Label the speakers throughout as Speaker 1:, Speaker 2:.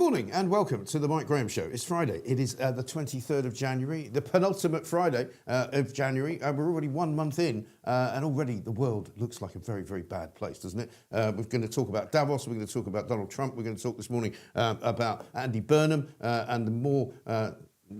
Speaker 1: morning and welcome to the Mike Graham Show. It's Friday. It is the 23rd of January, the penultimate Friday of January. We're already 1 month in and already the world looks like a very, very bad place, doesn't it? We're going to talk about Davos. We're going to talk about Donald Trump. We're going to talk this morning about Andy Burnham and the more...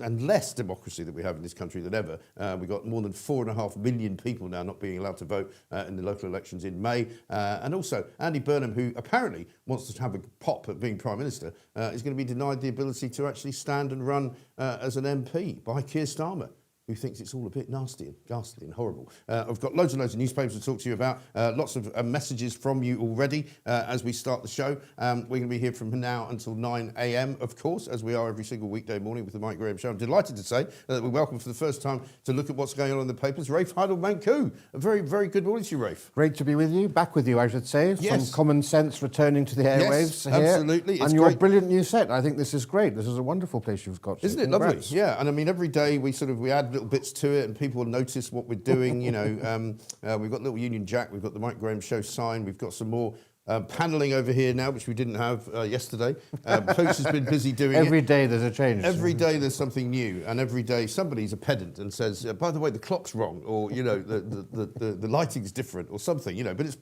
Speaker 1: and less democracy that we have in this country than ever. We've got more than 4.5 million people now not being allowed to vote in the local elections in May. And also Andy Burnham, who apparently wants to have a pop at being Prime Minister, is going to be denied the ability to actually stand and run as an MP by Keir Starmer, who thinks it's all a bit nasty and ghastly and horrible. I've got loads and loads of newspapers to talk to you about, lots of messages from you already as we start the show. We're going to be here from now until 9 a.m, of course, as we are every single weekday morning with the Mike Graham Show. I'm delighted to say that we're welcome for the first time to look at what's going on in the papers. Rafe Heidel-Mancu. A very, very good morning to you, Rafe.
Speaker 2: Great to be with you, back with you, I should say.
Speaker 1: Yes.
Speaker 2: Some common sense returning to the airwaves here.
Speaker 1: Absolutely. It's
Speaker 2: and your
Speaker 1: great.
Speaker 2: brilliant new set. I think this is great. This is a wonderful place you've got.
Speaker 1: Isn't it lovely? Yeah, and I mean, every day we add little bits to it and people notice what we're doing. You know, we've got little Union Jack, we've got the Mike Graham Show sign, we've got some more panelling over here now, which we didn't have yesterday. Coach has been busy doing
Speaker 2: every day there's a change.
Speaker 1: Every day there's something new, and every day somebody's a pedant and says, by the way, the clock's wrong, or you know, the lighting's different, or something. You know, but it's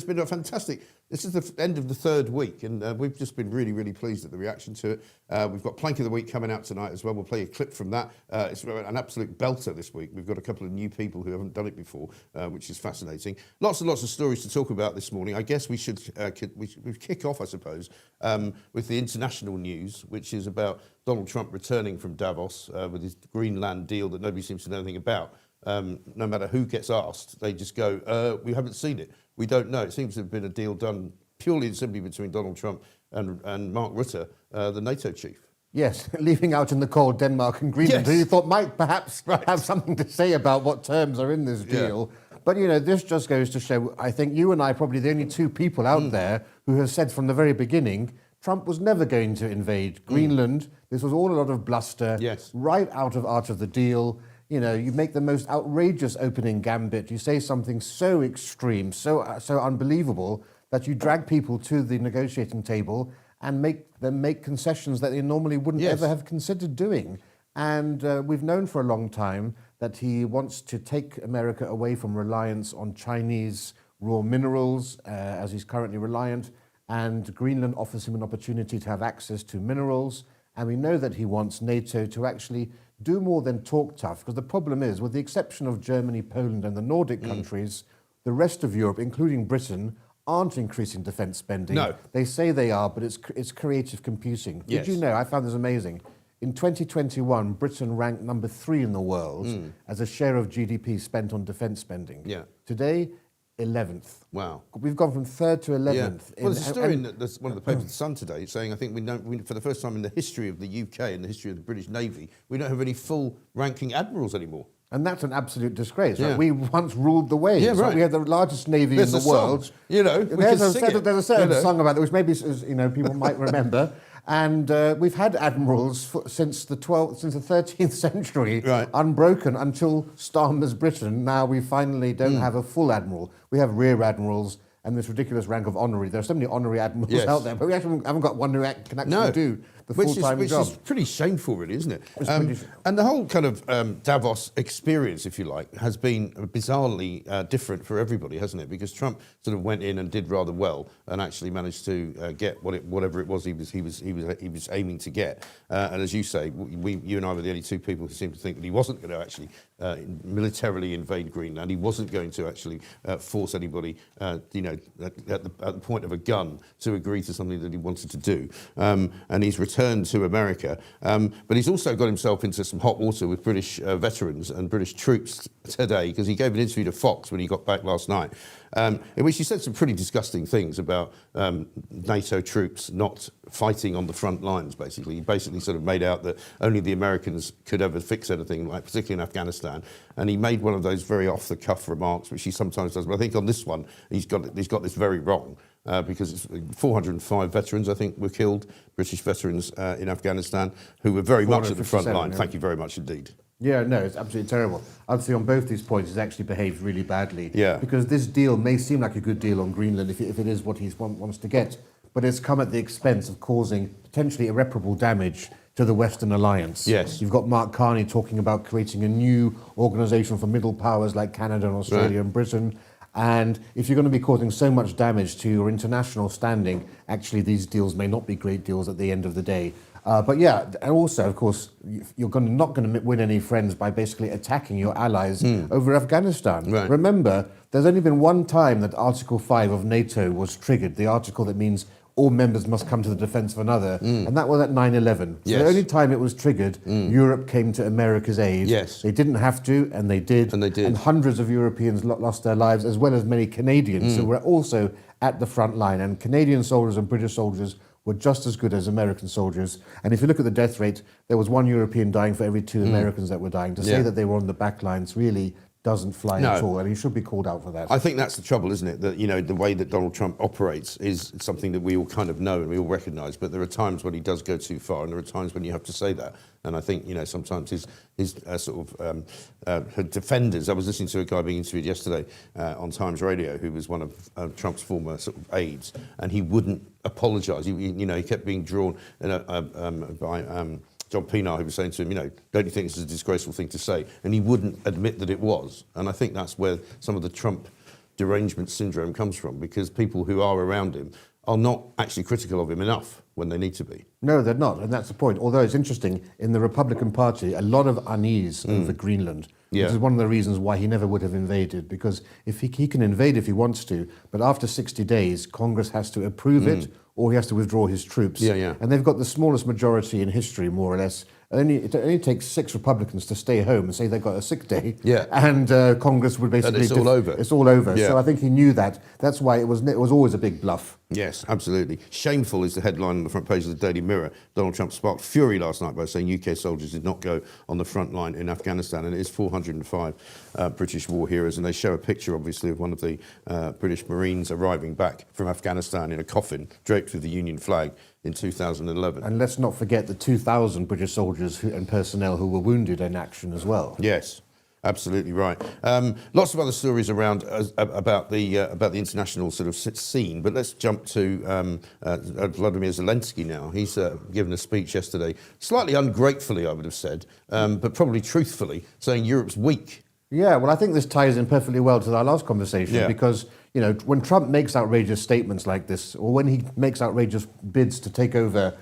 Speaker 1: been a fantastic. This is the end of the third week, and we've just been really, really pleased at the reaction to it. We've got Plank of the Week coming out tonight as well. We'll play a clip from that. It's an absolute belter this week. We've got a couple of new people who haven't done it before, which is fascinating. Lots and lots of stories to talk about this morning. I guess we should kick off, I suppose, with the international news, which is about Donald Trump returning from Davos with his Greenland deal that nobody seems to know anything about. No matter who gets asked, they just go, we haven't seen it. We don't know. It seems to have been a deal done purely and simply between Donald Trump and Mark Rutte, the NATO chief.
Speaker 2: Yes, leaving out in the cold Denmark and Greenland, who you thought might perhaps have something to say about what terms are in this deal. Yeah. But, you know, this just goes to show, I think you and I are probably the only two people out there who have said from the very beginning, Trump was never going to invade Greenland. This was all a lot of bluster, right out of the deal. You know, you make the most outrageous opening gambit. You say something so extreme, so unbelievable, that you drag people to the negotiating table and make them make concessions that they normally wouldn't ever have considered doing. And we've known for a long time that he wants to take America away from reliance on Chinese raw minerals, as he's currently reliant, and Greenland offers him an opportunity to have access to minerals. And we know that he wants NATO to actually do more than talk tough, because the problem is, with the exception of Germany, Poland and the Nordic countries, the rest of Europe, including Britain, aren't increasing defence spending.
Speaker 1: No.
Speaker 2: They say they are, but it's creative computing. Did you know, I found this amazing, in 2021, Britain ranked number 3 in the world as a share of GDP spent on defence spending. Yeah. Today, 11th.
Speaker 1: Wow.
Speaker 2: We've gone from 3rd to 11th.
Speaker 1: Yeah. Well, there's a story in one of the papers, The Sun, today, saying, I think for the first time in the history of the UK and the history of the British Navy, we don't have any full-ranking admirals anymore.
Speaker 2: And that's an absolute disgrace. Right? We once ruled the waves. Yeah, right. We had the largest navy in the world.
Speaker 1: Song, you know,
Speaker 2: there's a certain song about it, which maybe people might remember. And we've had admirals since the 13th century, unbroken until Starmer's Britain. Now we finally don't have a full admiral. We have rear admirals and this ridiculous rank of honorary. There are so many honorary admirals out there, but we actually haven't got one who can actually do the full-time job.
Speaker 1: Which is pretty shameful, really, isn't it? And the whole kind of Davos experience, if you like, has been bizarrely different for everybody, hasn't it? Because Trump sort of went in and did rather well, and actually managed to get whatever it was he was aiming to get. And as you say, you and I were the only two people who seemed to think that he wasn't going to actually militarily invade Greenland. He wasn't going to actually force anybody, at the point of a gun to agree to something that he wanted to do. And he's returned to America, but he's also got himself into some hot water with British veterans and British troops today, because he gave an interview to Fox when he got back last night, in which he said some pretty disgusting things about NATO troops not fighting on the front lines, basically. He basically sort of made out that only the Americans could ever fix anything, like particularly in Afghanistan. And he made one of those very off-the-cuff remarks, which he sometimes does, but I think on this one, he's got this very wrong. Because it's 405 veterans, I think, were killed, British veterans in Afghanistan, who were very much at the front line. Thank you very much indeed.
Speaker 2: Yeah, no, it's absolutely terrible. I'd say on both these points, he's actually behaved really badly. Yeah. Because this deal may seem like a good deal on Greenland if it is what he wants to get. but it's come at the expense of causing potentially irreparable damage to the Western alliance.
Speaker 1: Yes.
Speaker 2: You've got Mark Carney talking about creating a new organisation for middle powers like Canada and Australia and Britain. And if you're going to be causing so much damage to your international standing, actually these deals may not be great deals at the end of the day. But yeah, and also, of course, you're not going to win any friends by basically attacking your allies over Afghanistan.
Speaker 1: Right.
Speaker 2: Remember, there's only been one time that Article 5 of NATO was triggered, the article that means all members must come to the defence of another, and that was at 9/11. So
Speaker 1: Yes.
Speaker 2: the only time it was triggered, Europe came to America's aid.
Speaker 1: Yes.
Speaker 2: They didn't have to, and they did.
Speaker 1: And they did.
Speaker 2: And hundreds of Europeans lost their lives, as well as many Canadians who were also at the front line. And Canadian soldiers and British soldiers were just as good as American soldiers. And if you look at the death rate, there was one European dying for every 2 Americans that were dying. To say that they were on the back lines really doesn't fly at all, and he should be called out for that.
Speaker 1: I think that's the trouble, isn't it? That, you know, the way that Donald Trump operates is something that we all kind of know and we all recognise. But there are times when he does go too far, and there are times when you have to say that. And I think, you know, sometimes his defenders. I was listening to a guy being interviewed yesterday on Times Radio, who was one of Trump's former sort of aides, and he wouldn't apologise. He kept being drawn by. John Pienaar, who was saying to him, you know, don't you think this is a disgraceful thing to say? And he wouldn't admit that it was. And I think that's where some of the Trump derangement syndrome comes from, because people who are around him are not actually critical of him enough when they need to be.
Speaker 2: No, they're not, and that's the point. Although it's interesting, in the Republican Party, a lot of unease over Greenland.
Speaker 1: Yeah.
Speaker 2: Which is one of the reasons why he never would have invaded, because if he can invade if he wants to, but after 60 days, Congress has to approve it, or he has to withdraw his troops.
Speaker 1: Yeah.
Speaker 2: And they've got the smallest majority in history, more or less. It only takes 6 Republicans to stay home and say they've got a sick day, and Congress would basically...
Speaker 1: And it's all over.
Speaker 2: It's all over.
Speaker 1: Yeah.
Speaker 2: So I think he knew that. That's why it was always a big bluff.
Speaker 1: Yes, absolutely. Shameful is the headline on the front page of the Daily Mirror. Donald Trump sparked fury last night by saying UK soldiers did not go on the front line in Afghanistan, and it is 405 British war heroes, and they show a picture, obviously, of one of the British Marines arriving back from Afghanistan in a coffin draped with the Union flag in 2011.
Speaker 2: And let's not forget the 2,000 British soldiers and personnel who were wounded in action as well.
Speaker 1: Yes. Absolutely right. Lots of other stories around about the international sort of scene, but let's jump to Vladimir Zelensky now. He's given a speech yesterday, slightly ungratefully, I would have said, but probably truthfully, saying Europe's weak.
Speaker 2: Yeah, well, I think this ties in perfectly well to our last conversation, because, you know, when Trump makes outrageous statements like this, or when he makes outrageous bids to take over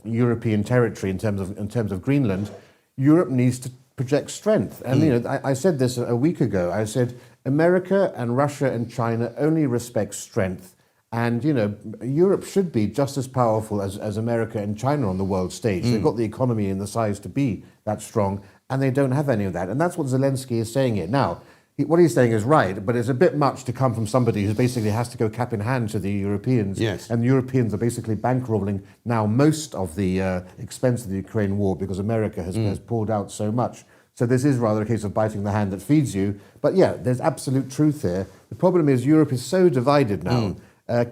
Speaker 2: European territory in terms of Greenland, Europe needs to project strength. And, you know, I said this a week ago. I said, America and Russia and China only respect strength. And, you know, Europe should be just as powerful as America and China on the world stage. They've got the economy and the size to be that strong, and they don't have any of that. And that's what Zelensky is saying here. Now, what he's saying is right, but it's a bit much to come from somebody who basically has to go cap in hand to the Europeans.
Speaker 1: Yes.
Speaker 2: And the Europeans are basically bankrolling now most of the expense of the Ukraine war, because America has pulled out so much. So this is rather a case of biting the hand that feeds you. But yeah, there's absolute truth here. The problem is Europe is so divided now.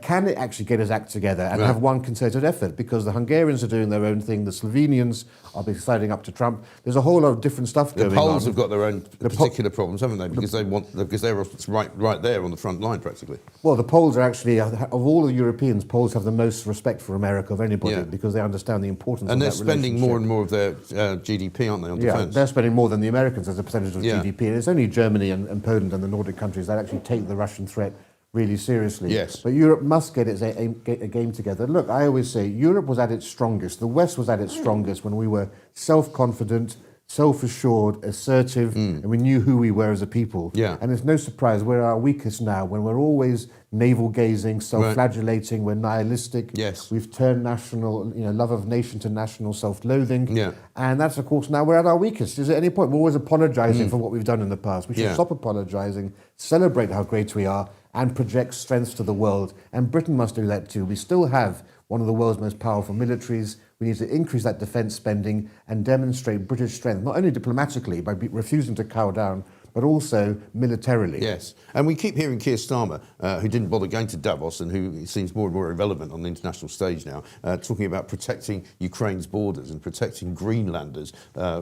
Speaker 2: Can it actually get its act together and have one concerted effort? Because the Hungarians are doing their own thing, the Slovenians are siding up to Trump. There's a whole lot of different stuff going on.
Speaker 1: The Poles have got their own particular problems, haven't they? Because they're right there on the front line, practically.
Speaker 2: Well, the Poles are actually, of all the Europeans, Poles have the most respect for America of anybody, because they understand the importance of that relationship.
Speaker 1: And they're spending more and more of their GDP, aren't they, on defence?
Speaker 2: Yeah, they're spending more than the Americans as a percentage of GDP. And it's only Germany and Poland and the Nordic countries that actually take the Russian threat really seriously.
Speaker 1: Yes.
Speaker 2: But Europe must get its a game together. Look, I always say Europe was at its strongest. The West was at its strongest when we were self-confident, self-assured, assertive, and we knew who we were as a people.
Speaker 1: Yeah.
Speaker 2: And it's no surprise we're our weakest now, when we're always navel-gazing, self-flagellating, we're nihilistic.
Speaker 1: Yes.
Speaker 2: We've turned national, love of nation to national self-loathing.
Speaker 1: Yeah.
Speaker 2: And that's, of course, now we're at our weakest. Is at any point we're always apologising for what we've done in the past. We should stop apologising, celebrate how great we are, and project strengths to the world. And Britain must do that too. We still have one of the world's most powerful militaries. We need to increase that defence spending and demonstrate British strength, not only diplomatically by refusing to cower down, but also militarily.
Speaker 1: Yes, and we keep hearing Keir Starmer, who didn't bother going to Davos and who seems more and more irrelevant on the international stage now, talking about protecting Ukraine's borders and protecting Greenlanders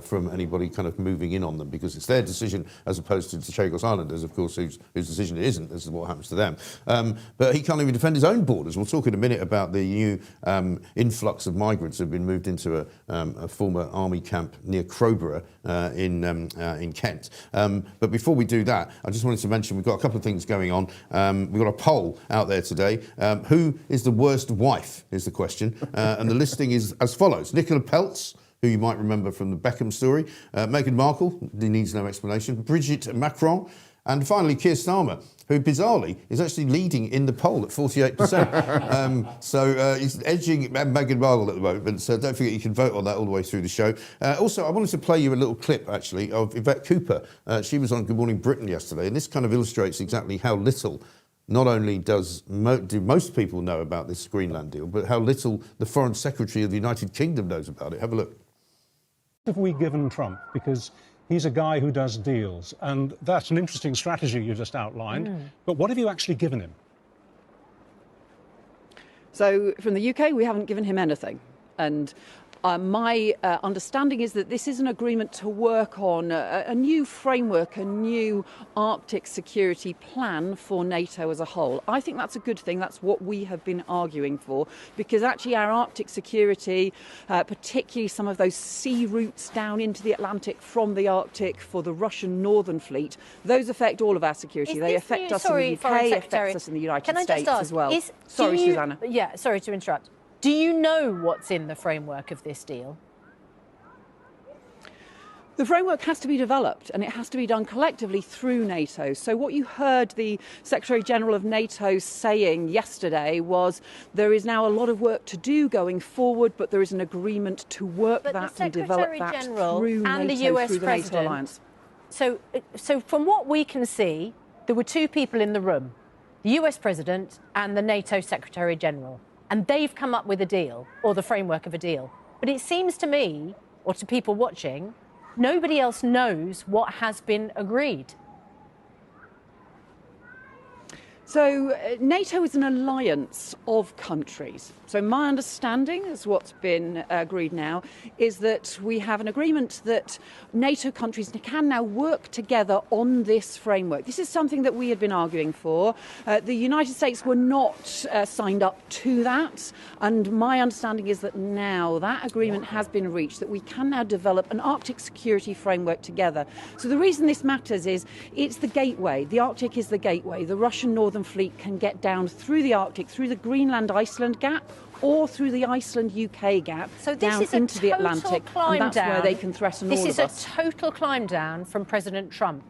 Speaker 1: from anybody kind of moving in on them, because it's their decision as opposed to the Chagos Islanders, of course, whose decision it isn't. This is what happens to them. But he can't even defend his own borders. We'll talk in a minute about the new influx of migrants who have been moved into a former army camp near Crowborough in Kent. But before we do that, I just wanted to mention we've got a couple of things going on. We've got a poll out there today. Who is the worst wife is the question. And the listing is as follows. Nicola Peltz, who you might remember from the Beckham story. Meghan Markle, he needs no explanation. Brigitte Macron. And finally, Keir Starmer, who bizarrely is actually leading in the poll at 48%. So he's edging Meghan Markle at the moment, so don't forget you can vote on that all the way through the show. Also, I wanted to play you a little clip, actually, of Yvette Cooper. She was on Good Morning Britain yesterday, and this kind of illustrates exactly how little not only do most people know about this Greenland deal, but how little the Foreign Secretary of the United Kingdom knows about it. Have a look.
Speaker 3: What have we given Trump? Because he's a guy who does deals, and that's an interesting strategy you just outlined. But what have you actually given him?
Speaker 4: So from the UK, we haven't given him anything. And my understanding is that this is an agreement to work on a new framework, a new Arctic security plan for NATO as a whole. I think that's a good thing. That's what we have been arguing for, because actually our Arctic security, particularly some of those sea routes down into the Atlantic from the Arctic for the Russian Northern Fleet, those affect all of our security. They affect us in the UK, affect us in the United States as well. Sorry, Susanna.
Speaker 5: Yeah, sorry to interrupt. Do you know what's in the framework of this deal?
Speaker 4: The framework has to be developed, and it has to be done collectively through NATO. So what you heard the Secretary General of NATO saying yesterday was there is now a lot of work to do going forward, but there is an agreement to work that and develop that through
Speaker 5: and
Speaker 4: NATO,
Speaker 5: the US
Speaker 4: through the
Speaker 5: President.
Speaker 4: NATO alliance.
Speaker 5: So from what we can see, there were two people in the room, the US President and the NATO Secretary General. And they've come up with a deal, or the framework of a deal. But it seems to me, or to people watching, nobody else knows what has been agreed.
Speaker 4: So NATO is an alliance of countries. So my understanding, is what's been agreed now, is that we have an agreement that NATO countries can now work together on this framework. This is something that we had been arguing for. The United States were not signed up to that. And my understanding is that now that agreement has been reached, that we can now develop an Arctic security framework together. So the reason this matters is it's the gateway. The Arctic is the gateway. The Russian Northern Fleet can get down through the Arctic, through the Greenland-Iceland gap, or through the Iceland-UK gap,
Speaker 5: so this
Speaker 4: down
Speaker 5: is
Speaker 4: into the Atlantic, and that's where they can threaten all of us.
Speaker 5: This is a total climb down from President Trump,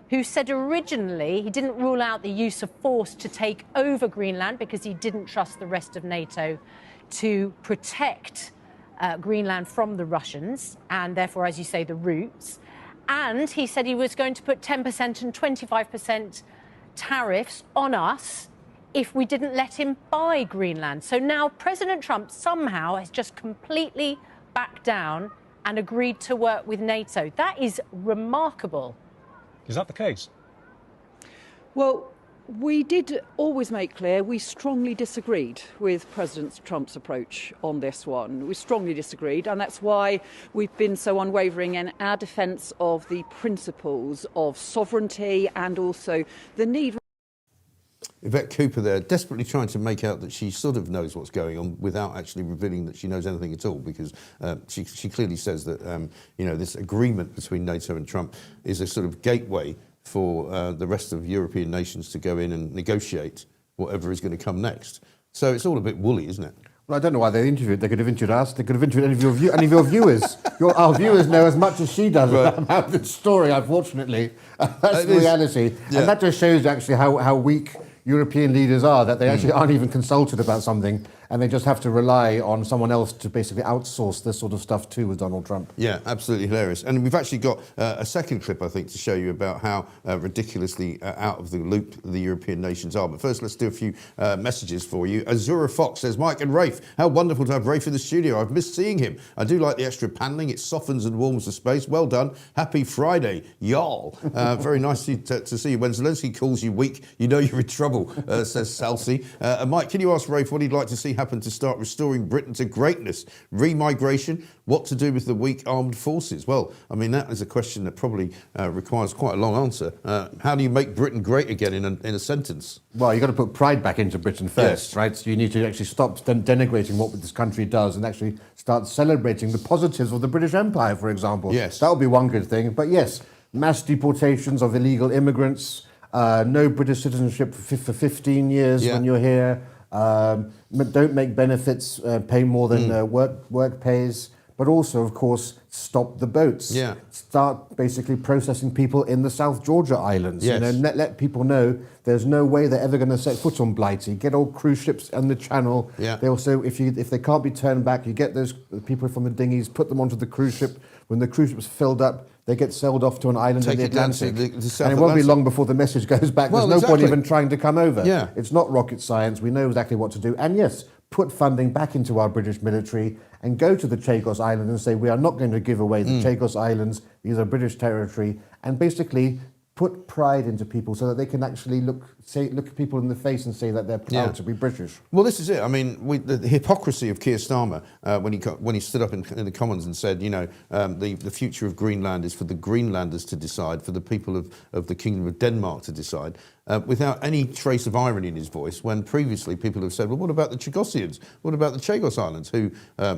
Speaker 5: who said originally he didn't rule out the use of force to take over Greenland because he didn't trust the rest of NATO to protect Greenland from the Russians, and therefore, as you say, the routes. And he said he was going to put 10% and 25% tariffs on us if we didn't let him buy Greenland. So now President Trump somehow has just completely backed down and agreed to work with NATO. That is remarkable.
Speaker 3: Is that the case?
Speaker 4: Well, we did always make clear we strongly disagreed with President Trump's approach on this one. We strongly disagreed, and that's why we've been so unwavering in our defence of the principles of sovereignty and also the need.
Speaker 1: Yvette Cooper there, desperately trying to make out that she sort of knows what's going on without actually revealing that she knows anything at all, because she clearly says that this agreement between NATO and Trump is a sort of gateway for the rest of European nations to go in and negotiate whatever is going to come next. So it's all a bit woolly, isn't it?
Speaker 2: Well, I don't know why they interviewed. They could have interviewed us. They could have interviewed any of your viewers. Our viewers know as much as she does about this story, unfortunately. That's the reality. Yeah. And that just shows actually how weak European leaders are, that they actually aren't even consulted about something. and they just have to rely on someone else to basically outsource this sort of stuff too with Donald Trump.
Speaker 1: Yeah, absolutely hilarious. And we've actually got a second clip, I think, to show you about how ridiculously out of the loop the European nations are. But first, let's do a few messages for you. Azura Fox says, Mike and Rafe, how wonderful to have Rafe in the studio. I've missed seeing him. I do like the extra panelling. It softens and warms the space. Well done. Happy Friday, y'all. Very nice to see you. When Zelensky calls you weak, you know you're in trouble, says Salsi. Mike, can you ask Rafe what he'd like to see happen to start restoring Britain to greatness? Remigration? What to do with the weak armed forces? Well, I mean, that is a question that probably requires quite a long answer. How do you make Britain great again in a sentence?
Speaker 2: Well, you've got to put pride back into Britain first,
Speaker 1: Yes.
Speaker 2: right? So you need to actually stop denigrating what this country does and actually start celebrating the positives of the British Empire, for example.
Speaker 1: Yes.
Speaker 2: That would be one good thing. But yes, mass deportations of illegal immigrants, no British citizenship for 15 years when you're here, don't make benefits pay more than work pays. But also, of course, stop the boats.
Speaker 1: Yeah.
Speaker 2: Start basically processing people in the South Georgia Islands.
Speaker 1: Yes.
Speaker 2: You know, let people know there's no way they're ever going to set foot on Blighty. Get all cruise ships on the channel.
Speaker 1: Yeah.
Speaker 2: They also, if they can't be turned back, you get those people from the dinghies, put them onto the cruise ship. When the cruise ship's filled up, they get sailed off to an island in the Atlantic.
Speaker 1: The South
Speaker 2: and it won't be
Speaker 1: Atlantic.
Speaker 2: long before the message goes back.
Speaker 1: Well,
Speaker 2: There's no point
Speaker 1: exactly.
Speaker 2: even trying to come over.
Speaker 1: Yeah.
Speaker 2: It's not rocket science. We know exactly what to do. And yes, put funding back into our British military and go to the Chagos Islands and say, we are not going to give away the Chagos Islands. These are British territory. And basically put pride into people so that they can actually look people in the face and say that they're proud to be British.
Speaker 1: Well, this is it. I mean, the hypocrisy of Keir Starmer when he stood up in the Commons and said, you know, the future of Greenland is for the Greenlanders to decide, for the people of the Kingdom of Denmark to decide, without any trace of irony in his voice, when previously people have said, well, what about the Chagosians? What about the Chagos Islands, who,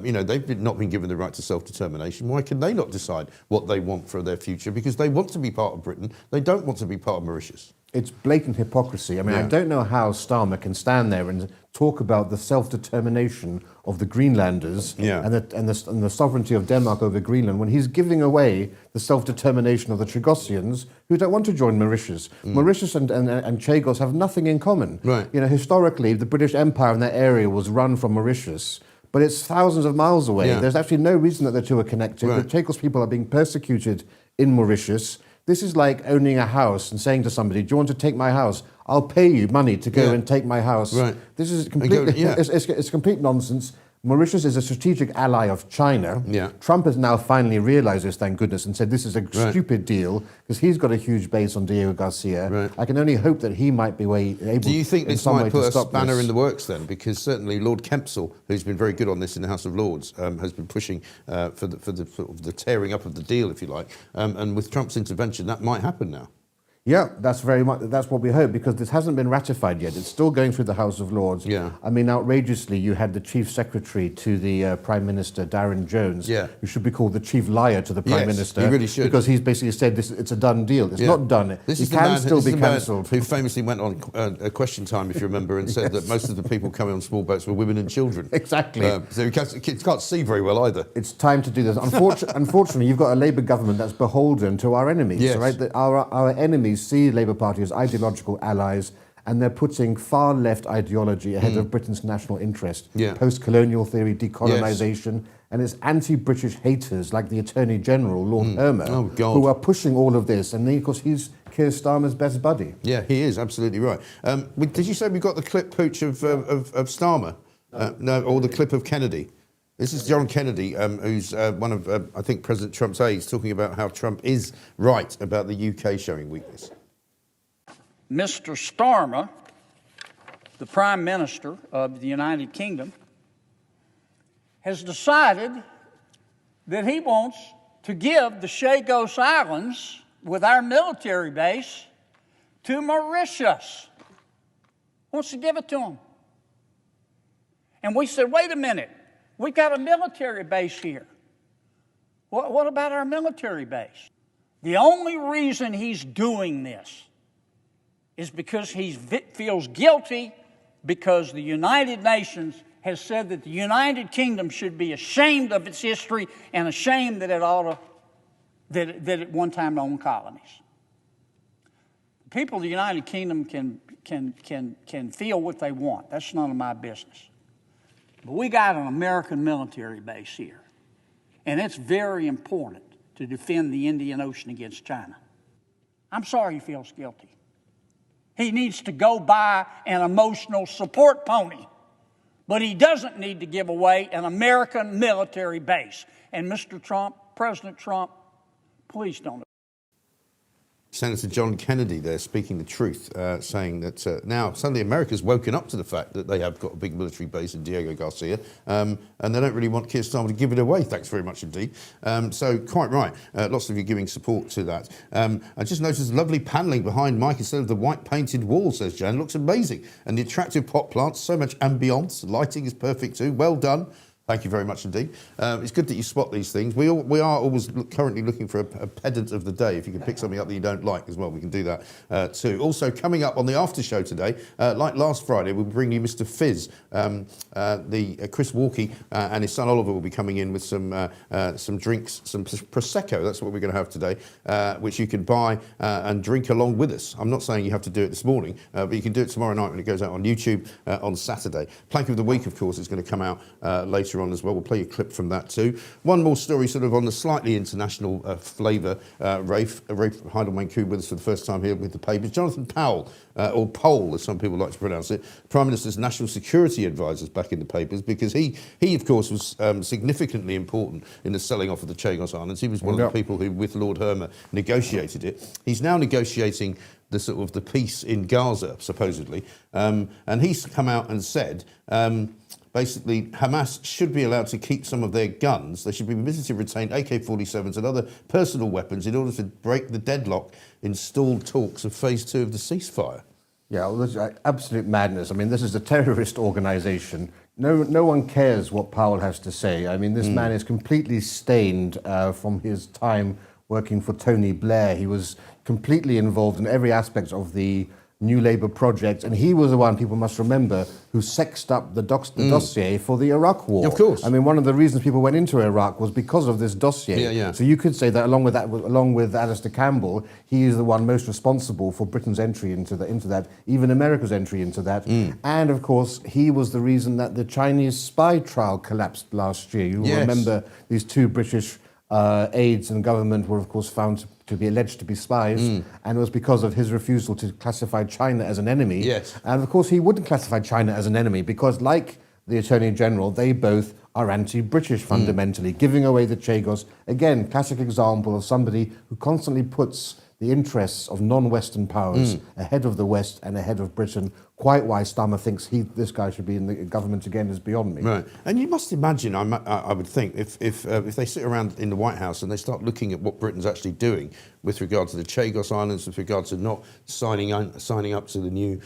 Speaker 1: you know, they've not been given the right to self-determination. Why can they not decide what they want for their future? Because they want to be part of Britain. They don't want to be part of Mauritius.
Speaker 2: It's blatant hypocrisy. I mean, I don't know how Starmer can stand there and talk about the self-determination of the Greenlanders and the sovereignty of Denmark over Greenland when he's giving away the self-determination of the Chagosians who don't want to join Mauritius. Mauritius and Chagos have nothing in common.
Speaker 1: Right.
Speaker 2: You know, historically, the British Empire in that area was run from Mauritius, but it's thousands of miles away.
Speaker 1: Yeah.
Speaker 2: There's actually no reason that the two are connected.
Speaker 1: Right.
Speaker 2: The Chagos people are being persecuted in Mauritius. This is like owning a house and saying to somebody, do you want to take my house? I'll pay you money to go and take my house.
Speaker 1: Right.
Speaker 2: This is completely, it's complete nonsense. Mauritius is a strategic ally of China.
Speaker 1: Yeah.
Speaker 2: Trump has now finally realised this, thank goodness, and said this is a stupid deal because he's got a huge base on Diego Garcia.
Speaker 1: Right.
Speaker 2: I can only hope that he might be able.
Speaker 1: Do you think
Speaker 2: in
Speaker 1: this
Speaker 2: some way
Speaker 1: might
Speaker 2: to
Speaker 1: put a
Speaker 2: stop
Speaker 1: spanner
Speaker 2: this.
Speaker 1: in the works then? Because certainly Lord Kempsell, who's been very good on this in the House of Lords, has been pushing for the tearing up of the deal, if you like. And with Trump's intervention, that might happen now.
Speaker 2: Yeah, that's what we hope, because this hasn't been ratified yet. It's still going through the House of Lords.
Speaker 1: Yeah.
Speaker 2: I mean, outrageously, you had the Chief Secretary to the Prime Minister, Darren Jones, who should be called the Chief Liar to the Prime Minister.
Speaker 1: He really should.
Speaker 2: Because he's basically said it's a done deal. It's not done.
Speaker 1: This
Speaker 2: He
Speaker 1: is the
Speaker 2: can
Speaker 1: man,
Speaker 2: still
Speaker 1: this
Speaker 2: be
Speaker 1: is the man
Speaker 2: cancelled.
Speaker 1: who famously went on a Question Time, if you remember, and said that most of the people coming on small boats were women and children.
Speaker 2: Exactly.
Speaker 1: So he can't see very well either.
Speaker 2: It's time to do this. Unfortunately, you've got a Labour government that's beholden to our enemies.
Speaker 1: Yes.
Speaker 2: Right? Our enemies see Labour Party as ideological allies, and they're putting far left ideology ahead of Britain's national interest.
Speaker 1: Yeah.
Speaker 2: Post-colonial theory, decolonisation, and it's anti-British haters like the Attorney General, Lord Hermer, who are pushing all of this. And of course, he's Keir Starmer's best buddy.
Speaker 1: Yeah, he is absolutely right. Did you say we got the clip, Pooch, of Starmer? No, or the clip of Kennedy? This is John Kennedy, who's one of, I think, President Trump's aides, talking about how Trump is right about the UK showing weakness.
Speaker 6: Mr. Starmer, the Prime Minister of the United Kingdom, has decided that he wants to give the Chagos Islands, with our military base, to Mauritius. Wants to give it to them. And we said, wait a minute, we've got a military base here. What about our military base? The only reason he's doing this is because he feels guilty because the United Nations has said that the United Kingdom should be ashamed of its history and ashamed that it one time owned colonies. The people of the United Kingdom can feel what they want. That's none of my business. But we got an American military base here, and it's very important to defend the Indian Ocean against China. I'm sorry he feels guilty. He needs to go buy an emotional support pony, but he doesn't need to give away an American military base. And Mr. Trump, President Trump, please don't.
Speaker 1: Senator John Kennedy there speaking the truth, saying that now suddenly America's woken up to the fact that they have got a big military base in Diego Garcia, and they don't really want Keir Starmer to give it away. Thanks very much indeed. So quite right. Lots of you giving support to that. I just noticed lovely panelling behind Mike instead of the white painted wall, says Jan. Looks amazing. And the attractive pot plants, so much ambience. Lighting is perfect too. Well done. Thank you very much indeed. It's good that you spot these things. We are always currently looking for a pedant of the day. If you can pick something up that you don't like as well, we can do that too. Also, coming up on the after show today, like last Friday, we'll bring you Mr. Fizz. Chris Walkie and his son Oliver will be coming in with some drinks, some Prosecco. That's what we're going to have today, which you can buy and drink along with us. I'm not saying you have to do it this morning, but you can do it tomorrow night when it goes out on YouTube on Saturday. Plank of the Week, of course, is going to come out later on as well. We'll play a clip from that too. One more story sort of on the slightly international flavour. Rafe Heidelmann-Kuhn with us for the first time here with the papers. Jonathan Powell, or Pole as some people like to pronounce it, Prime Minister's National Security Advisor, is back in the papers because he of course was significantly important in the selling off of the Chagos Islands. He was one of the people who with Lord Hermer negotiated it. He's now negotiating the sort of the peace in Gaza supposedly, and he's come out and said basically, Hamas should be allowed to keep some of their guns. They should be permitted to retain AK-47s and other personal weapons in order to break the deadlock in stalled talks of phase 2 of the ceasefire.
Speaker 2: Yeah, well, this is absolute madness. I mean, this is a terrorist organisation. No one cares what Powell has to say. I mean, this man is completely stained from his time working for Tony Blair. He was completely involved in every aspect of the New Labour project, and he was the one, people must remember, who sexed up the dossier for the Iraq War.
Speaker 1: Of course.
Speaker 2: I mean, one of the reasons people went into Iraq was because of this dossier.
Speaker 1: Yeah.
Speaker 2: So you could say that along with Alistair Campbell, he is the one most responsible for Britain's entry into that, even America's entry into that. And of course, he was the reason that the Chinese spy trial collapsed last year. You will remember these two British aides and government were, of course, found to be alleged to be spies, and it was because of his refusal to classify China as an enemy.
Speaker 1: Yes.
Speaker 2: And of course, he wouldn't classify China as an enemy because, like the Attorney General, they both are anti-British fundamentally, giving away the Chagos. Again, classic example of somebody who constantly puts the interests of non-Western powers ahead of the West and ahead of Britain. Quite why Starmer thinks this guy should be in the government again is beyond me.
Speaker 1: Right, and you must imagine, I would think, if they sit around in the White House and they start looking at what Britain's actually doing with regard to the Chagos Islands, with regard to not signing up to the new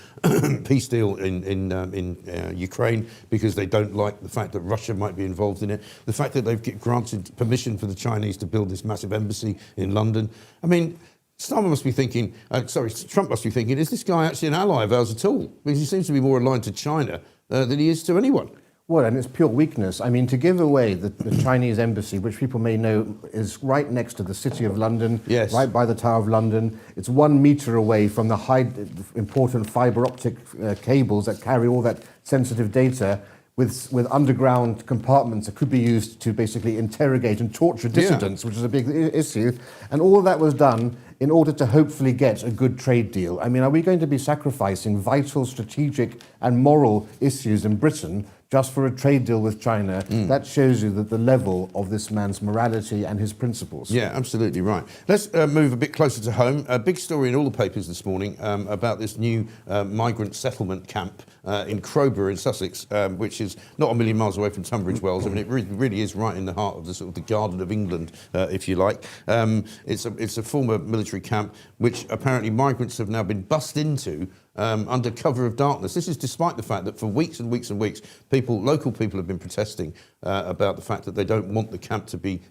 Speaker 1: peace deal in Ukraine because they don't like the fact that Russia might be involved in it, the fact that they've granted permission for the Chinese to build this massive embassy in London. I mean, Starmer must be thinking, Trump must be thinking, is this guy actually an ally of ours at all? Because he seems to be more aligned to China than he is to anyone.
Speaker 2: Well, and it's pure weakness. I mean, to give away the Chinese embassy, which people may know is right next to the City of London, right by the Tower of London. It's 1 metre away from the important fibre optic cables that carry all that sensitive data, with underground compartments that could be used to basically interrogate and torture dissidents, which is a big issue. And all of that was done in order to hopefully get a good trade deal. I mean, are we going to be sacrificing vital strategic and moral issues in Britain just for a trade deal with China? That shows you that the level of this man's morality and his principles.
Speaker 1: Yeah, absolutely right. Let's move a bit closer to home. A big story in all the papers this morning about this new migrant settlement camp in Crowborough in Sussex, which is not a million miles away from Tunbridge Wells. I mean, it really is right in the heart of the sort of the Garden of England, if you like. It's a former military camp which apparently migrants have now been bussed into under cover of darkness. This is despite the fact that for weeks and weeks and weeks, local people have been protesting about the fact that they don't want the camp to be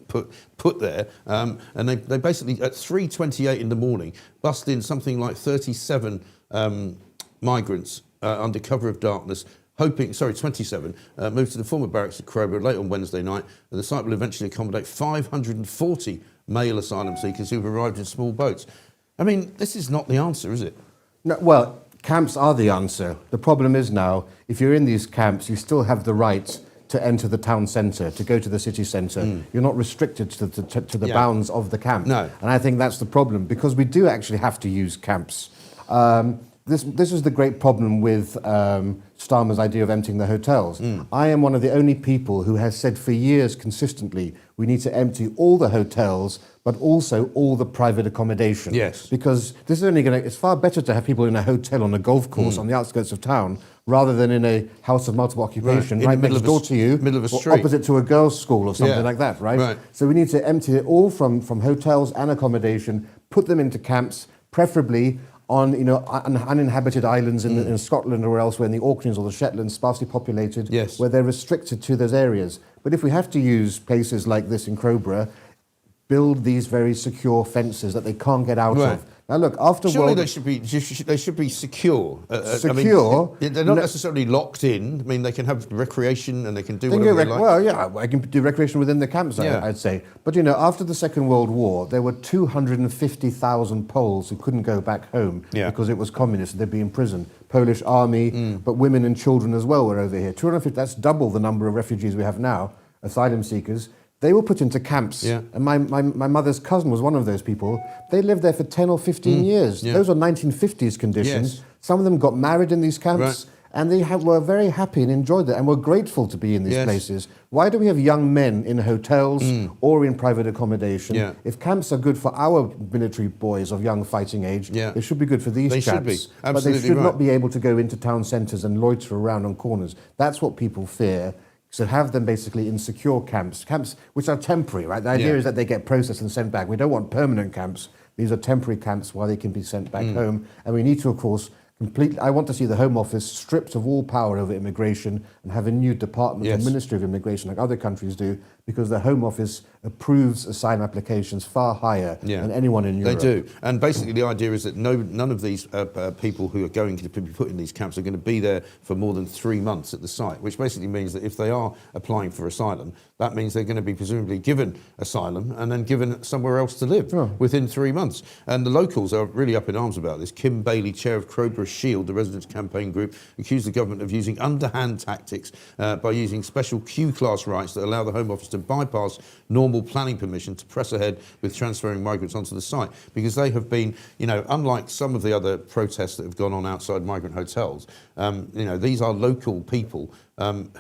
Speaker 1: put there, and they basically at 3:28 in the morning bussed in something like 37 migrants under cover of darkness. 27, moved to the former barracks at Crowborough late on Wednesday night, and the site will eventually accommodate 540 male asylum seekers who've arrived in small boats. I mean, this is not the answer, is it?
Speaker 2: No, well, camps are the answer. The problem is now, if you're in these camps, you still have the right to enter the town centre, to go to the city centre. You're not restricted to the bounds of the camp.
Speaker 1: No.
Speaker 2: And I think that's the problem, because we do actually have to use camps. This is the great problem with Starmer's idea of emptying the hotels. I am one of the only people who has said for years consistently, we need to empty all the hotels, but also all the private accommodation.
Speaker 1: Yes.
Speaker 2: Because this is only it's far better to have people in a hotel on a golf course on the outskirts of town, rather than in a house of multiple occupation right next door to you,
Speaker 1: middle of a
Speaker 2: or
Speaker 1: street,
Speaker 2: opposite to a girls' school or something like that, right? So we need to empty it all from hotels and accommodation, put them into camps, preferably on uninhabited islands in Scotland or elsewhere, in the Orkneys or the Shetlands, sparsely populated, where they're restricted to those areas. But if we have to use places like this in Crowborough, build these very secure fences that they can't get out of. Now look, after
Speaker 1: surely they should be secure.
Speaker 2: Secure?
Speaker 1: I mean, they're not necessarily locked in. I mean, they can have recreation and they can do whatever they like.
Speaker 2: Well, yeah, I can do recreation within the camps, I'd say. But after the Second World War, there were 250,000 Poles who couldn't go back home because it was communist. They'd be in prison. Polish army, but women and children as well were over here. 250. That's double the number of refugees we have now, asylum seekers. They were put into camps. And my mother's cousin was one of those people. They lived there for 10 or 15 years. Those are 1950s conditions. Some of them got married in these camps, and they were very happy and enjoyed it and were grateful to be in these places. Why do we have young men in hotels or in private accommodation? If camps are good for our military boys of young fighting age, they should be good for these chaps.
Speaker 1: Should be. Absolutely,
Speaker 2: but they should not be able to go into town centres and loiter around on corners. That's what people fear. So have them basically in secure camps which are temporary, right? The idea is that they get processed and sent back. We don't want permanent camps. These are temporary camps while they can be sent back home. And we need to, of course, I want to see the Home Office stripped of all power over immigration and have a new department, a Ministry of Immigration, like other countries do, because the Home Office approves asylum applications far higher than anyone in Europe.
Speaker 1: They do. And basically the idea is that none of these people who are going to be put in these camps are going to be there for more than 3 months at the site, which basically means that if they are applying for asylum, that means they're going to be presumably given asylum and then given somewhere else to live within 3 months. And the locals are really up in arms about this. Kim Bailey, chair of Crowborough Shield, the residents' campaign group, accused the government of using underhand tactics by using special Q-class rights that allow the Home Office to bypass normal planning permission to press ahead with transferring migrants onto the site, because they have been, unlike some of the other protests that have gone on outside migrant hotels, these are local people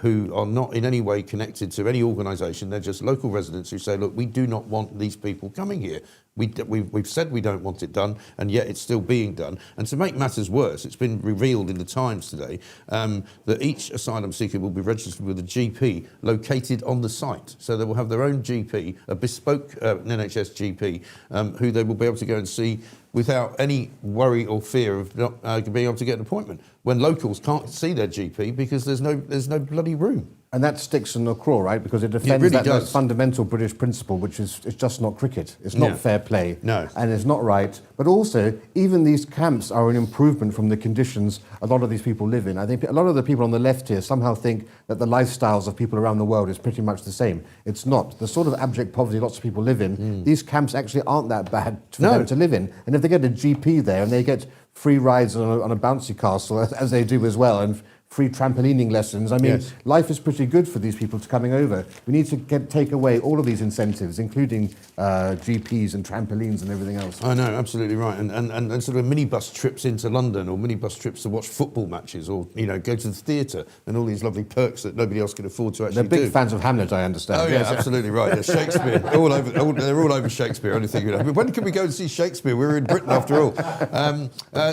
Speaker 1: who are not in any way connected to any organisation. They're just local residents who say, look, we do not want these people coming here. We've said we don't want it done, and yet it's still being done. And to make matters worse, it's been revealed in the Times today that each asylum seeker will be registered with a GP located on the site. So they will have their own GP, a bespoke NHS GP, who they will be able to go and see without any worry or fear of not being able to get an appointment, when locals can't see their GP because there's no bloody room.
Speaker 2: And that sticks in the craw, right? Because it defends that fundamental British principle, which is it's just not cricket. It's not fair play.
Speaker 1: No.
Speaker 2: And it's not right. But also, even these camps are an improvement from the conditions a lot of these people live in. I think a lot of the people on the left here somehow think that the lifestyles of people around the world is pretty much the same. It's not. The sort of abject poverty lots of people live in, these camps actually aren't that bad for them to live in. And if they get a GP there and they get free rides on a bouncy castle, as they do as well, and free trampolining lessons. I mean, life is pretty good for these people coming over. We need to take away all of these incentives, including GPs and trampolines and everything else.
Speaker 1: I know, absolutely right. And sort of minibus trips into London, or minibus trips to watch football matches, or go to the theatre, and all these lovely perks that nobody else can afford to actually do.
Speaker 2: They're big fans of Hamlet, I understand.
Speaker 1: Oh yeah, absolutely right. Yeah, Shakespeare, they're all over Shakespeare. Only thing, when can we go and see Shakespeare? We're in Britain after all.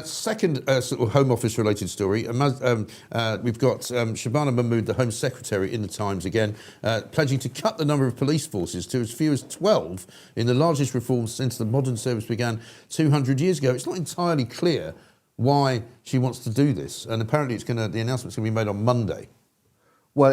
Speaker 1: Second sort of Home Office related story. We've got Shabana Mahmood, the Home Secretary, in the Times again, pledging to cut the number of police forces to as few as 12 in the largest reform since the modern service began 200 years ago. It's not entirely clear why she wants to do this, and apparently the announcement's going to be made on Monday.
Speaker 2: Well,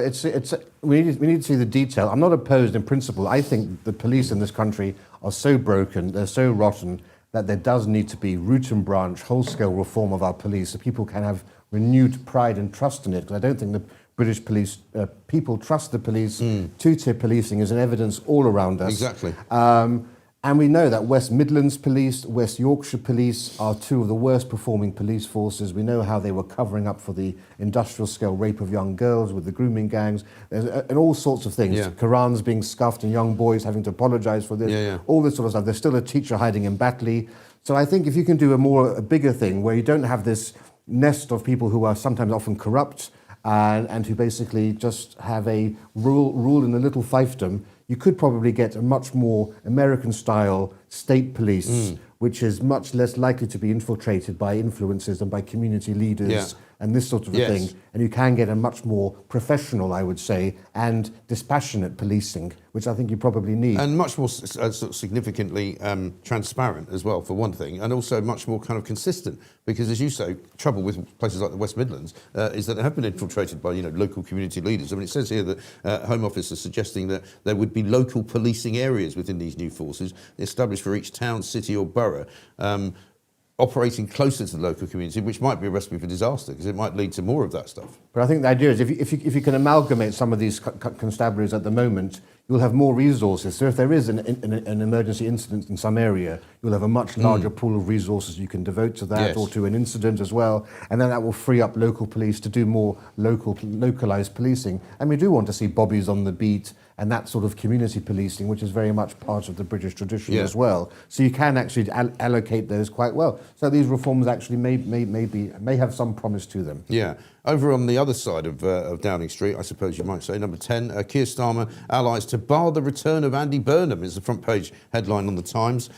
Speaker 2: we need to see the detail. I'm not opposed in principle. I think the police in this country are so broken, they're so rotten, that there does need to be root and branch, whole-scale reform of our police so people can have renewed pride and trust in it, because I don't think the British police, people trust the police. Two-tier policing is an evidence all around us.
Speaker 1: Exactly.
Speaker 2: And we know that West Midlands Police, West Yorkshire Police are two of the worst performing police forces. We know how they were covering up for the industrial scale rape of young girls with the grooming gangs and all sorts of things.
Speaker 1: Yeah.
Speaker 2: Qurans being scuffed and young boys having to apologise for this. All this sort of stuff. There's still a teacher hiding in Batley. So I think if you can do a bigger thing where you don't have this nest of people who are sometimes often corrupt and who basically just have a rule in a little fiefdom, you could probably get a much more American-style state police, which is much less likely to be infiltrated by influences and by community leaders and this sort of a thing. And you can get a much more professional, I would say, and dispassionate policing, which I think you probably need.
Speaker 1: And much more sort of significantly transparent as well, for one thing, and also much more kind of consistent. Because, as you say, trouble with places like the West Midlands is that they have been infiltrated by, local community leaders. I mean, it says here that Home Office is suggesting that there would be local policing areas within these new forces established for each town, city or borough, operating closer to the local community, which might be a recipe for disaster because it might lead to more of that stuff.
Speaker 2: But I think the idea is if you can amalgamate some of these constabularies at the moment, you'll have more resources. So if there is an emergency incident in some area, you'll have a much larger pool of resources you can devote to that or to an incident as well. And then that will free up local police to do more localized policing. And we do want to see bobbies on the beat and that sort of community policing, which is very much part of the British tradition as well. So you can actually allocate those quite well. So these reforms actually may have some promise to them.
Speaker 1: Yeah. Over on the other side of Downing Street, I suppose you might say, number 10, Keir Starmer allies to bar the return of Andy Burnham is the front page headline on the Times.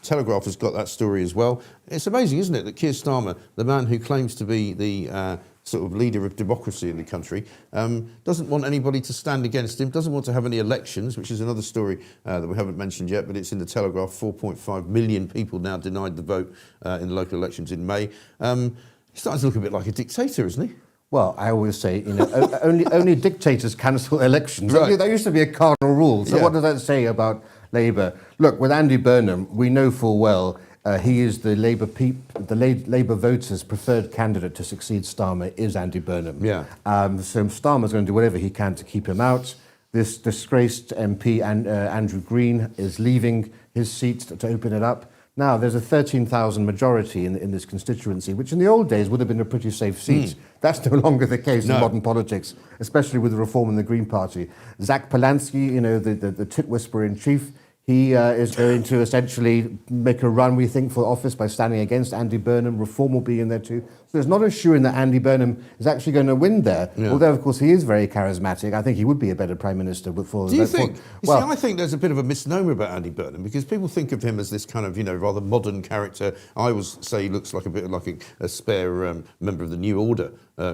Speaker 1: Telegraph has got that story as well. It's amazing, isn't it, that Keir Starmer, the man who claims to be the sort of leader of democracy in the country, doesn't want anybody to stand against him, doesn't want to have any elections, which is another story that we haven't mentioned yet, but it's in the Telegraph. 4.5 million people now denied the vote in the local elections in May. He's starting to look a bit like a dictator, isn't he?
Speaker 2: Well, I always say, only dictators cancel elections.
Speaker 1: Right.
Speaker 2: That used to be a cardinal rule. So what does that say about Labour? Look, with Andy Burnham, we know full well he is the Labour voters' preferred candidate to succeed Starmer is Andy Burnham.
Speaker 1: Yeah.
Speaker 2: So Starmer's going to do whatever he can to keep him out. This disgraced MP, Andrew Green, is leaving his seat to open it up. Now, there's a 13,000 majority in this constituency, which in the old days would have been a pretty safe seat. That's no longer the case in modern politics, especially with the reform in the Green Party. Zach Polansky, the tit whisperer in chief, he is going to essentially make a run, we think, for office by standing against Andy Burnham. Reform will be in there too. So there's not assuring that Andy Burnham is actually going to win there. Yeah. Although, of course, he is very charismatic. I think he would be a better Prime Minister.
Speaker 1: Do you think? I think there's a bit of a misnomer about Andy Burnham because people think of him as this kind of, rather modern character. I always say he looks like a bit like a spare member of the New Order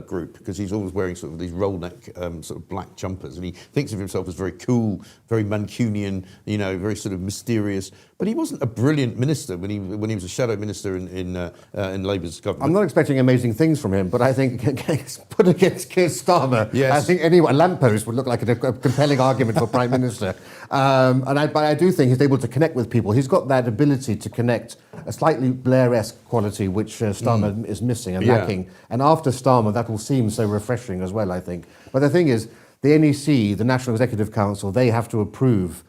Speaker 1: group because he's always wearing sort of these roll neck sort of black jumpers and he thinks of himself as very cool, very Mancunian, very sort of mysterious. But he wasn't a brilliant minister when he was a shadow minister in Labour's government.
Speaker 2: I'm not expecting amazing things from him, but I think put against Keir Starmer, I think a lamppost would look like a compelling argument for Prime Minister. But I do think he's able to connect with people. He's got that ability to connect, a slightly Blair-esque quality which Starmer is missing and lacking. And after Starmer, that will seem so refreshing as well, I think. But the thing is, the NEC, the National Executive Council, they have to approve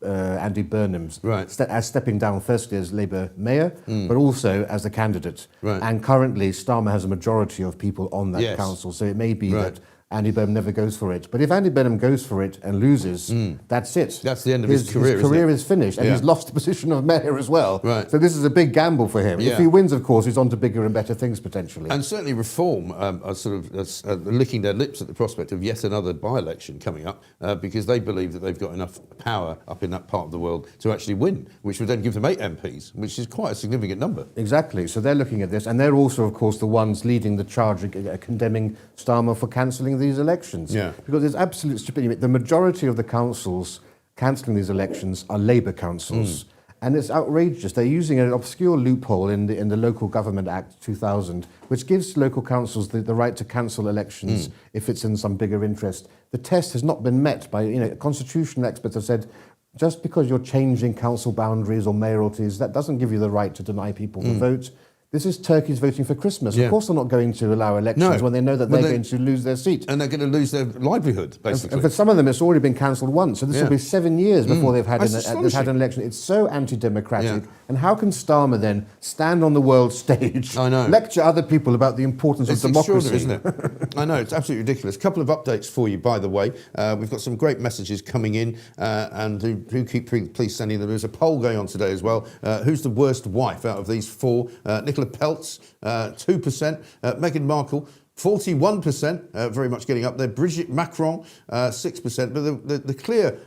Speaker 2: Andy Burnham's as stepping down firstly as Labour mayor, but also as a candidate. Right. And currently, Starmer has a majority of people on that council, so it may be that Andy Burnham never goes for it. But if Andy Burnham goes for it and loses, that's it.
Speaker 1: That's the end of his career.
Speaker 2: His career is finished, and he's lost the position of mayor as well. Right. So this is a big gamble for him. If he wins, of course, he's on to bigger and better things potentially.
Speaker 1: And certainly Reform are sort of licking their lips at the prospect of yet another by-election coming up because they believe that they've got enough power up in that part of the world to actually win, which would then give them 8 MPs, which is quite a significant number.
Speaker 2: Exactly. So they're looking at this, and they're also, of course, the ones leading the charge condemning Starmer for cancelling these elections. Yeah. Because there's absolute stupidity. The majority of the councils cancelling these elections are Labour councils. And it's outrageous. They're using an obscure loophole in the Local Government Act 2000, which gives local councils the right to cancel elections if it's in some bigger interest. The test has not been met by, constitutional experts have said, just because you're changing council boundaries or mayoralties, that doesn't give you the right to deny people the vote. this is Turkey's voting for Christmas.
Speaker 1: Yeah.
Speaker 2: Of course they're not going to allow elections when they know that they're going to lose their seat.
Speaker 1: And they're going to lose their livelihood, basically.
Speaker 2: And for some of them, it's already been cancelled once. So this will be 7 years before they've had an election. It's so anti-democratic. And how can Starmer then stand on the world stage, lecture other people about the importance of democracy?
Speaker 1: Isn't it? I know, it's absolutely ridiculous. A couple of updates for you, by the way. We've got some great messages coming in, and do keep please sending them. There's a poll going on today as well. Who's the worst wife out of these four? Nicola Peltz, 2%. Meghan Markle, 41%, very much getting up there. Brigitte Macron, 6%. But the clear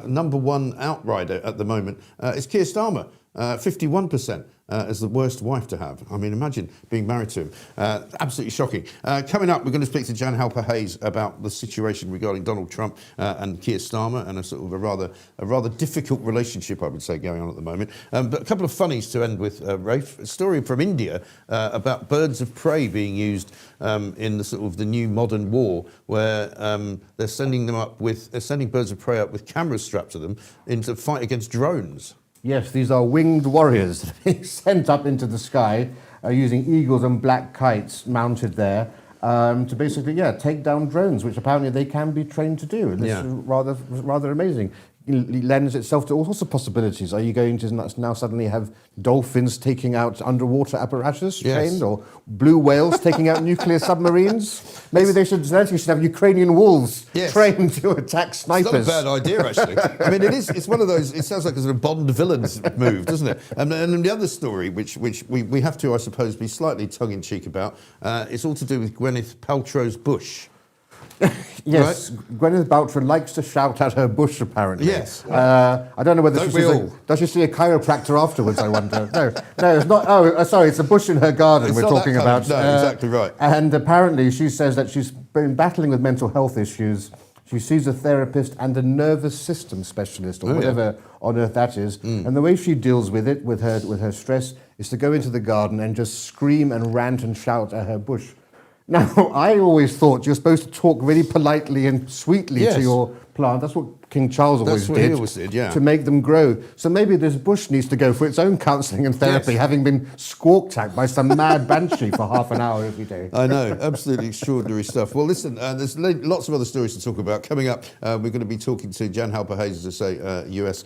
Speaker 1: number one outrider at the moment is Keir Starmer, 51%. As the worst wife to have. I mean, imagine being married to him. Absolutely shocking. Coming up, we're going to speak to Jan Halper-Hayes about the situation regarding Donald Trump and Keir Starmer, and a sort of a rather difficult relationship, I would say, going on at the moment. But a couple of funnies to end with, Rafe. A story from India about birds of prey being used in the sort of the new modern war, where they're sending birds of prey up with cameras strapped to them into fight against drones.
Speaker 2: Yes, these are winged warriors sent up into the sky using eagles and black kites mounted there to basically, take down drones, which apparently they can be trained to do. And this is rather amazing. It lends itself to all sorts of possibilities. Are you going to now suddenly have dolphins taking out underwater apparatus trained, or blue whales taking out nuclear submarines? Maybe Zelensky should have Ukrainian wolves trained to attack snipers.
Speaker 1: It's not a bad idea, actually. I mean, it's one of those, it sounds like a sort of Bond villain's move, doesn't it? And then the other story, which we have to, I suppose, be slightly tongue-in-cheek about, it's all to do with Gwyneth Paltrow's bush.
Speaker 2: Yes, right? Gwyneth Paltrow likes to shout at her bush, apparently.
Speaker 1: Yes.
Speaker 2: I don't know whether does she see a chiropractor afterwards, I wonder? No, it's not. Oh, sorry, it's a bush in her garden we're talking about.
Speaker 1: No, exactly right.
Speaker 2: And apparently she says that she's been battling with mental health issues. She sees a therapist and a nervous system specialist, or whatever on earth that is. And the way she deals with it, with her stress, is to go into the garden and just scream and rant and shout at her bush. Now, I always thought you're supposed to talk really politely and sweetly to your plant. That's what King Charles always did, to make them grow. So maybe this bush needs to go for its own counselling and therapy, having been squawked at by some mad banshee for half an hour every day.
Speaker 1: I know, absolutely extraordinary stuff. Well, listen, there's lots of other stories to talk about. Coming up, we're going to be talking to Jan Halper-Hayes, as I say, a US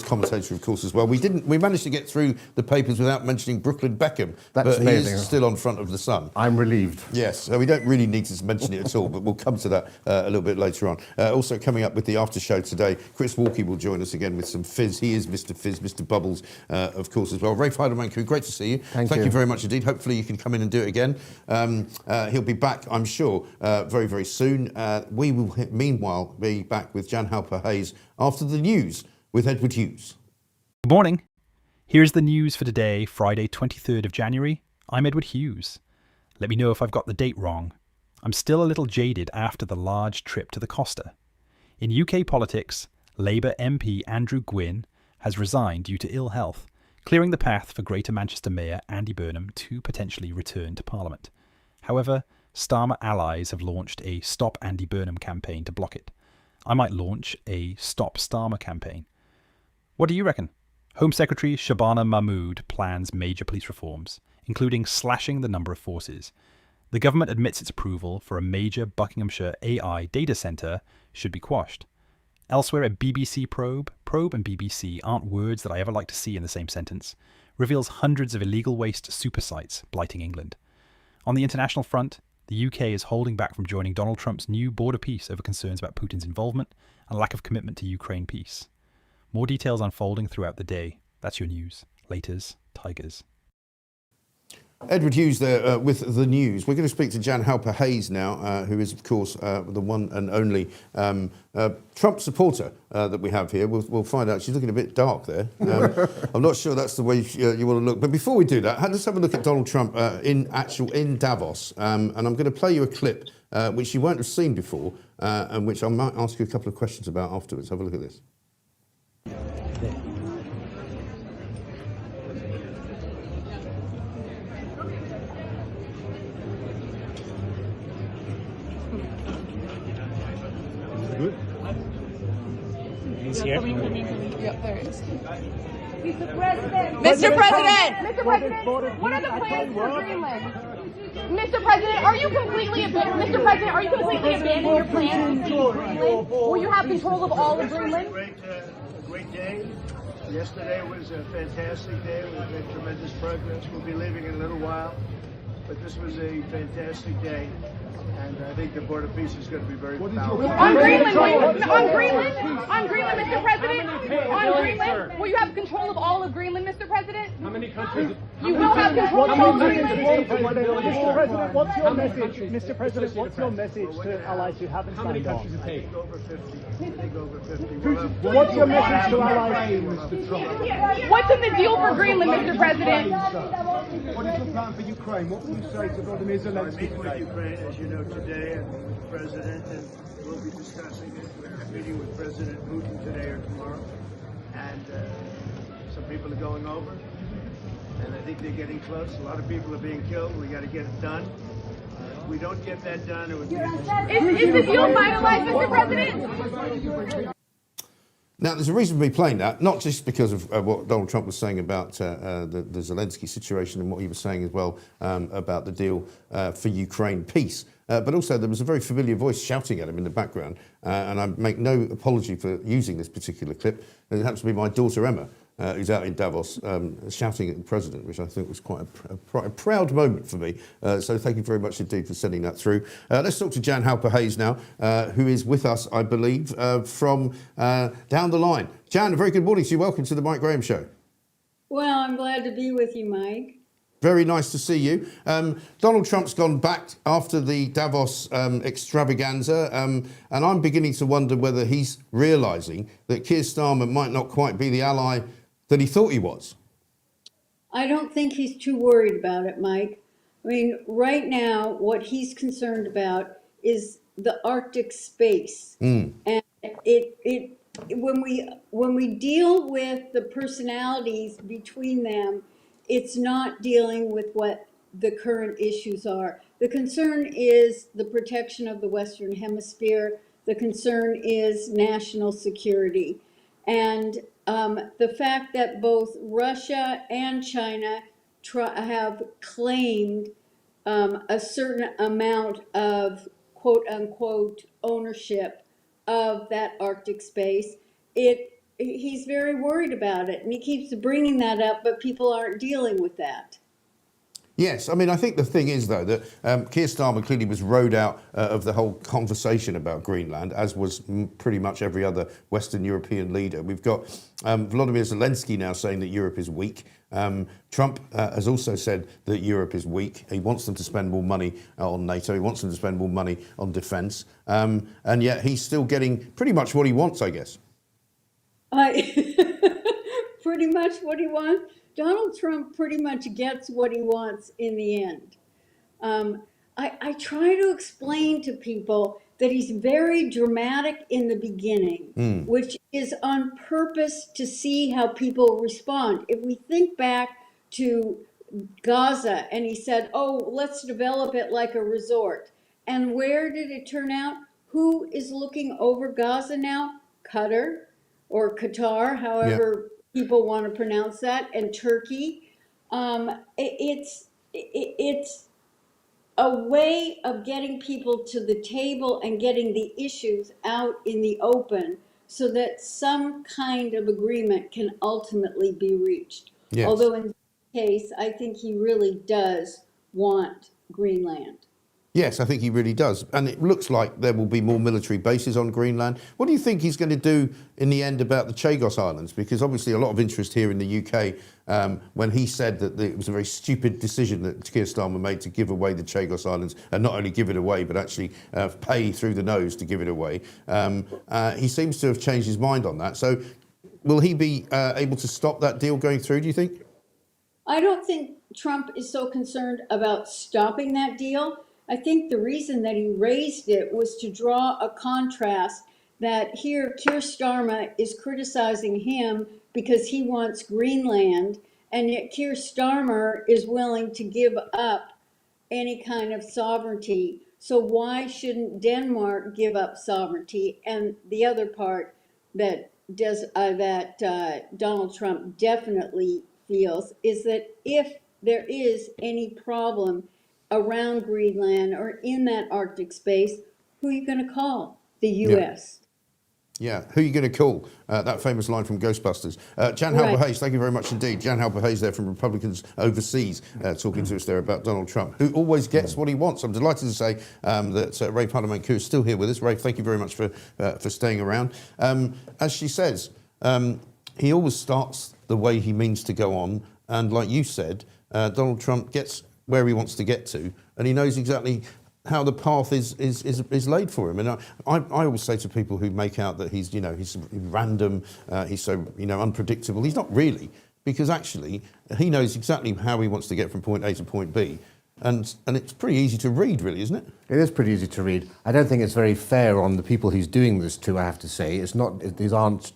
Speaker 1: commentator, of course, as well. We managed to get through the papers without mentioning Brooklyn Beckham.
Speaker 2: That's amazing.
Speaker 1: He is still on front of the Sun.
Speaker 2: I'm relieved.
Speaker 1: Yes, so we don't really need to mention it at all, but we'll come to that a little bit later on. Also coming up with the after show today, Chris Walkie will join us again with some fizz. He is Mr. Fizz, Mr. Bubbles, of course, as well. Rafe Heidelmann, great to see you.
Speaker 2: Thank
Speaker 1: you very much indeed. Hopefully you can come in and do it again. He'll be back, I'm sure, very, very soon. We will, meanwhile, be back with Jan Halper-Hayes after the news with Edward Hughes.
Speaker 7: Good morning. Here's the news for today, Friday, 23rd of January. I'm Edward Hughes. Let me know if I've got the date wrong. I'm still a little jaded after the large trip to the Costa. In UK politics, Labour MP Andrew Gwynn has resigned due to ill health, clearing the path for Greater Manchester Mayor Andy Burnham to potentially return to Parliament. However, Starmer allies have launched a Stop Andy Burnham campaign to block it. I might launch a Stop Starmer campaign. What do you reckon? Home Secretary Shabana Mahmood plans major police reforms, including slashing the number of forces. The government admits its approval for a major Buckinghamshire AI data centre should be quashed. Elsewhere, a BBC probe and BBC aren't words that I ever like to see in the same sentence, reveals hundreds of illegal waste super sites blighting England. On the international front, the UK is holding back from joining Donald Trump's new border peace over concerns about Putin's involvement and lack of commitment to Ukraine peace. More details unfolding throughout the day. That's your news. Laters, Tigers.
Speaker 1: Edward Hughes there with the news. We're going to speak to Jan Halper-Hayes now, who is, of course, the one and only Trump supporter that we have here. We'll find out. She's looking a bit dark there. I'm not sure that's the way you want to look. But before we do that, let's have a look at Donald Trump in Davos. And I'm going to play you a clip which you won't have seen before, and which I might ask you a couple of questions about afterwards. Have a look at this.
Speaker 3: He's here.
Speaker 8: Yep, there it is. Mr. President! Mr. President! Mr. President, what are the plans for Greenland? Mr. President, are you completely abandoning your plans to leave Greenland? Will you have control of all of Greenland?
Speaker 9: A great day. Yesterday was a fantastic day. We've made tremendous progress. We'll be leaving in a little while, but this was a fantastic day. And I think the Board of Peace is going to be very powerful.
Speaker 8: On Greenland, Mr. President? On Greenland? Will you have control of all of Greenland, Mr. President?
Speaker 10: How many countries?
Speaker 8: You will have control of all of Greenland?
Speaker 10: Mr. President, what's your message? Mr. President, what's your message to allies who haven't signed on?
Speaker 9: I think over 50.
Speaker 10: What's your message to allies, Mr. Trump?
Speaker 8: What's in the deal for Greenland, Mr. President?
Speaker 10: What is your plan for Ukraine? What will you say to Volodymyr Zelensky
Speaker 9: We're meeting with Ukraine, as you know, today, and with the President, and we'll be discussing it. We're meeting with President Putin today or tomorrow, and some people are going over, and I think they're getting close. A lot of people are being killed. We got to get it done. If we don't get that done, it would be...
Speaker 8: Is the deal finalized, Mr. President?
Speaker 1: Now, there's a reason for me playing that, not just because of what Donald Trump was saying about the Zelensky situation and what he was saying as well about the deal for Ukraine peace, but also there was a very familiar voice shouting at him in the background, and I make no apology for using this particular clip. It happens to be my daughter Emma, who's out in Davos shouting at the president, which I think was quite a proud moment for me. So thank you very much indeed for sending that through. Let's talk to Jan Halper-Hayes now, who is with us, I believe, from down the line. Jan, a very good morning to you. Welcome to the Mike Graham Show.
Speaker 11: Well, I'm glad to be with you, Mike.
Speaker 1: Very nice to see you. Donald Trump's gone back after the Davos extravaganza, and I'm beginning to wonder whether he's realising that Keir Starmer might not quite be the ally that he thought he was.
Speaker 11: I don't think he's too worried about it, Mike. I mean, right now, what he's concerned about is the Arctic space. And when we deal with the personalities between them, it's not dealing with what the current issues are. The concern is the protection of the Western Hemisphere. The concern is national security. And the fact that both Russia and China have claimed a certain amount of quote unquote ownership of that Arctic space, he's very worried about it, and he keeps bringing that up, but people aren't dealing with that.
Speaker 1: Yes, I mean, I think the thing is, though, that Keir Starmer clearly was rode out of the whole conversation about Greenland, as was pretty much every other Western European leader. We've got Volodymyr Zelensky now saying that Europe is weak. Trump has also said that Europe is weak. He wants them to spend more money on NATO. He wants them to spend more money on defence. And yet he's still getting pretty much what he wants, I guess.
Speaker 11: Pretty much what he wants. Donald Trump pretty much gets what he wants in the end. I try to explain to people that he's very dramatic in the beginning, which is on purpose to see how people respond. If we think back to Gaza, and he said, oh, let's develop it like a resort. And where did it turn out? Who is looking over Gaza now? Qatar, or Qatar, however people want to pronounce that, and Turkey. It's a way of getting people to the table and getting the issues out in the open so that some kind of agreement can ultimately be reached. Yes. Although in this case, I think he really does want Greenland.
Speaker 1: Yes, I think he really does. And it looks like there will be more military bases on Greenland. What do you think he's going to do in the end about the Chagos Islands? Because obviously a lot of interest here in the UK when he said that it was a very stupid decision that Keir Starmer made to give away the Chagos Islands, and not only give it away, but actually pay through the nose to give it away. He seems to have changed his mind on that. So will he be able to stop that deal going through, do you think?
Speaker 11: I don't think Trump is so concerned about stopping that deal. I think the reason that he raised it was to draw a contrast that here Keir Starmer is criticizing him because he wants Greenland, and yet Keir Starmer is willing to give up any kind of sovereignty. So why shouldn't Denmark give up sovereignty? And the other part that Donald Trump definitely feels is that if there is any problem around Greenland or in that Arctic space, who are you going to call? The U.S.
Speaker 1: Yeah, who are you going to call? That famous line from Ghostbusters. Jan
Speaker 11: Right.
Speaker 1: Halper-Hayes, thank you very much indeed. Jan Halper-Hayes there from Republicans Overseas, talking to us there about Donald Trump, who always gets what he wants. I'm delighted to say that Ray Parliamentu is still here with us. Ray, thank you very much for staying around. As she says, he always starts the way he means to go on. And like you said, Donald Trump gets where he wants to get to, and he knows exactly how the path is laid for him. And I always say to people who make out that he's random, he's so unpredictable. He's not really, because actually he knows exactly how he wants to get from point A to point B. And it's pretty easy to read, really, isn't it?
Speaker 2: It is pretty easy to read. I don't think it's very fair on the people he's doing this to, I have to say. It's not, these aren't,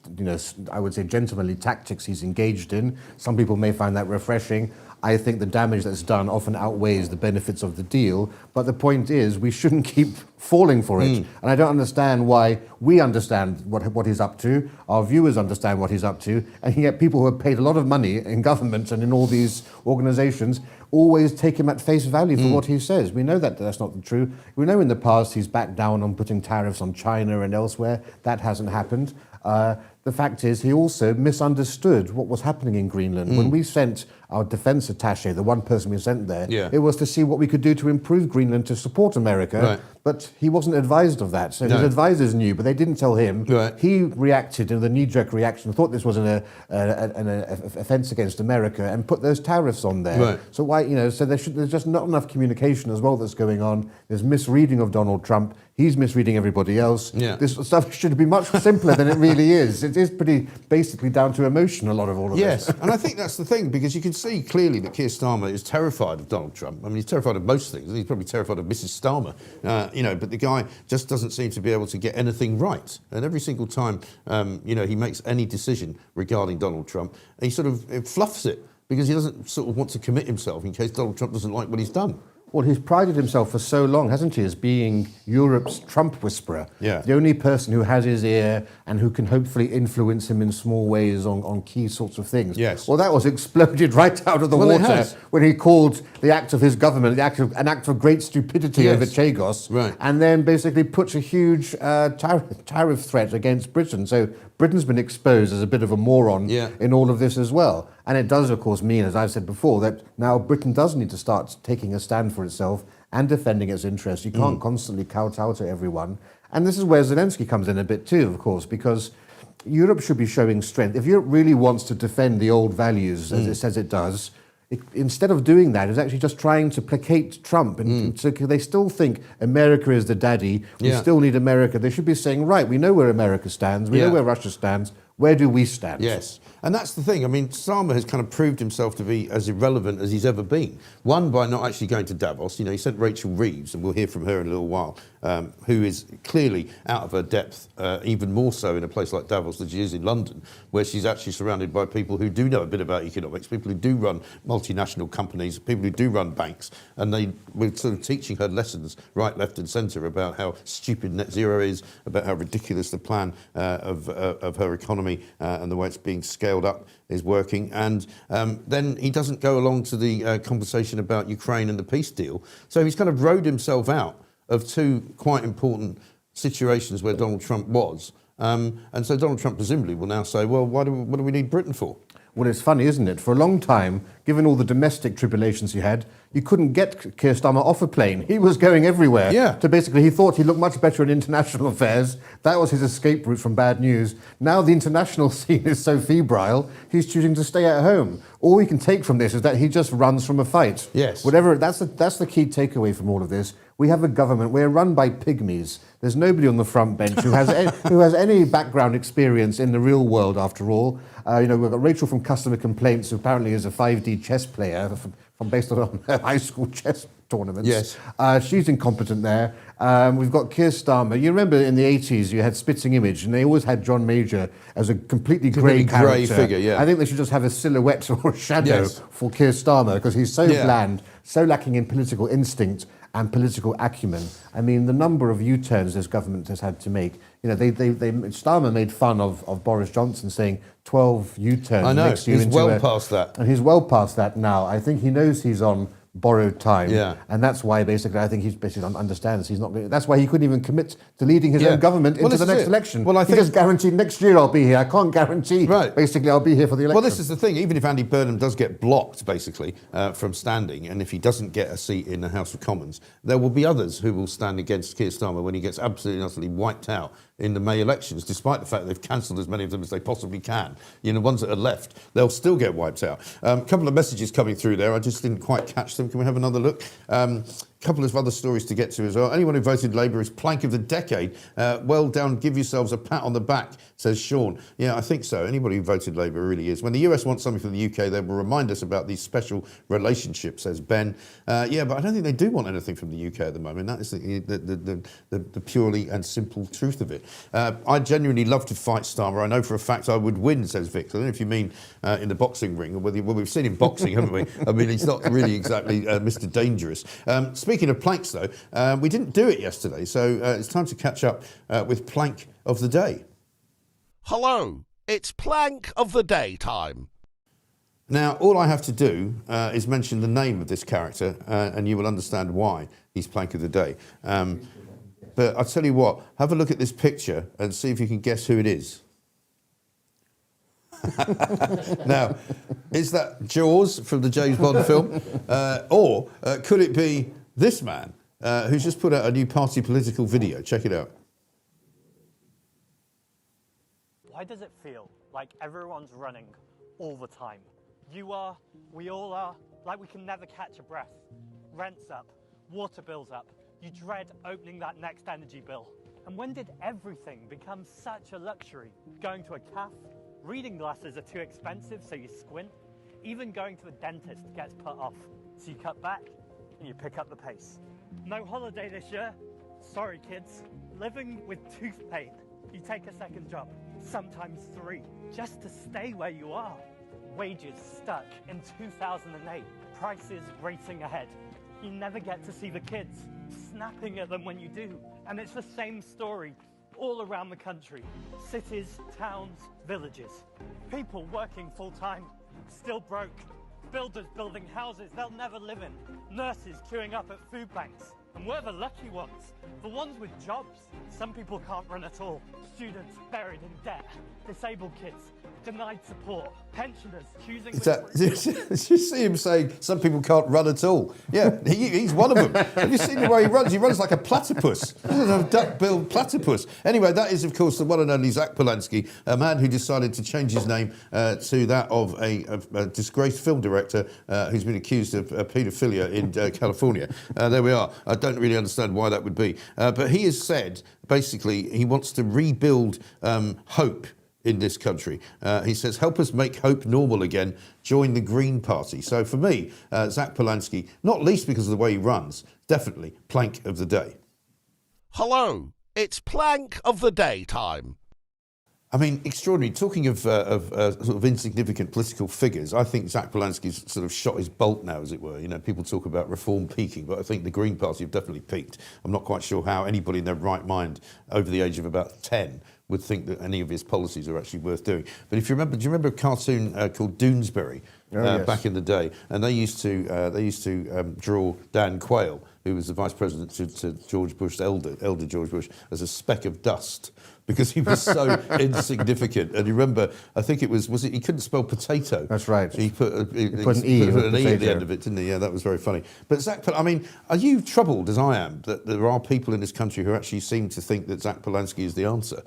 Speaker 2: I would say, gentlemanly tactics he's engaged in. Some people may find that refreshing. I think the damage that's done often outweighs the benefits of the deal. But the point is, we shouldn't keep falling for it. And I don't understand why we understand what he's up to, our viewers understand what he's up to, and yet people who have paid a lot of money in government and in all these organizations always take him at face value for what he says. We know that that's not true. We know in the past he's backed down on putting tariffs on China and elsewhere. That hasn't happened. The fact is, he also misunderstood what was happening in Greenland. When we sent our defense attaché, the one person we sent there, it was to see what we could do to improve Greenland to support America. Right. But he wasn't advised of that. So his advisors knew, but they didn't tell him. Right. He reacted in the knee-jerk reaction, thought this was an offense against America, and put those tariffs on there. Right. So why, so there's just not enough communication as well that's going on. There's misreading of Donald Trump. He's misreading everybody else. Yeah. This stuff should be much simpler than it really is. It is pretty basically down to emotion, a lot of all of this.
Speaker 1: Yes, and I think that's the thing, because you can see clearly that Keir Starmer is terrified of Donald Trump. I mean, he's terrified of most things. He's probably terrified of Mrs. Starmer, but the guy just doesn't seem to be able to get anything right. And every single time, he makes any decision regarding Donald Trump, he sort of fluffs it, because he doesn't sort of want to commit himself in case Donald Trump doesn't like what he's done.
Speaker 2: Well, he's prided himself for so long, hasn't he, as being Europe's Trump whisperer. Yeah. The only person who has his ear and who can hopefully influence him in small ways on key sorts of things. Yes. Well, that was exploded right out of the water when he called the act of his government an act of great stupidity over Chagos. Right. And then basically puts a huge tariff threat against Britain. So Britain's been exposed as a bit of a moron in all of this as well. And it does, of course, mean, as I've said before, that now Britain does need to start taking a stand for itself and defending its interests. You can't constantly kowtow to everyone. And this is where Zelensky comes in a bit too, of course, because Europe should be showing strength. If Europe really wants to defend the old values, as it says it does, instead of doing that, it's actually just trying to placate Trump. And so they still think America is the daddy. We still need America. They should be saying, right, we know where America stands. We know where Russia stands. Where do we stand?
Speaker 1: Yes. And that's the thing. I mean, Starmer has kind of proved himself to be as irrelevant as he's ever been. One, by not actually going to Davos. He sent Rachel Reeves, and we'll hear from her in a little while, who is clearly out of her depth, even more so in a place like Davos than she is in London, where she's actually surrounded by people who do know a bit about economics, people who do run multinational companies, people who do run banks, and they were sort of teaching her lessons right, left and centre about how stupid net zero is, about how ridiculous the plan of her economy and the way it's being scaled up is working. And then he doesn't go along to the conversation about Ukraine and the peace deal. So he's kind of rode himself out of two quite important situations where Donald Trump was. And so Donald Trump presumably will now say, well, what do we need Britain for?
Speaker 2: Well, it's funny, isn't it? For a long time, given all the domestic tribulations he had, you couldn't get Keir Starmer off a plane. He was going everywhere. Yeah. So basically, he thought he looked much better in international affairs. That was his escape route from bad news. Now the international scene is so febrile, he's choosing to stay at home. All we can take from this is that he just runs from a fight. Yes. That's the key takeaway from all of this. We have a government, we're run by pygmies. There's nobody on the front bench who has any background experience in the real world, after all. We've got Rachel from Customer Complaints, who apparently is a 5D chess player based on high school chess tournaments. Yes. She's incompetent there. We've got Keir Starmer. You remember in the 80s you had Spitzing Image, and they always had John Major as a completely grey character.
Speaker 1: Figure, yeah.
Speaker 2: I think they should just have a silhouette or a shadow for Keir Starmer, because he's so bland, so lacking in political instinct, and political acumen. I mean, the number of U-turns this government has had to make. You know, Starmer made fun of Boris Johnson saying 12 U-turns.
Speaker 1: I know,
Speaker 2: makes you
Speaker 1: he's
Speaker 2: into
Speaker 1: well past that.
Speaker 2: And he's well past that now. I think he knows he's on borrowed time.
Speaker 1: Yeah.
Speaker 2: And that's why basically I think he's basically understands he's not going. That's why he couldn't even commit to leading his own government into the next election. Well, I think he just guaranteed next year I'll be here. I can't guarantee basically I'll be here for the election.
Speaker 1: Well, this is the thing. Even if Andy Burnham does get blocked basically from standing, and if he doesn't get a seat in the House of Commons, there will be others who will stand against Keir Starmer when he gets absolutely and utterly wiped out in the May elections, despite the fact they've cancelled as many of them as they possibly can. You know, ones that are left, they'll still get wiped out. A couple of messages coming through there. I just didn't quite catch them. Can we have another look? Couple of other stories to get to as well. Anyone who voted Labour is plank of the decade. Well done, give yourselves a pat on the back, says Sean. Yeah, I think so. Anybody who voted Labour really is. When the US wants something from the UK, they will remind us about these special relationships, says Ben. Yeah, but I don't think they do want anything from the UK at the moment. That is the purely and simple truth of it. I genuinely love to fight Starmer. I know for a fact I would win, says Vic. I don't know if you mean in the boxing ring, or whether we've seen him boxing, haven't we? I mean, he's not really exactly Mr. Dangerous. Speaking of planks, though, we didn't do it yesterday, so it's time to catch up with Plank of the Day.
Speaker 12: Hello, it's Plank of the Day time.
Speaker 1: Now, all I have to do is mention the name of this character, and you will understand why he's Plank of the Day. But I'll tell you what, have a look at this picture and see if you can guess who it is. Now, is that Jaws from the James Bond film? Or could it be this man who's just put out a new party political video? Check it out.
Speaker 13: Why does it feel like everyone's running all the time? You are, we all are, like we can never catch a breath. Rent's up, water bill's up. You dread opening that next energy bill. And when did everything become such a luxury? Going to a cafe, reading glasses are too expensive so you squint. Even going to a dentist gets put off. So you cut back and you pick up the pace. No holiday this year. Sorry kids. Living with tooth pain. You take a second job, sometimes 3, just to stay where you are. Wages stuck in 2008. Prices racing ahead. You never get to see the kids, snapping at them when you do. And it's the same story all around the country. Cities, towns, villages. People working full time, still broke. Builders building houses they'll never live in. Nurses queuing up at food banks. And we're the lucky ones, the ones with jobs. Some people can't run at all. Students buried in debt. Disabled kids denied support. Pensioners choosing...
Speaker 1: Did you see him saying some people can't run at all? Yeah, he's one of them. Have you seen the way he runs? He runs like a platypus. A duck-billed platypus. Anyway, that is, of course, the one and only Zach Polanski, a man who decided to change his name to that of a disgraced film director who's been accused of paedophilia in California. There we are. I don't really understand why that would be. But he has said, basically, he wants to rebuild hope in this country. He says, help us make hope normal again, join the Green Party. So for me, Zach Polanski, not least because of the way he runs, definitely Plank of the Day.
Speaker 12: Hello, it's Plank of the Day time.
Speaker 1: I mean, extraordinary. Talking of sort of insignificant political figures, I think Zach Polanski's sort of shot his bolt now, as it were. You know, people talk about reform peaking, but I think the Green Party have definitely peaked. I'm not quite sure how anybody in their right mind over the age of about 10 would think that any of his policies are actually worth doing. But if you remember, do you remember a cartoon called Doonesbury back in the day? And they used to draw Dan Quayle, who was the vice president to George Bush, elder George Bush, as a speck of dust, because he was so insignificant. And you remember, I think it was he couldn't spell potato.
Speaker 2: That's right.
Speaker 1: He put an E
Speaker 2: at
Speaker 1: the end of it, didn't he? Yeah, that was very funny. But Zach, I mean, are you troubled, as I am, that there are people in this country who actually seem to think that Zach Polanski is the answer?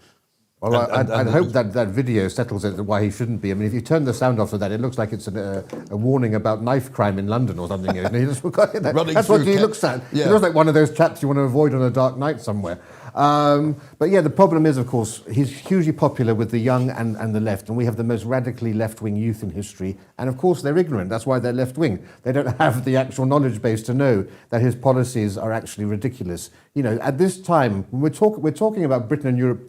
Speaker 2: Well, I'd hope that video settles it why he shouldn't be. I mean, if you turn the sound off of that, it looks like it's a warning about knife crime in London or something. That's what he looks at. Yeah. He looks like one of those chaps you want to avoid on a dark night somewhere. But yeah, the problem is, of course, he's hugely popular with the young and the left, and we have the most radically left-wing youth in history. And of course, they're ignorant. That's why they're left-wing. They don't have the actual knowledge base to know that his policies are actually ridiculous. You know, at this time, when we're talking about Britain and Europe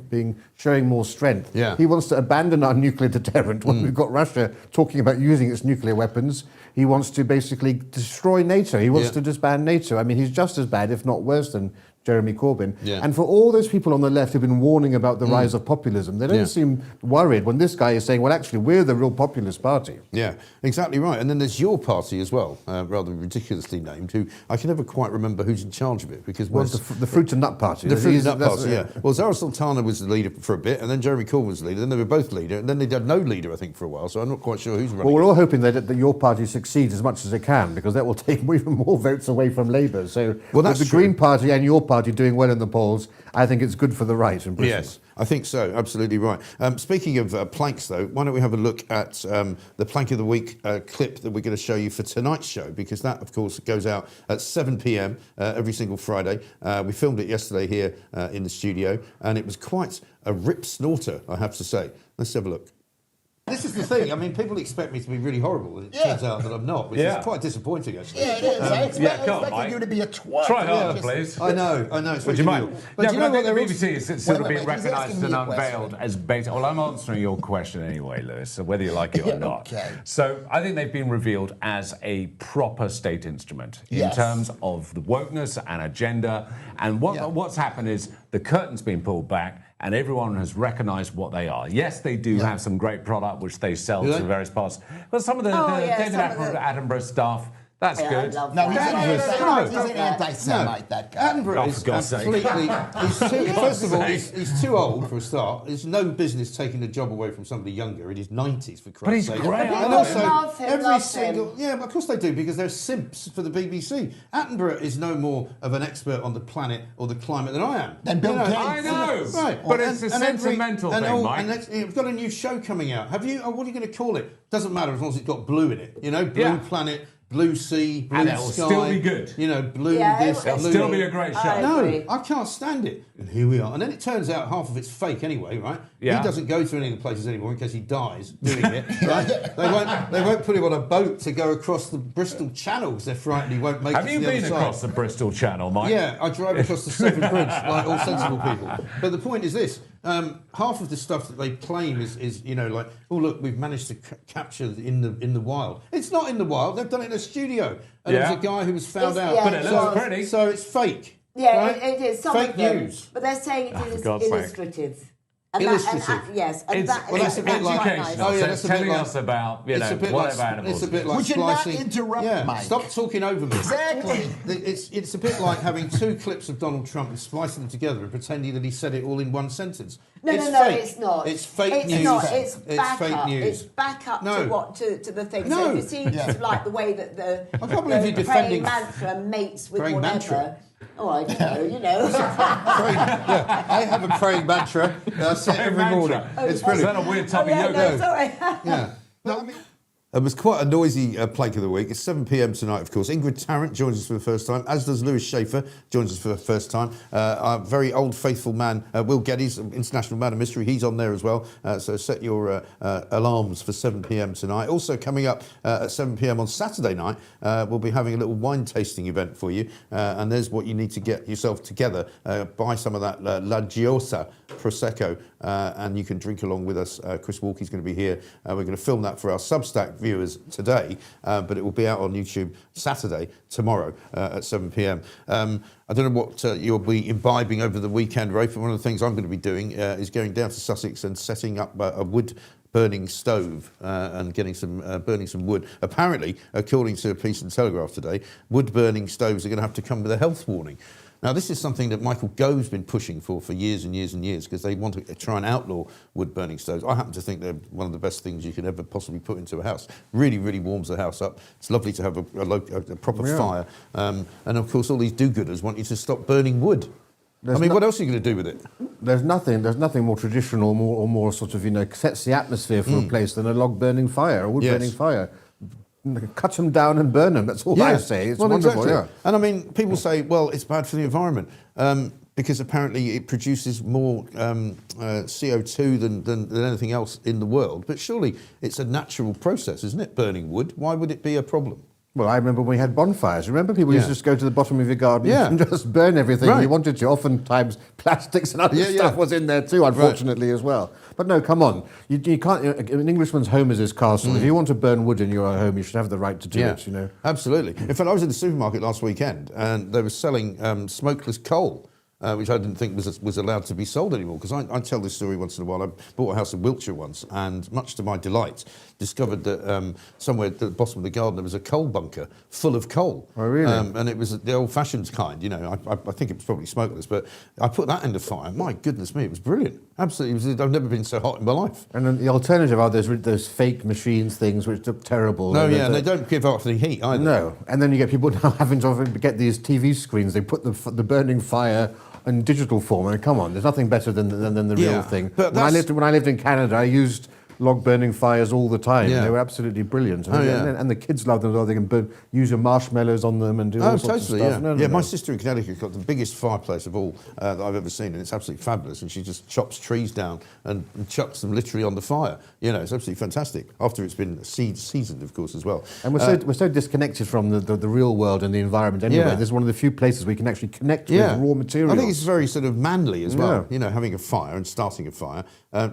Speaker 2: showing more strength.
Speaker 1: Yeah.
Speaker 2: He wants to abandon our nuclear deterrent when we've got Russia talking about using its nuclear weapons. He wants to basically destroy NATO. He wants to disband NATO. I mean, he's just as bad, if not worse, than Jeremy Corbyn.
Speaker 1: Yeah.
Speaker 2: And for all those people on the left who've been warning about the rise of populism, they don't seem worried when this guy is saying, well, actually, we're the real populist party.
Speaker 1: Yeah, exactly right. And then there's your party as well, rather ridiculously named, who I can never quite remember who's in charge of it. Because
Speaker 2: well, the Fruit and Nut Party.
Speaker 1: The Fruit and Nut Party, yeah. Well, Zara Sultana was the leader for a bit, and then Jeremy Corbyn was the leader, then they were both leader, and then they had no leader, I think, for a while, so I'm not quite sure who's running.
Speaker 2: Well, we're all hoping that your party succeeds as much as it can, because that will take even more votes away from Labour. So with the Green Party and your party doing well in the polls, I think it's good for the right in Britain.
Speaker 1: Yes, I think so. Absolutely right. Speaking of planks, though, why don't we have a look at the Plank of the Week clip that we're going to show you for tonight's show, because that, of course, goes out at 7 p.m. Every single Friday. We filmed it yesterday here in the studio, and it was quite a rip snorter, I have to say. Let's have a look. This is the thing. I mean, people expect me to be really horrible, and it turns out that I'm not, which is quite disappointing, actually.
Speaker 14: Yeah, it is. I expected you to be a twat.
Speaker 15: Try harder, please.
Speaker 1: I know. It's
Speaker 15: Would you mind?
Speaker 1: But
Speaker 15: Yeah,
Speaker 1: you know
Speaker 15: I
Speaker 1: what?
Speaker 15: think the BBC is sort of being
Speaker 14: He's
Speaker 15: recognised
Speaker 14: asking
Speaker 15: and
Speaker 14: me a
Speaker 15: unveiled as beta. Well, I'm answering your question anyway, Lewis, so whether you like it or not.
Speaker 14: Okay.
Speaker 15: So I think they've been revealed as a proper state instrument in terms of the wokeness and agenda. And what's happened is the curtain's been pulled back, and everyone has recognised what they are. Yes, they do have some great product which they sell to various parts, but some of the David Attenborough stuff, that's good.
Speaker 14: No, he's an anti-Semite, that guy.
Speaker 1: Attenborough is completely... First of all, he's too old for a start. There's no business taking the job away from somebody younger in his 90s, for Christ's sake.
Speaker 15: But he's great.
Speaker 1: And also, every single... Yeah, of course they do, because they're simps for the BBC. Attenborough is no more of an expert on the planet or the climate than I am.
Speaker 14: Than Bill Gates.
Speaker 15: I know.
Speaker 1: Right.
Speaker 15: But it's a sentimental thing, Mike.
Speaker 1: And you've got a new show coming out. Have you? What are you going to call it? Doesn't matter as long as it's got blue in it. You know, Blue Planet, Blue Sea, Blue
Speaker 15: and
Speaker 1: Sky.
Speaker 15: it'll still be good.
Speaker 1: You know, blue this,
Speaker 15: it'll
Speaker 1: blue
Speaker 15: still be a great show.
Speaker 1: No, I can't stand it. And here we are. And then it turns out half of it's fake anyway, right?
Speaker 15: Yeah.
Speaker 1: He doesn't go to any of the places anymore in case he dies doing it. Right? They won't put him on a boat to go across the Bristol Channel because they're frightened he won't make it to the other side.
Speaker 15: Have you been across the Bristol Channel, Mike?
Speaker 1: Yeah, I drive across the Severn Bridge like all sensible people. But the point is this. Half of the stuff that they claim is you know, like, oh look, we've managed to capture in the wild. It's not in the wild. They've done it in a studio, and there's a guy who was found out.
Speaker 15: But it looks pretty.
Speaker 1: So it's fake.
Speaker 16: Yeah,
Speaker 1: right?
Speaker 16: it is. Some
Speaker 1: fake
Speaker 16: of them,
Speaker 1: news.
Speaker 16: but they're saying it is illustrative.
Speaker 1: And illustrative.
Speaker 16: Yes, and
Speaker 1: that's a bit like
Speaker 15: educational.
Speaker 1: Oh yeah,
Speaker 15: that's telling us about whatever animals.
Speaker 1: It's a bit like
Speaker 14: Would you
Speaker 1: splicing.
Speaker 14: not interrupt, Mike?
Speaker 1: Stop talking over me.
Speaker 14: Exactly.
Speaker 1: It's a bit like having two clips of Donald Trump and splicing them together and pretending that he said it all in one sentence.
Speaker 16: No,
Speaker 1: it's
Speaker 16: no,
Speaker 1: fake.
Speaker 16: it's not.
Speaker 1: It's fake news.
Speaker 16: It's not. It's
Speaker 1: fake
Speaker 16: backup.
Speaker 1: news.
Speaker 16: It's backup to the thing.
Speaker 1: No.
Speaker 16: So if you see like the way that the
Speaker 1: I can't believe you're defending
Speaker 16: praying mantra mates with
Speaker 1: praying
Speaker 16: whatever.
Speaker 1: mantra.
Speaker 16: Oh, I don't know, you know.
Speaker 1: I have a praying mantra. I say it every morning. It's brilliant.
Speaker 15: Is that a weird type of yoga?
Speaker 16: No, sorry.
Speaker 1: Yeah. No, I mean, it was quite a noisy plank of the week. It's 7 p.m. tonight, of course. Ingrid Tarrant joins us for the first time, as does Lewis Schaefer, joins us for the first time. Our very old, faithful man, Will Geddes, international man of mystery, he's on there as well. So set your alarms for 7 p.m. tonight. Also coming up at 7 p.m. on Saturday night, we'll be having a little wine tasting event for you. And there's what you need to get yourself together. Buy some of that La Giosa Prosecco, and you can drink along with us. Chris Walkey's going to be here. We're going to film that for our Substack viewers today, but it will be out on YouTube Saturday, tomorrow at 7 p.m. I don't know what you'll be imbibing over the weekend, Rafe, but one of the things I'm going to be doing is going down to Sussex and setting up a wood burning stove and getting burning some wood. Apparently, according to a piece in the Telegraph today, wood burning stoves are going to have to come with a health warning. Now, this is something that Michael Gove's been pushing for years and years and years, because they want to try and outlaw wood-burning stoves. I happen to think they're one of the best things you can ever possibly put into a house. Really, really warms the house up. It's lovely to have a proper fire. And, of course, all these do-gooders want you to stop burning wood. What else are you going to do with it?
Speaker 2: There's nothing more traditional or more sort of, sets the atmosphere for a place than a log-burning fire, a wood-burning fire. Cut them down and burn them. That's all I say. It's wonderful.
Speaker 1: Exactly. And people say, well, it's bad for the environment. because apparently it produces more CO2 than anything else in the world. But surely it's a natural process, isn't it, burning wood? Why would it be a problem?
Speaker 2: Well, I remember when we had bonfires. Remember people used to just go to the bottom of your garden
Speaker 1: Yeah.
Speaker 2: and just burn everything
Speaker 1: Right.
Speaker 2: you wanted to. Oftentimes plastics and other
Speaker 1: Yeah,
Speaker 2: stuff
Speaker 1: yeah.
Speaker 2: was in there too, unfortunately, as well. But no, come on. You can't. An Englishman's home is his castle. If you want to burn wood in your home, you should have the right to do it, you know.
Speaker 1: Absolutely. In fact, I was in the supermarket last weekend and they were selling smokeless coal. Which I didn't think was allowed to be sold anymore, because I tell this story once in a while. I bought a house in Wiltshire once, and much to my delight, discovered that somewhere at the bottom of the garden there was a coal bunker full of coal.
Speaker 2: Oh, really?
Speaker 1: And it was the old-fashioned kind, you know. I think it was probably smokeless, but I put that into fire. My goodness me, it was brilliant. Absolutely, I've never been so hot in my life.
Speaker 2: And then the alternative are those fake machines things which look terrible.
Speaker 1: No, and they don't give off the heat either.
Speaker 2: No, and then you get people now having to get these TV screens. They put the burning fire in digital form. I mean, come on, there's nothing better than the real thing.
Speaker 1: But
Speaker 2: when I lived in Canada, I used log burning fires all the time.
Speaker 1: Yeah.
Speaker 2: They were absolutely brilliant.
Speaker 1: Oh, yeah.
Speaker 2: And the kids love them as well. They can use your marshmallows on them and do all sorts of stuff.
Speaker 1: Yeah. My sister in Connecticut got the biggest fireplace of all that I've ever seen, and it's absolutely fabulous. And she just chops trees down and chucks them literally on the fire. You know, it's absolutely fantastic. After it's been seasoned, of course, as well.
Speaker 2: And we're so disconnected from the real world and the environment anyway.
Speaker 1: Yeah.
Speaker 2: This is one of the few places we can actually connect with raw materials.
Speaker 1: I think it's very sort of manly as well, you know, having a fire and starting a fire.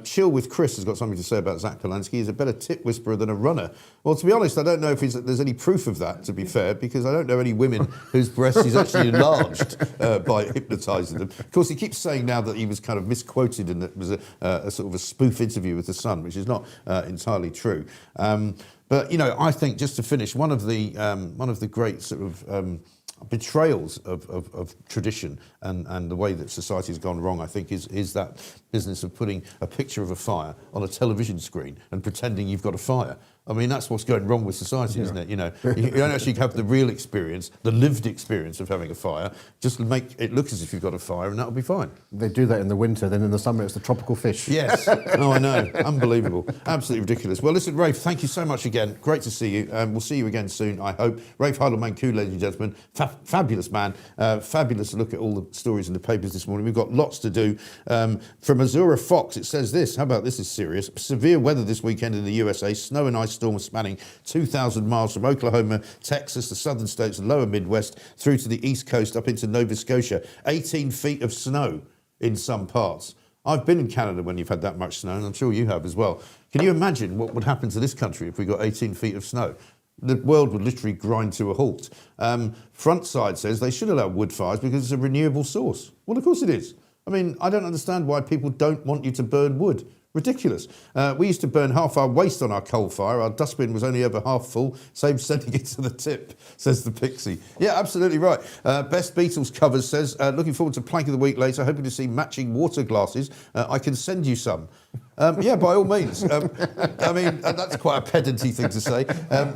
Speaker 1: Chill with Chris has got something to say about Zach Polanski. He's a better tip whisperer than a runner. Well, to be honest, I don't know if there's any proof of that, to be fair, because I don't know any women whose breasts he's actually enlarged by hypnotising them. Of course, he keeps saying now that he was kind of misquoted and that it was a sort of a spoof interview with The Sun, which is not entirely true. But, you know, I think, just to finish, one of the great sort of betrayals of tradition and the way that society has gone wrong, I think, is that business of putting a picture of a fire on a television screen and pretending you've got a fire. I mean, that's what's going wrong with society, isn't it? You know, you don't actually have the real experience, the lived experience of having a fire. Just make it look as if you've got a fire, and that'll be fine.
Speaker 2: They do that in the winter, then in the summer it's the tropical fish.
Speaker 1: Yes. Oh, I know. Unbelievable. Absolutely ridiculous. Well, listen, Rafe, thank you so much again. Great to see you. We'll see you again soon, I hope. Rafe Heidelmann-Kuhn, ladies and gentlemen. Fabulous man. Fabulous to look at all the stories in the papers this morning. We've got lots to do. From Azura Fox, it says this. How about this is serious? Severe weather this weekend in the USA. Snow and ice storms spanning 2,000 miles from Oklahoma, Texas, the southern states, and lower Midwest, through to the east coast up into Nova Scotia. 18 feet of snow in some parts. I've been in Canada when you've had that much snow, and I'm sure you have as well. Can you imagine what would happen to this country if we got 18 feet of snow? The world would literally grind to a halt. Frontside says they should allow wood fires because it's a renewable source. Well, of course it is. I mean, I don't understand why people don't want you to burn wood. Ridiculous. We used to burn half our waste on our coal fire. Our dustbin was only ever half full. Saved sending it to the tip, says the Pixie. Yeah, absolutely right. Best Beatles covers says, looking forward to Plank of the Week later, hoping to see matching water glasses. I can send you some. Yeah, by all means. I mean, that's quite a pedanty thing to say.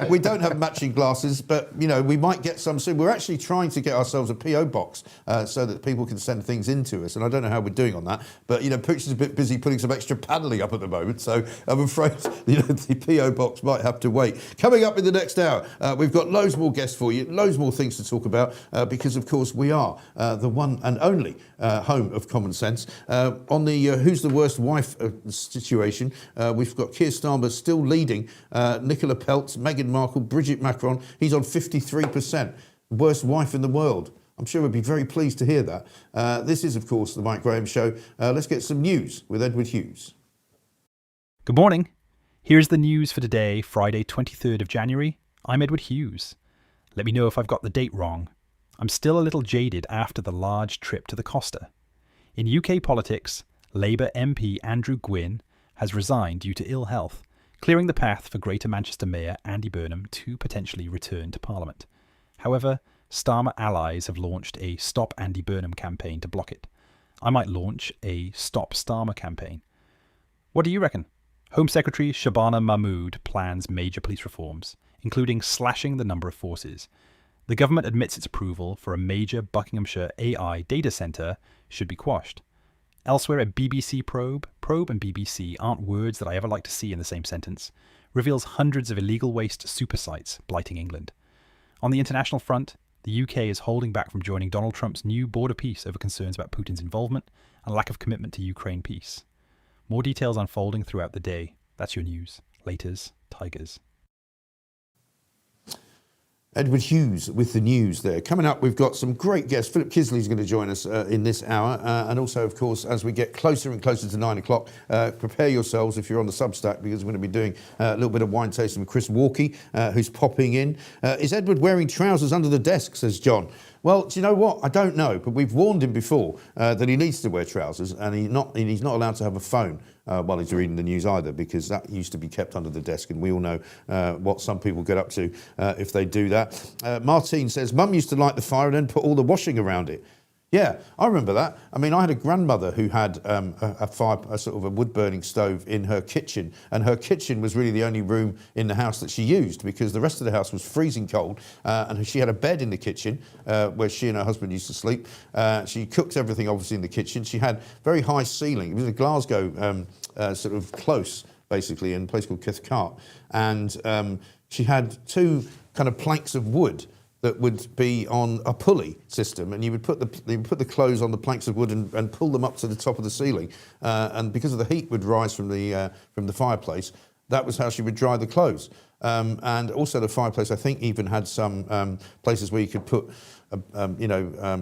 Speaker 1: We don't have matching glasses, but, you know, we might get some soon. We're actually trying to get ourselves a P.O. box so that people can send things in to us, and I don't know how we're doing on that. But, you know, Pooch is a bit busy putting some extra paneling up at the moment, so I'm afraid, you know, the P.O. box might have to wait. Coming up in the next hour, we've got loads more guests for you, loads more things to talk about, because, of course, we are the one and only home of common sense. On the Who's the Worst Wife situation, we've got Keir Starmer still leading, Nicola Peltz, Meghan Markle, Bridget Macron. He's on 53%. Worst wife in the world. I'm sure we'd be very pleased to hear that. This is, of course, the Mike Graham Show. Let's get some news with Edward Hughes.
Speaker 7: Good morning. Here's the news for today, Friday, 23rd of January. I'm Edward Hughes. Let me know if I've got the date wrong. I'm still a little jaded after the large trip to the Costa. In UK politics, Labour MP Andrew Gwynn has resigned due to ill health, clearing the path for Greater Manchester Mayor Andy Burnham to potentially return to Parliament. However, Starmer allies have launched a Stop Andy Burnham campaign to block it. I might launch a Stop Starmer campaign. What do you reckon? Home Secretary Shabana Mahmood plans major police reforms, including slashing the number of forces. The government admits its approval for a major Buckinghamshire AI data centre should be quashed. Elsewhere, a BBC probe and BBC aren't words that I ever like to see in the same sentence, reveals hundreds of illegal waste super sites blighting England. On the international front, the UK is holding back from joining Donald Trump's new border peace over concerns about Putin's involvement and lack of commitment to Ukraine peace. More details unfolding throughout the day. That's your news. Laters, Tigers.
Speaker 1: Edward Hughes with the news there. Coming up, we've got some great guests. Philip Kisley is going to join us in this hour. And also, of course, as we get closer and closer to 9 o'clock, prepare yourselves if you're on the Substack, because we're going to be doing a little bit of wine tasting with Chris Walkie, who's popping in. Is Edward wearing trousers under the desk, says John. Well, do you know what? I don't know, but we've warned him before that he needs to wear trousers, and he's not allowed to have a phone while he's reading the news either, because that used to be kept under the desk, and we all know what some people get up to if they do that. Martine says, Mum used to light the fire and then put all the washing around it. Yeah, I remember that. I mean, I had a grandmother who had a sort of a wood-burning stove in her kitchen, and her kitchen was really the only room in the house that she used, because the rest of the house was freezing cold, and she had a bed in the kitchen where she and her husband used to sleep. She cooked everything, obviously, in the kitchen. She had very high ceiling. It was a Glasgow sort of close, basically, in a place called Cathcart, and she had two kind of planks of wood that would be on a pulley system, and you would put the clothes on the planks of wood and pull them up to the top of the ceiling, and because of the heat would rise from the fireplace, that was how she would dry the clothes. And also the fireplace, I think, even had some places where you could put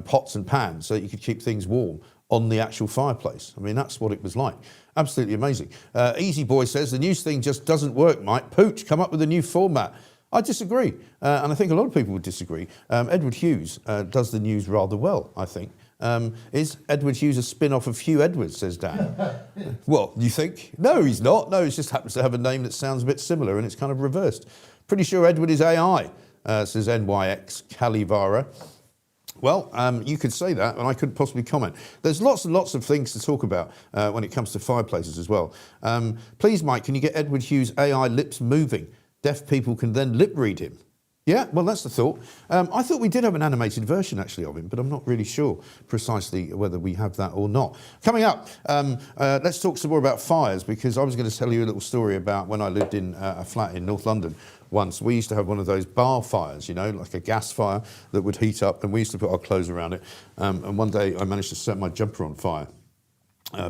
Speaker 1: pots and pans so that you could keep things warm on the actual fireplace. I mean, that's what it was like. Absolutely amazing. Easy Boy says, the news thing just doesn't work, Mike. Pooch, come up with a new format. I disagree, and I think a lot of people would disagree. Edward Hughes does the news rather well, I think. Is Edward Hughes a spin-off of Hugh Edwards, says Dan? What, you think? No, he's not. No, he just happens to have a name that sounds a bit similar, and it's kind of reversed. Pretty sure Edward is AI, says NYX Calivara. Well, you could say that, and I couldn't possibly comment. There's lots and lots of things to talk about when it comes to fireplaces as well. Please, Mike, can you get Edward Hughes' AI lips moving? Deaf people can then lip read him. Yeah, well, that's the thought. I thought we did have an animated version, actually, of him, but I'm not really sure precisely whether we have that or not. Coming up, let's talk some more about fires, because I was going to tell you a little story about when I lived in a flat in North London once. We used to have one of those bar fires, you know, like a gas fire that would heat up, and we used to put our clothes around it. And one day I managed to set my jumper on fire.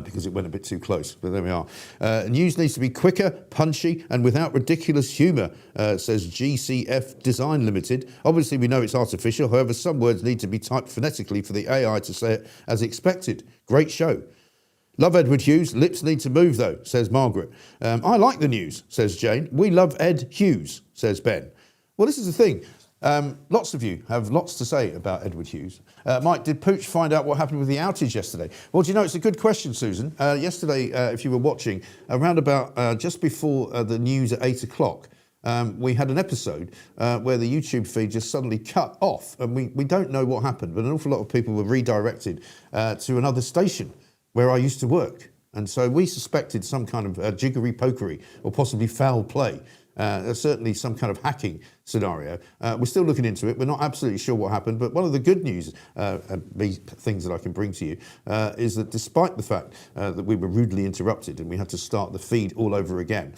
Speaker 1: Because it went a bit too close, but there we are. News needs to be quicker, punchy, and without ridiculous humour, says GCF Design Limited. Obviously, we know it's artificial. However, some words need to be typed phonetically for the AI to say it as expected. Great show. Love Edward Hughes. Lips need to move, though, says Margaret. I like the news, says Jane. We love Ed Hughes, says Ben. Well, this is the thing. Lots of you have lots to say about Edward Hughes. Mike, did Pooch find out what happened with the outage yesterday? Well, do you know, it's a good question, Susan. Yesterday, if you were watching, around about just before the news at 8 o'clock, we had an episode where the YouTube feed just suddenly cut off, and we don't know what happened, but an awful lot of people were redirected to another station where I used to work. And so we suspected some kind of jiggery pokery or possibly foul play. Certainly some kind of hacking scenario. We're still looking into it. We're not absolutely sure what happened, but one of the good news things that I can bring to you is that despite the fact that we were rudely interrupted and we had to start the feed all over again,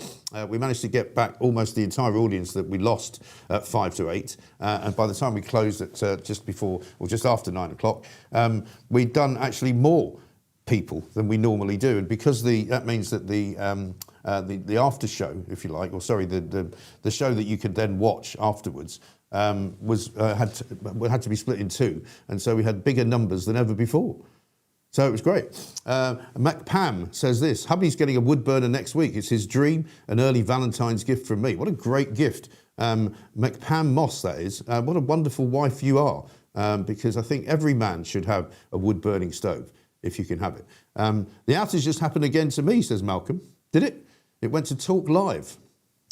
Speaker 1: we managed to get back almost the entire audience that we lost at 5 to 8. And by the time we closed at just before or just after 9 o'clock, we'd done actually more people than we normally do. And because that means that the after show, if you like, or sorry, the show that you could then watch afterwards had to be split in two, and so we had bigger numbers than ever before. So it was great. MacPam says this: hubby's getting a wood burner next week. It's his dream, an early Valentine's gift from me. What a great gift. MacPam Moss, that is. What a wonderful wife you are, because I think every man should have a wood burning stove if you can have it. The outage just happened again to me, says Malcolm. Did it? It went to Talk Live.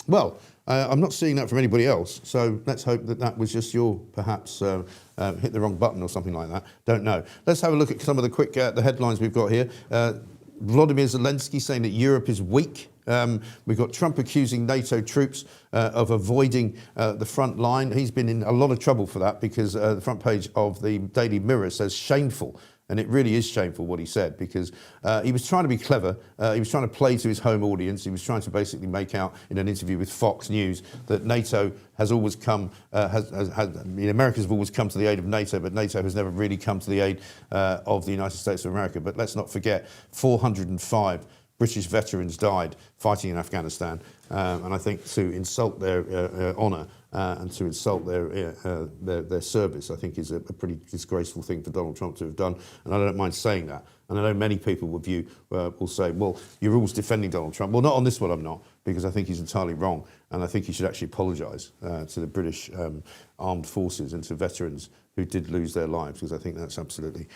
Speaker 1: Well, I'm not seeing that from anybody else, so let's hope that was just your, perhaps, hit the wrong button or something like that. Don't know. Let's have a look at some of the headlines we've got here. Vladimir Zelensky saying that Europe is weak. We've got Trump accusing NATO troops of avoiding the front line. He's been in a lot of trouble for that, because the front page of the Daily Mirror says shameful. And it really is shameful what he said, because he was trying to be clever. He was trying to play to his home audience. He was trying to basically make out in an interview with Fox News that NATO has always come, Americans have always come to the aid of NATO, but NATO has never really come to the aid of the United States of America. But let's not forget, 405 British veterans died fighting in Afghanistan, and I think to insult their honour and to insult their service, I think is a pretty disgraceful thing for Donald Trump to have done, and I don't mind saying that. And I know many people will say, well, you're always defending Donald Trump. Well, not on this one, I'm not, because I think he's entirely wrong, and I think he should actually apologise to the British armed forces and to veterans who did lose their lives, because I think that's absolutely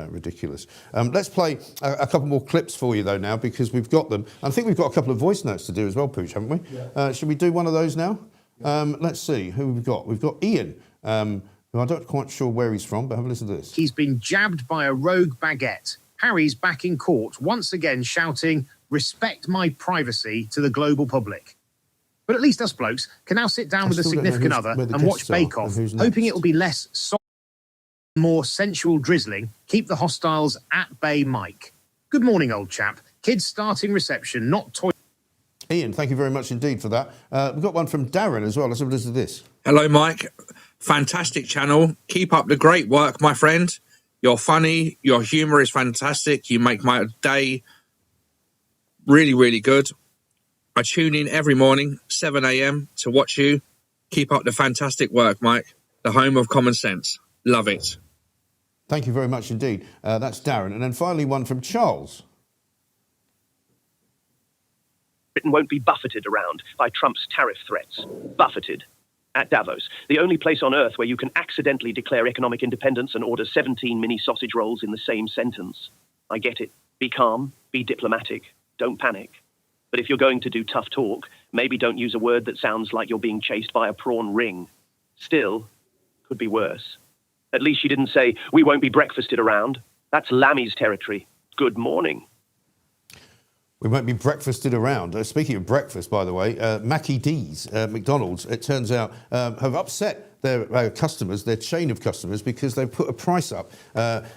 Speaker 1: ridiculous. Let's play a couple more clips for you, though, now, because we've got them. I think we've got a couple of voice notes to do as well, Pooch, haven't we? Yeah. Should we do one of those now? Yeah. Let's see who we've got. We've got Ian, who I'm not quite sure where he's from, but have a listen to this.
Speaker 17: He's been jabbed by a rogue baguette. Harry's back in court, once again shouting, "Respect my privacy," to the global public. But at least us blokes can now sit down with a significant other and watch Bake Off, hoping it will be less soft, more sensual drizzling. Keep the hostiles at bay, Mike. Good morning, old chap. Kids starting reception, not toy.
Speaker 1: Ian, thank you very much indeed for that. We've got one from Darren as well. Let's have a listen to this.
Speaker 18: Hello, Mike. Fantastic channel. Keep up the great work, my friend. You're funny. Your humour is fantastic. You make my day really, really good. I tune in every morning, 7 a.m, to watch you. Keep up the fantastic work, Mike. The home of common sense. Love it.
Speaker 1: Thank you very much indeed. That's Darren. And then finally one from Charles.
Speaker 19: Britain won't be buffeted around by Trump's tariff threats. Buffeted. At Davos, the only place on earth where you can accidentally declare economic independence and order 17 mini sausage rolls in the same sentence. I get it. Be calm, be diplomatic, don't panic. But if you're going to do tough talk, maybe don't use a word that sounds like you're being chased by a prawn ring. Still, could be worse. At least she didn't say, "We won't be breakfasted around." That's Lammy's territory. Good morning.
Speaker 1: We won't be breakfasted around. Speaking of breakfast, by the way, Mackie D's, McDonald's, it turns out, have upset their customers, their chain of customers, because they've put a price up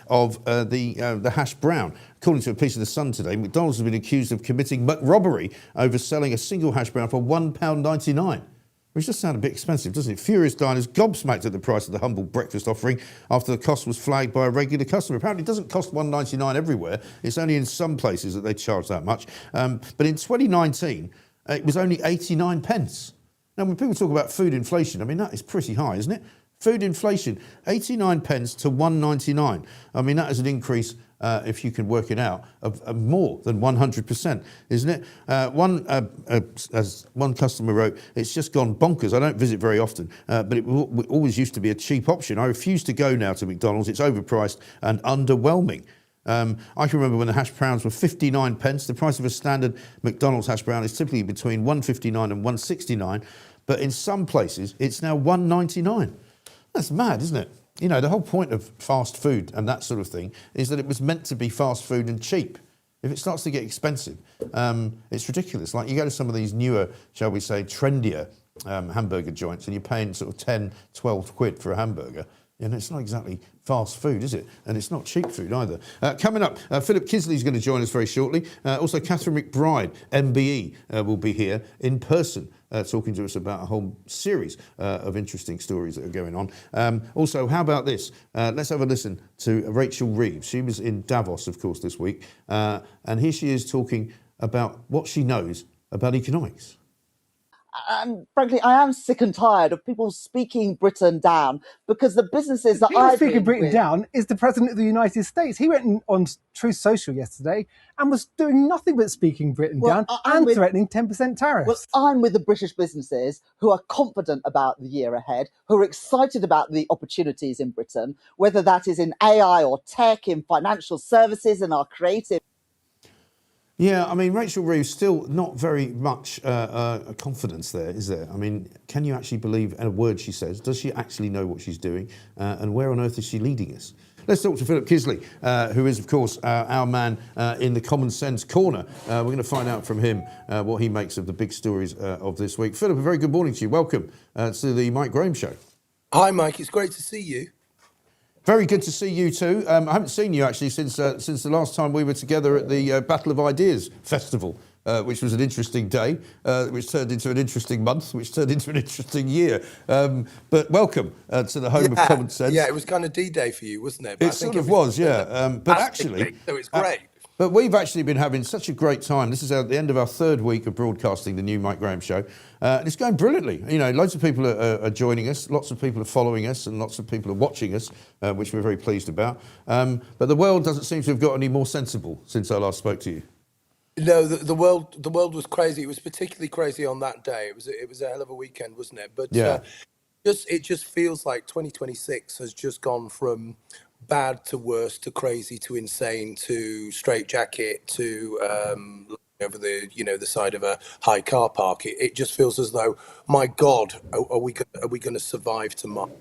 Speaker 1: of the hash brown. According to a piece of The Sun today, McDonald's has been accused of committing robbery over selling a single hash brown for £1.99. Which does sound a bit expensive, doesn't it? Furious diners gobsmacked at the price of the humble breakfast offering after the cost was flagged by a regular customer. Apparently it doesn't cost $1.99 everywhere. It's only in some places that they charge that much. But in 2019, it was only 89 pence. Now, when people talk about food inflation, I mean, that is pretty high, isn't it? Food inflation, 89 pence to $1.99. I mean, that is an increase, if you can work it out, of more than 100%, isn't it? As one customer wrote, it's just gone bonkers. I don't visit very often, but it always used to be a cheap option. I refuse to go now to McDonald's. It's overpriced and underwhelming. I can remember when the hash browns were 59 pence. The price of a standard McDonald's hash brown is typically between $1.59 and $1.69, but in some places it's now $1.99. That's mad, isn't it? You know, the whole point of fast food and that sort of thing is that it was meant to be fast food and cheap. If it starts to get expensive, it's ridiculous. Like you go to some of these newer, shall we say, trendier hamburger joints and you're paying sort of 10, 12 quid for a hamburger. And it's not exactly fast food, is it? And it's not cheap food either. Coming up, Philip Kisley's going to join us very shortly. Also, Catherine McBride, MBE, will be here in person, talking to us about a whole series of interesting stories that are going on. Also, how about this? Let's have a listen to Rachel Reeves. She was in Davos, of course, this week. And here she is talking about what she knows about economics.
Speaker 20: And frankly, I am sick and tired of people speaking Britain down, because the businesses that I've
Speaker 21: speaking Britain down is the President of the United States. He went on Truth Social yesterday and was doing nothing but speaking Britain down and threatening 10% tariffs.
Speaker 20: Well, I'm with the British businesses who are confident about the year ahead, who are excited about the opportunities in Britain, whether that is in AI or tech, in financial services, in our creative.
Speaker 1: Yeah, I mean, Rachel Reeves, still not very much confidence there, is there? I mean, can you actually believe a word she says? Does she actually know what she's doing? And where on earth is she leading us? Let's talk to Philip Kisley, who is, of course, our man in the Common Sense Corner. We're going to find out from him what he makes of the big stories of this week. Philip, a very good morning to you. Welcome to the Mike Graham Show.
Speaker 22: Hi, Mike. It's great to see you.
Speaker 1: Very good to see you too. I haven't seen you actually since the last time we were together at the Battle of Ideas Festival, which was an interesting day, which turned into an interesting month, which turned into an interesting year. But welcome to the home of common sense.
Speaker 5: Yeah, it was kind of D-Day for you, wasn't it?
Speaker 1: But it sort of was, yeah. But actually,
Speaker 5: so it's great.
Speaker 1: But we've actually been having such a great time. This is at the end of our third week of broadcasting the new Mike Graham show. And it's going brilliantly. You know, loads of people are joining us, lots of people are following us, and lots of people are watching us, which we're very pleased about. But the world doesn't seem to have got any more sensible since I last spoke to you.
Speaker 5: No, the world was crazy. It was particularly crazy on that day. It was a hell of a weekend, wasn't it? But
Speaker 1: yeah.
Speaker 5: It just feels like 2026 has just gone from bad to worse to crazy to insane to straitjacket to over the side of a high car park. It just feels as though, my God, are we going to survive tomorrow?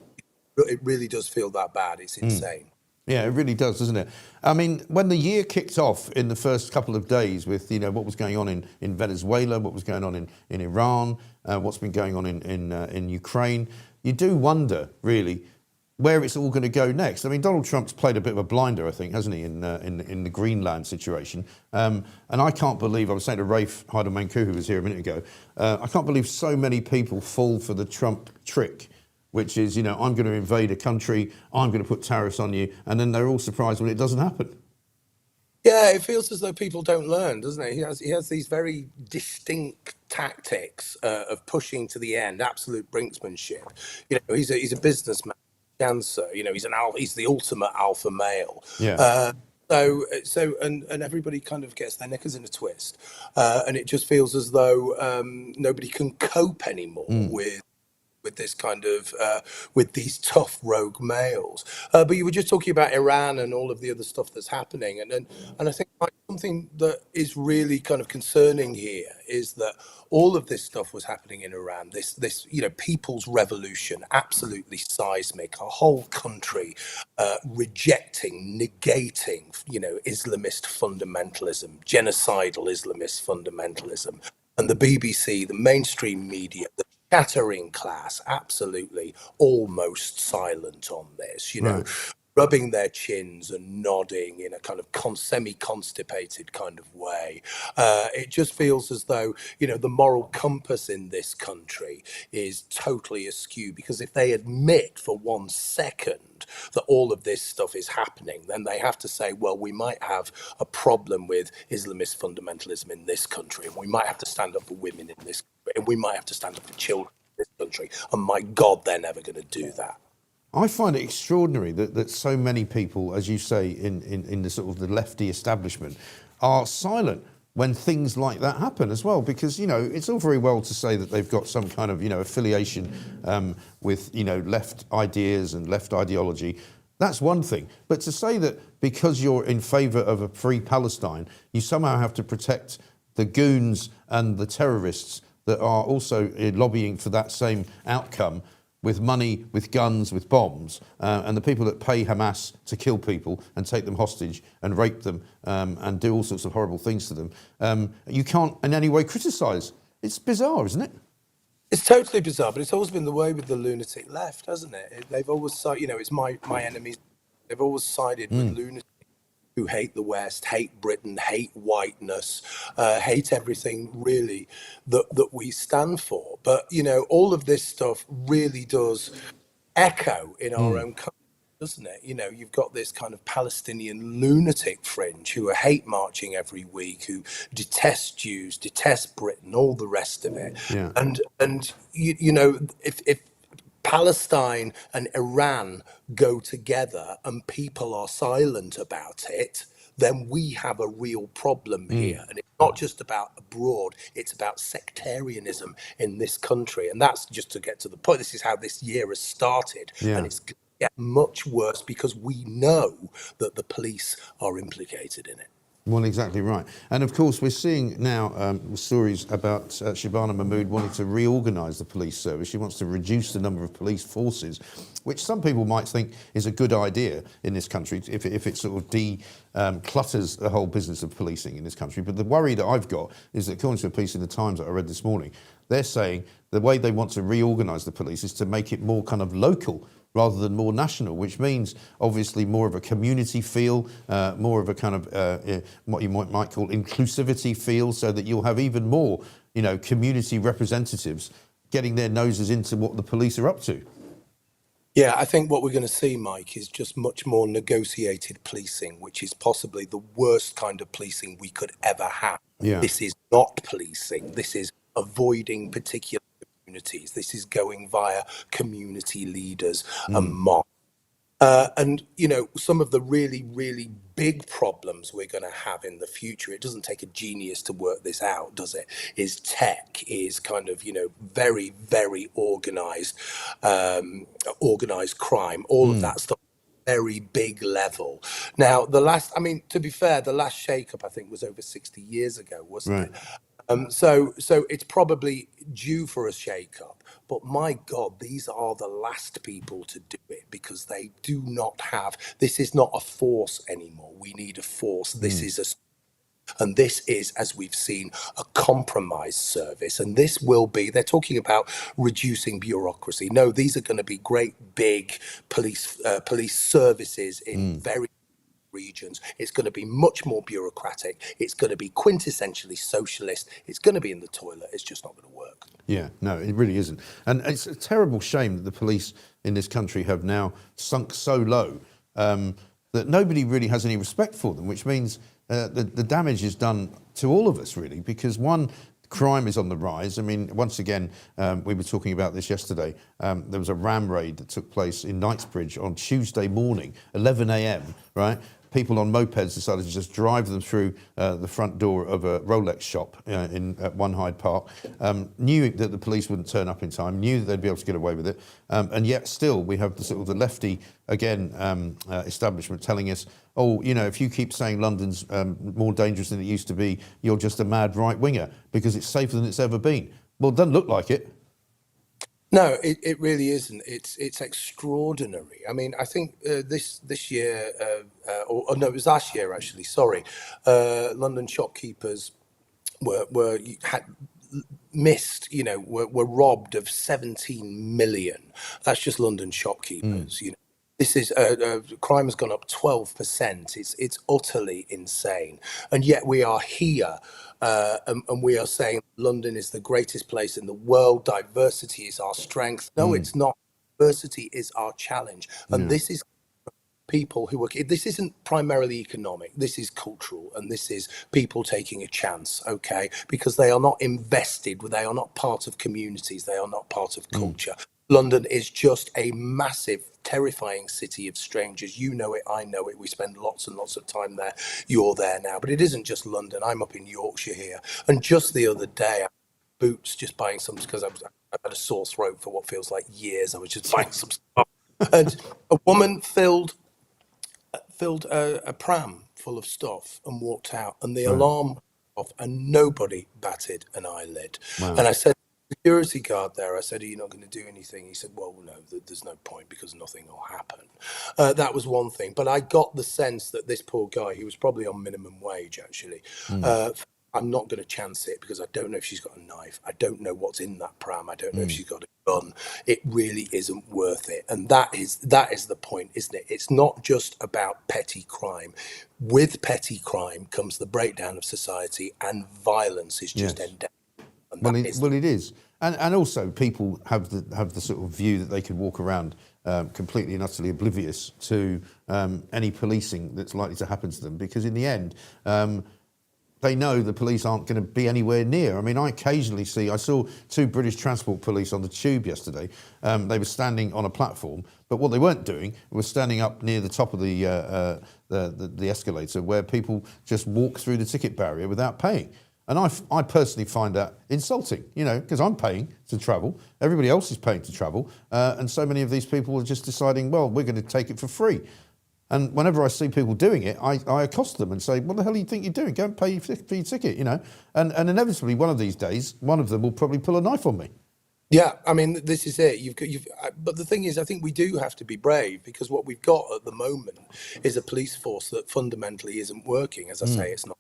Speaker 5: It really does feel that bad. It's insane.
Speaker 1: Yeah, it really does, doesn't it? I mean, when the year kicked off in the first couple of days with, what was going on in Venezuela, what was going on in Iran, what's been going on in Ukraine, you do wonder, really, where it's all going to go next. I mean, Donald Trump's played a bit of a blinder, I think, hasn't he, in the Greenland situation. And I can't believe, I was saying to Rafe Heidelmanku, who was here a minute ago, I can't believe so many people fall for the Trump trick, which is, I'm going to invade a country, I'm going to put tariffs on you, and then they're all surprised when it doesn't happen.
Speaker 5: Yeah, it feels as though people don't learn, doesn't it? He has these very distinct tactics of pushing to the end, absolute brinksmanship. He's a businessman, cancer. He's the ultimate alpha male.
Speaker 1: Yeah.
Speaker 5: And everybody kind of gets their knickers in a twist, and it just feels as though nobody can cope anymore with this kind of with these tough rogue males. But you were just talking about Iran and all of the other stuff that's happening, and I think something that is really kind of concerning here is that all of this stuff was happening in Iran. This people's revolution, absolutely seismic, a whole country rejecting, negating, Islamist fundamentalism, genocidal Islamist fundamentalism, and the BBC, the mainstream media, the chattering class, absolutely almost silent on this,
Speaker 1: Right.
Speaker 5: rubbing their chins and nodding in a kind of semi-constipated kind of way. It just feels as though, the moral compass in this country is totally askew, because if they admit for 1 second that all of this stuff is happening, then they have to say, well, we might have a problem with Islamist fundamentalism in this country, and we might have to stand up for women in this country, and we might have to stand up for children in this country. And my God, they're never going to do that.
Speaker 1: I find it extraordinary that so many people, as you say, in the sort of the lefty establishment, are silent when things like that happen as well, because, it's all very well to say that they've got some kind of, affiliation with, left ideas and left ideology. That's one thing. But to say that because you're in favour of a free Palestine, you somehow have to protect the goons and the terrorists that are also lobbying for that same outcome, with money, with guns, with bombs, and the people that pay Hamas to kill people and take them hostage and rape them and do all sorts of horrible things to them, you can't in any way criticise. It's bizarre, isn't it?
Speaker 5: It's totally bizarre, but it's always been the way with the lunatic left, hasn't it? They've always, it's my enemies. They've always sided with lunatics who hate the West, hate Britain, hate whiteness, hate everything really that we stand for. But, all of this stuff really does echo in our own country, doesn't it? You've got this kind of Palestinian lunatic fringe who are hate marching every week, who detest Jews, detest Britain, all the rest of it.
Speaker 1: Yeah.
Speaker 5: And if Palestine and Iran go together and people are silent about it, then we have a real problem here. And it's not just about abroad, it's about sectarianism in this country. And that's just to get to the point. This is how this year has started.
Speaker 1: Yeah.
Speaker 5: And it's going to get much worse because we know that the police are implicated in it.
Speaker 1: Well, exactly right. And of course, we're seeing now stories about Shabana Mahmood wanting to reorganise the police service. She wants to reduce the number of police forces, which some people might think is a good idea in this country if it sort of declutters the whole business of policing in this country. But the worry that I've got is that, according to a piece in the Times that I read this morning, they're saying the way they want to reorganise the police is to make it more kind of local rather than more national, which means obviously more of a community feel, more of a kind of what you might call inclusivity feel, so that you'll have even more, community representatives getting their noses into what the police are up to.
Speaker 5: Yeah, I think what we're going to see, Mike, is just much more negotiated policing, which is possibly the worst kind of policing we could ever have.
Speaker 1: Yeah.
Speaker 5: This is not policing. This is avoiding particular communities. This is going via community leaders and mobs. And, some of the really, really big problems we're going to have in the future, it doesn't take a genius to work this out, does it? Is tech, is kind of, very, very organized crime, all of that stuff. Very big level. Now, to be fair, the last shake-up, I think, was over 60 years ago, wasn't it? So it's probably due for a shake-up. But my God, these are the last people to do it, because they do not have, this is not a force anymore. We need a force. This is and this is, as we've seen, a compromised service. And this will be, they're talking about reducing bureaucracy. No, these are going to be great big police services in very regions. It's going to be much more bureaucratic. It's going to be quintessentially socialist. It's going to be in the toilet. It's just not going to work.
Speaker 1: Yeah, no, it really isn't. And it's a terrible shame that the police in this country have now sunk so low that nobody really has any respect for them, which means the damage is done to all of us, really, because one, crime is on the rise. I mean, once again, we were talking about this yesterday. There was a ram raid that took place in Knightsbridge on Tuesday morning, 11 a.m., right? People on mopeds decided to just drive them through the front door of a Rolex shop at One Hyde Park, knew that the police wouldn't turn up in time, knew that they'd be able to get away with it, and yet still we have the sort of the lefty, again, establishment telling us, if you keep saying London's more dangerous than it used to be, you're just a mad right-winger because it's safer than it's ever been. Well, it doesn't look like it.
Speaker 5: No, it really isn't. It's extraordinary. I mean, I think this year, or no, it was last year actually. Sorry, London shopkeepers were missed. Were robbed of 17 million. That's just London shopkeepers. This is crime has gone up 12%. It's utterly insane, and yet we are here, and we are saying London is the greatest place in the world. Diversity is our strength. No, it's not. Diversity is our challenge, and this is people who are. This isn't primarily economic. This is cultural, and this is people taking a chance. Okay, because they are not invested. They are not part of communities. They are not part of culture. London is just a massive, terrifying city of strangers. You know it, I know it. We spend lots and lots of time there. You're there now. But it isn't just London. I'm up in Yorkshire here. And just the other day, Boots, just buying some, because I've had a sore throat for what feels like years. I was just buying some stuff. And a woman filled a pram full of stuff and walked out. And the alarm went off and nobody batted an eyelid.
Speaker 1: Wow.
Speaker 5: And I said, security guard there, I said, are you not going to do anything? He said, well, no, there's no point because nothing will happen. That was one thing. But I got the sense that this poor guy, he was probably on minimum wage, actually. I'm not going to chance it because I don't know if she's got a knife. I don't know what's in that pram. I don't know if she's got a gun. It really isn't worth it. And that is the point, isn't it? It's not just about petty crime. With petty crime comes the breakdown of society, and violence is just endemic.
Speaker 1: Well, it is, and also people have the sort of view that they could walk around completely and utterly oblivious to any policing that's likely to happen to them, because in the end, they know the police aren't going to be anywhere near. I mean, I saw two British Transport Police on the tube yesterday. They were standing on a platform, but what they weren't doing was standing up near the top of the escalator, where people just walk through the ticket barrier without paying. And I personally find that insulting, because I'm paying to travel. Everybody else is paying to travel. And so many of these people are just deciding, well, we're going to take it for free. And whenever I see people doing it, I accost them and say, what the hell do you think you're doing? Go and pay for your ticket, And inevitably, one of these days, one of them will probably pull a knife on me.
Speaker 5: Yeah, I mean, this is it. But the thing is, I think we do have to be brave, because what we've got at the moment is a police force that fundamentally isn't working. As I say, it's not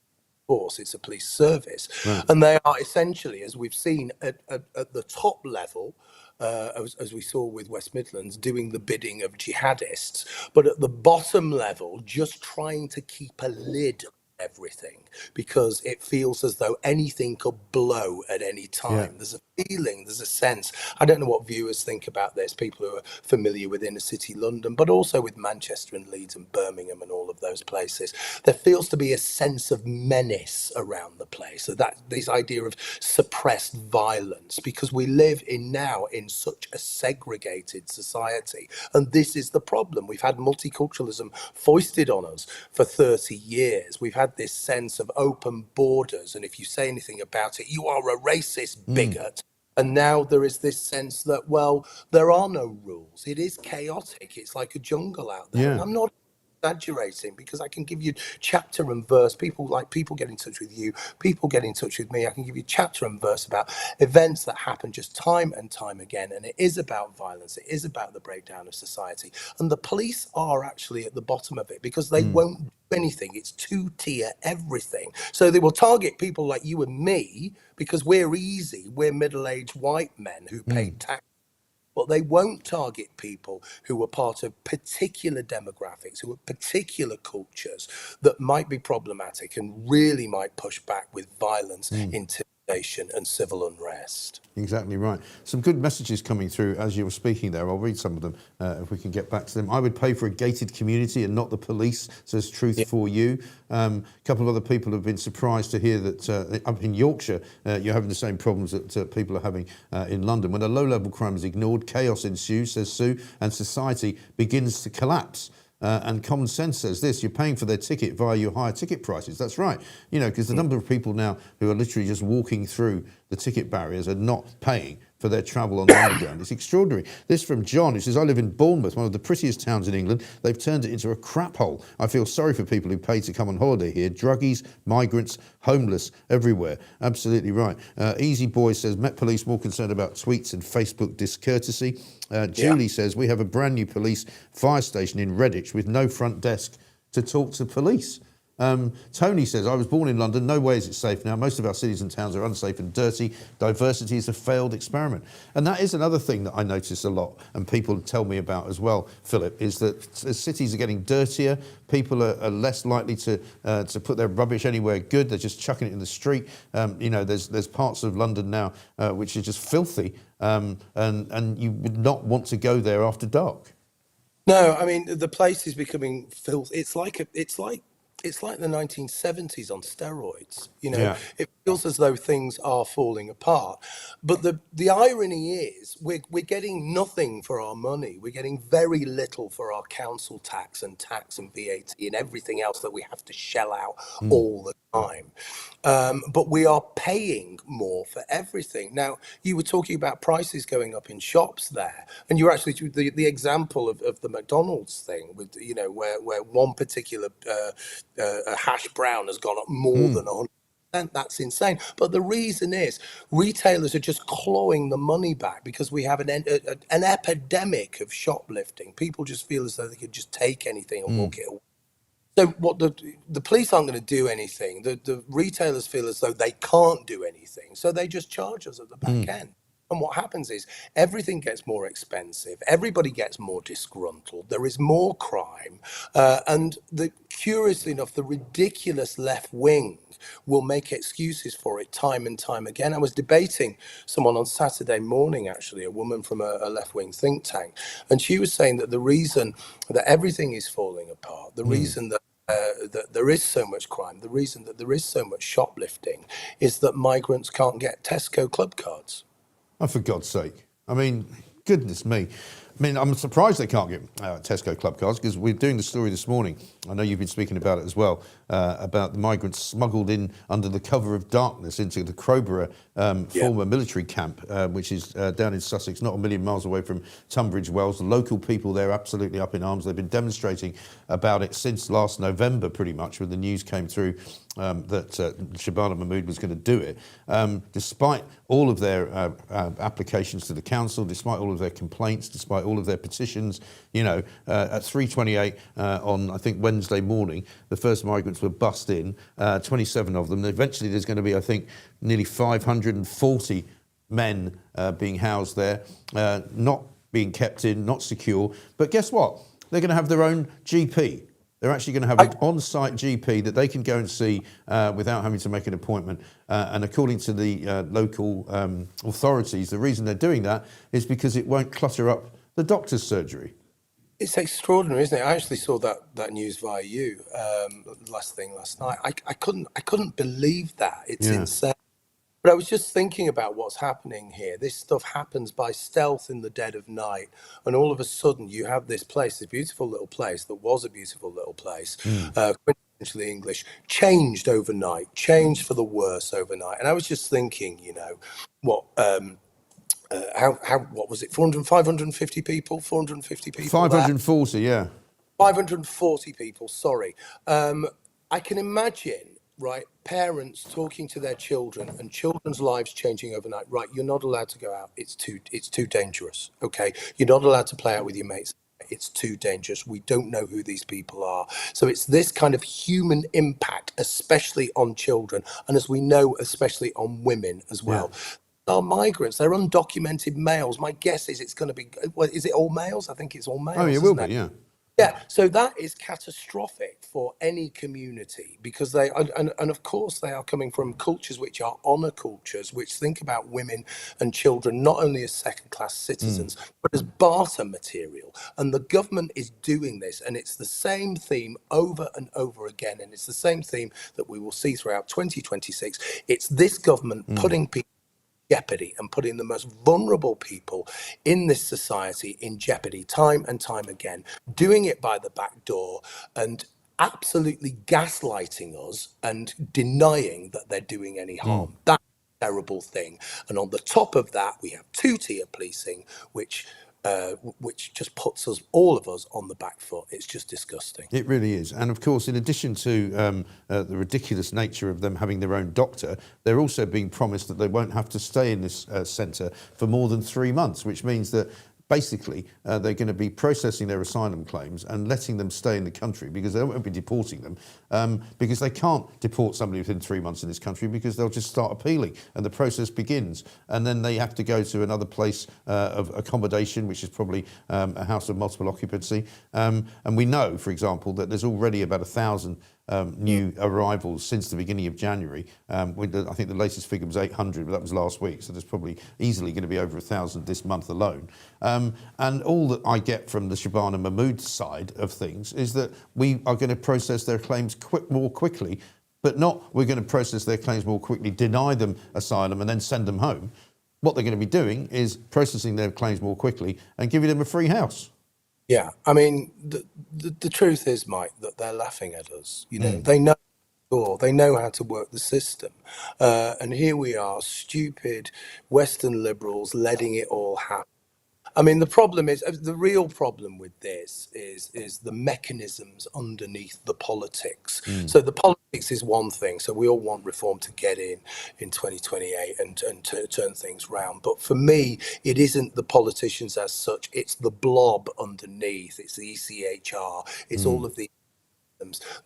Speaker 5: force, it's a police service. Right. And they are essentially, as we've seen at the top level, as we saw with West Midlands, doing the bidding of jihadists, but at the bottom level, just trying to keep a lid on everything because it feels as though anything could blow at any time. There's a feeling, there's a sense. I don't know what viewers think about this, people who are familiar with inner city London, but also with Manchester and Leeds and Birmingham and all of those places. There feels to be a sense of menace around the place. So that this idea of suppressed violence, because we live now in such a segregated society. And this is the problem. We've had multiculturalism foisted on us for 30 years. We've had this sense of open borders. And if you say anything about it, you are a racist bigot. And now there is this sense that, well, there are no rules. It is chaotic. It's like a jungle out there. And I'm not exaggerating, because I can give you chapter and verse. People get in touch with you, people get in touch with me. I can give you chapter and verse about events that happen just time and time again. And it is about violence. It is about the breakdown of society. And the police are actually at the bottom of it because they won't do anything. It's two-tier everything. So they will target people like you and me because we're easy. We're middle-aged white men who pay tax. But they won't target people who are part of particular demographics, who are particular cultures that might be problematic and really might push back with violence, intimidation and civil unrest.
Speaker 1: Exactly right. Some good messages coming through as you were speaking there. I'll read some of them if we can get back to them. I would pay for a gated community and not the police, says Truth for You. A couple of other people have been surprised to hear that up in Yorkshire you're having the same problems that people are having in London. When a low-level crime is ignored, chaos ensues, says Sue, and society begins to collapse. And common sense says this: you're paying for their ticket via your higher ticket prices. That's right. You know, because the number of people now who are literally just walking through the ticket barriers are not paying for their travel on the underground. It's extraordinary. This from John, who says, I live in Bournemouth, one of the prettiest towns in England. They've turned it into a crap hole. I feel sorry for people who pay to come on holiday here. Druggies, migrants, homeless, everywhere. Absolutely right. Easy Boy says, Met Police more concerned about tweets and Facebook discourtesy. Julie says, we have a brand new police fire station in Redditch with no front desk to talk to police. Tony says, I was born in London. No way is it safe now. Most of our cities and towns are unsafe and dirty. Diversity is a failed experiment. And that is another thing that I notice a lot, and people tell me about as well, Philip, is that cities are getting dirtier. People are less likely to put their rubbish anywhere good. They're just chucking it in the street. You know, there's parts of London now which are just filthy, and you would not want to go there after dark.
Speaker 5: No, I mean, the place is becoming filthy. It's like the 1970s on steroids. You know, it feels as though things are falling apart. But the irony is we're getting nothing for our money. We're getting very little for our council tax and VAT and everything else that we have to shell out all the time. But we are paying more for everything. Now, you were talking about prices going up in shops there, and you're actually the example of the McDonald's thing with, you know, where one particular a hash brown has gone up more than 100%. That's insane. But the reason is retailers are just clawing the money back because we have an epidemic of shoplifting. People just feel as though they could just take anything and walk it away. So what the police aren't going to do anything. The retailers feel as though they can't do anything. So they just charge us at the back end. And what happens is everything gets more expensive. Everybody gets more disgruntled. There is more crime. And curiously enough, the ridiculous left wing will make excuses for it time and time again. I was debating someone on Saturday morning, actually, a woman from a left-wing think tank. And she was saying that the reason that everything is falling apart, the reason that there is so much crime, the reason that there is so much shoplifting is that migrants can't get Tesco club cards.
Speaker 1: Oh, for God's sake. I mean, goodness me. I mean, I'm surprised they can't get Tesco club cards, because we're doing the story this morning. I know you've been speaking about it as well, about the migrants smuggled in under the cover of darkness into the Crowborough former military camp, which is down in Sussex, not a million miles away from Tunbridge Wells. The local people there are absolutely up in arms. They've been demonstrating about it since last November, pretty much, when the news came through that Shabana Mahmood was going to do it. Despite all of their applications to the council, despite all of their complaints, despite all of their petitions, you know, at 3:28 on, I think, Wednesday morning, the first migrants were bussed in, 27 of them. Eventually there's going to be, I think, nearly 540 men being housed there, not being kept in, not secure. But guess what? They're going to have their own GP. They're actually going to have an on-site GP that they can go and see without having to make an appointment. And according to the local authorities, the reason they're doing that is because it won't clutter up the doctor's surgery.
Speaker 5: It's extraordinary, isn't it? I actually saw that news via you last night. I couldn't believe that. It's insane. But I was just thinking about what's happening here. This stuff happens by stealth in the dead of night. And all of a sudden you have this place, this beautiful little place that was a beautiful little place, quintessentially English, changed overnight, changed for the worse overnight. And I was just thinking, you know, what was it, 550 people? 450 people?
Speaker 1: 540, yeah.
Speaker 5: 540 people, sorry. I can imagine, right, parents talking to their children and children's lives changing overnight. Right, you're not allowed to go out. It's too dangerous. Okay, you're not allowed to play out with your mates. It's too dangerous. We don't know who these people are. So it's this kind of human impact, especially on children, and as we know, especially on women as well. Yeah. Are migrants. They're undocumented males. My guess is it's going to be. Well, is it all males? I think it's all males.
Speaker 1: Oh, it will be. Yeah.
Speaker 5: Yeah, so that is catastrophic for any community because they, and of course they are coming from cultures which are honour cultures, which think about women and children not only as second-class citizens, but as barter material. And the government is doing this, and it's the same theme over and over again, and it's the same theme that we will see throughout 2026. It's this government putting people jeopardy and putting the most vulnerable people in this society in jeopardy time and time again, doing it by the back door and absolutely gaslighting us and denying that they're doing any harm. That's a terrible thing. And on the top of that, we have two-tier policing, which just puts us, all of us, on the back foot. It's just disgusting.
Speaker 1: It really is. And of course, in addition to the ridiculous nature of them having their own doctor, they're also being promised that they won't have to stay in this centre for more than 3 months, which means that basically they're going to be processing their asylum claims and letting them stay in the country because they won't be deporting them because they can't deport somebody within 3 months in this country because they'll just start appealing and the process begins and then they have to go to another place of accommodation, which is probably a house of multiple occupancy. And we know, for example, that there's already about 1,000 new arrivals since the beginning of January. I think the latest figure was 800, but that was last week. So there's probably easily going to be over 1,000 this month alone. And all that I get from the Shabana Mahmood side of things is that we are going to process their claims more quickly, but not we're going to process their claims more quickly, deny them asylum and then send them home. What they're going to be doing is processing their claims more quickly and giving them a free house.
Speaker 5: Yeah, I mean, the truth is, Mike, that they're laughing at us. You know, they know how to work the system. And here we are, stupid Western liberals letting it all happen. I mean, the real problem with this is the mechanisms underneath the politics. So the politics is one thing. So we all want reform to get in 2028 and to turn things round. But for me, it isn't the politicians as such. It's the blob underneath. It's the ECHR. It's all of the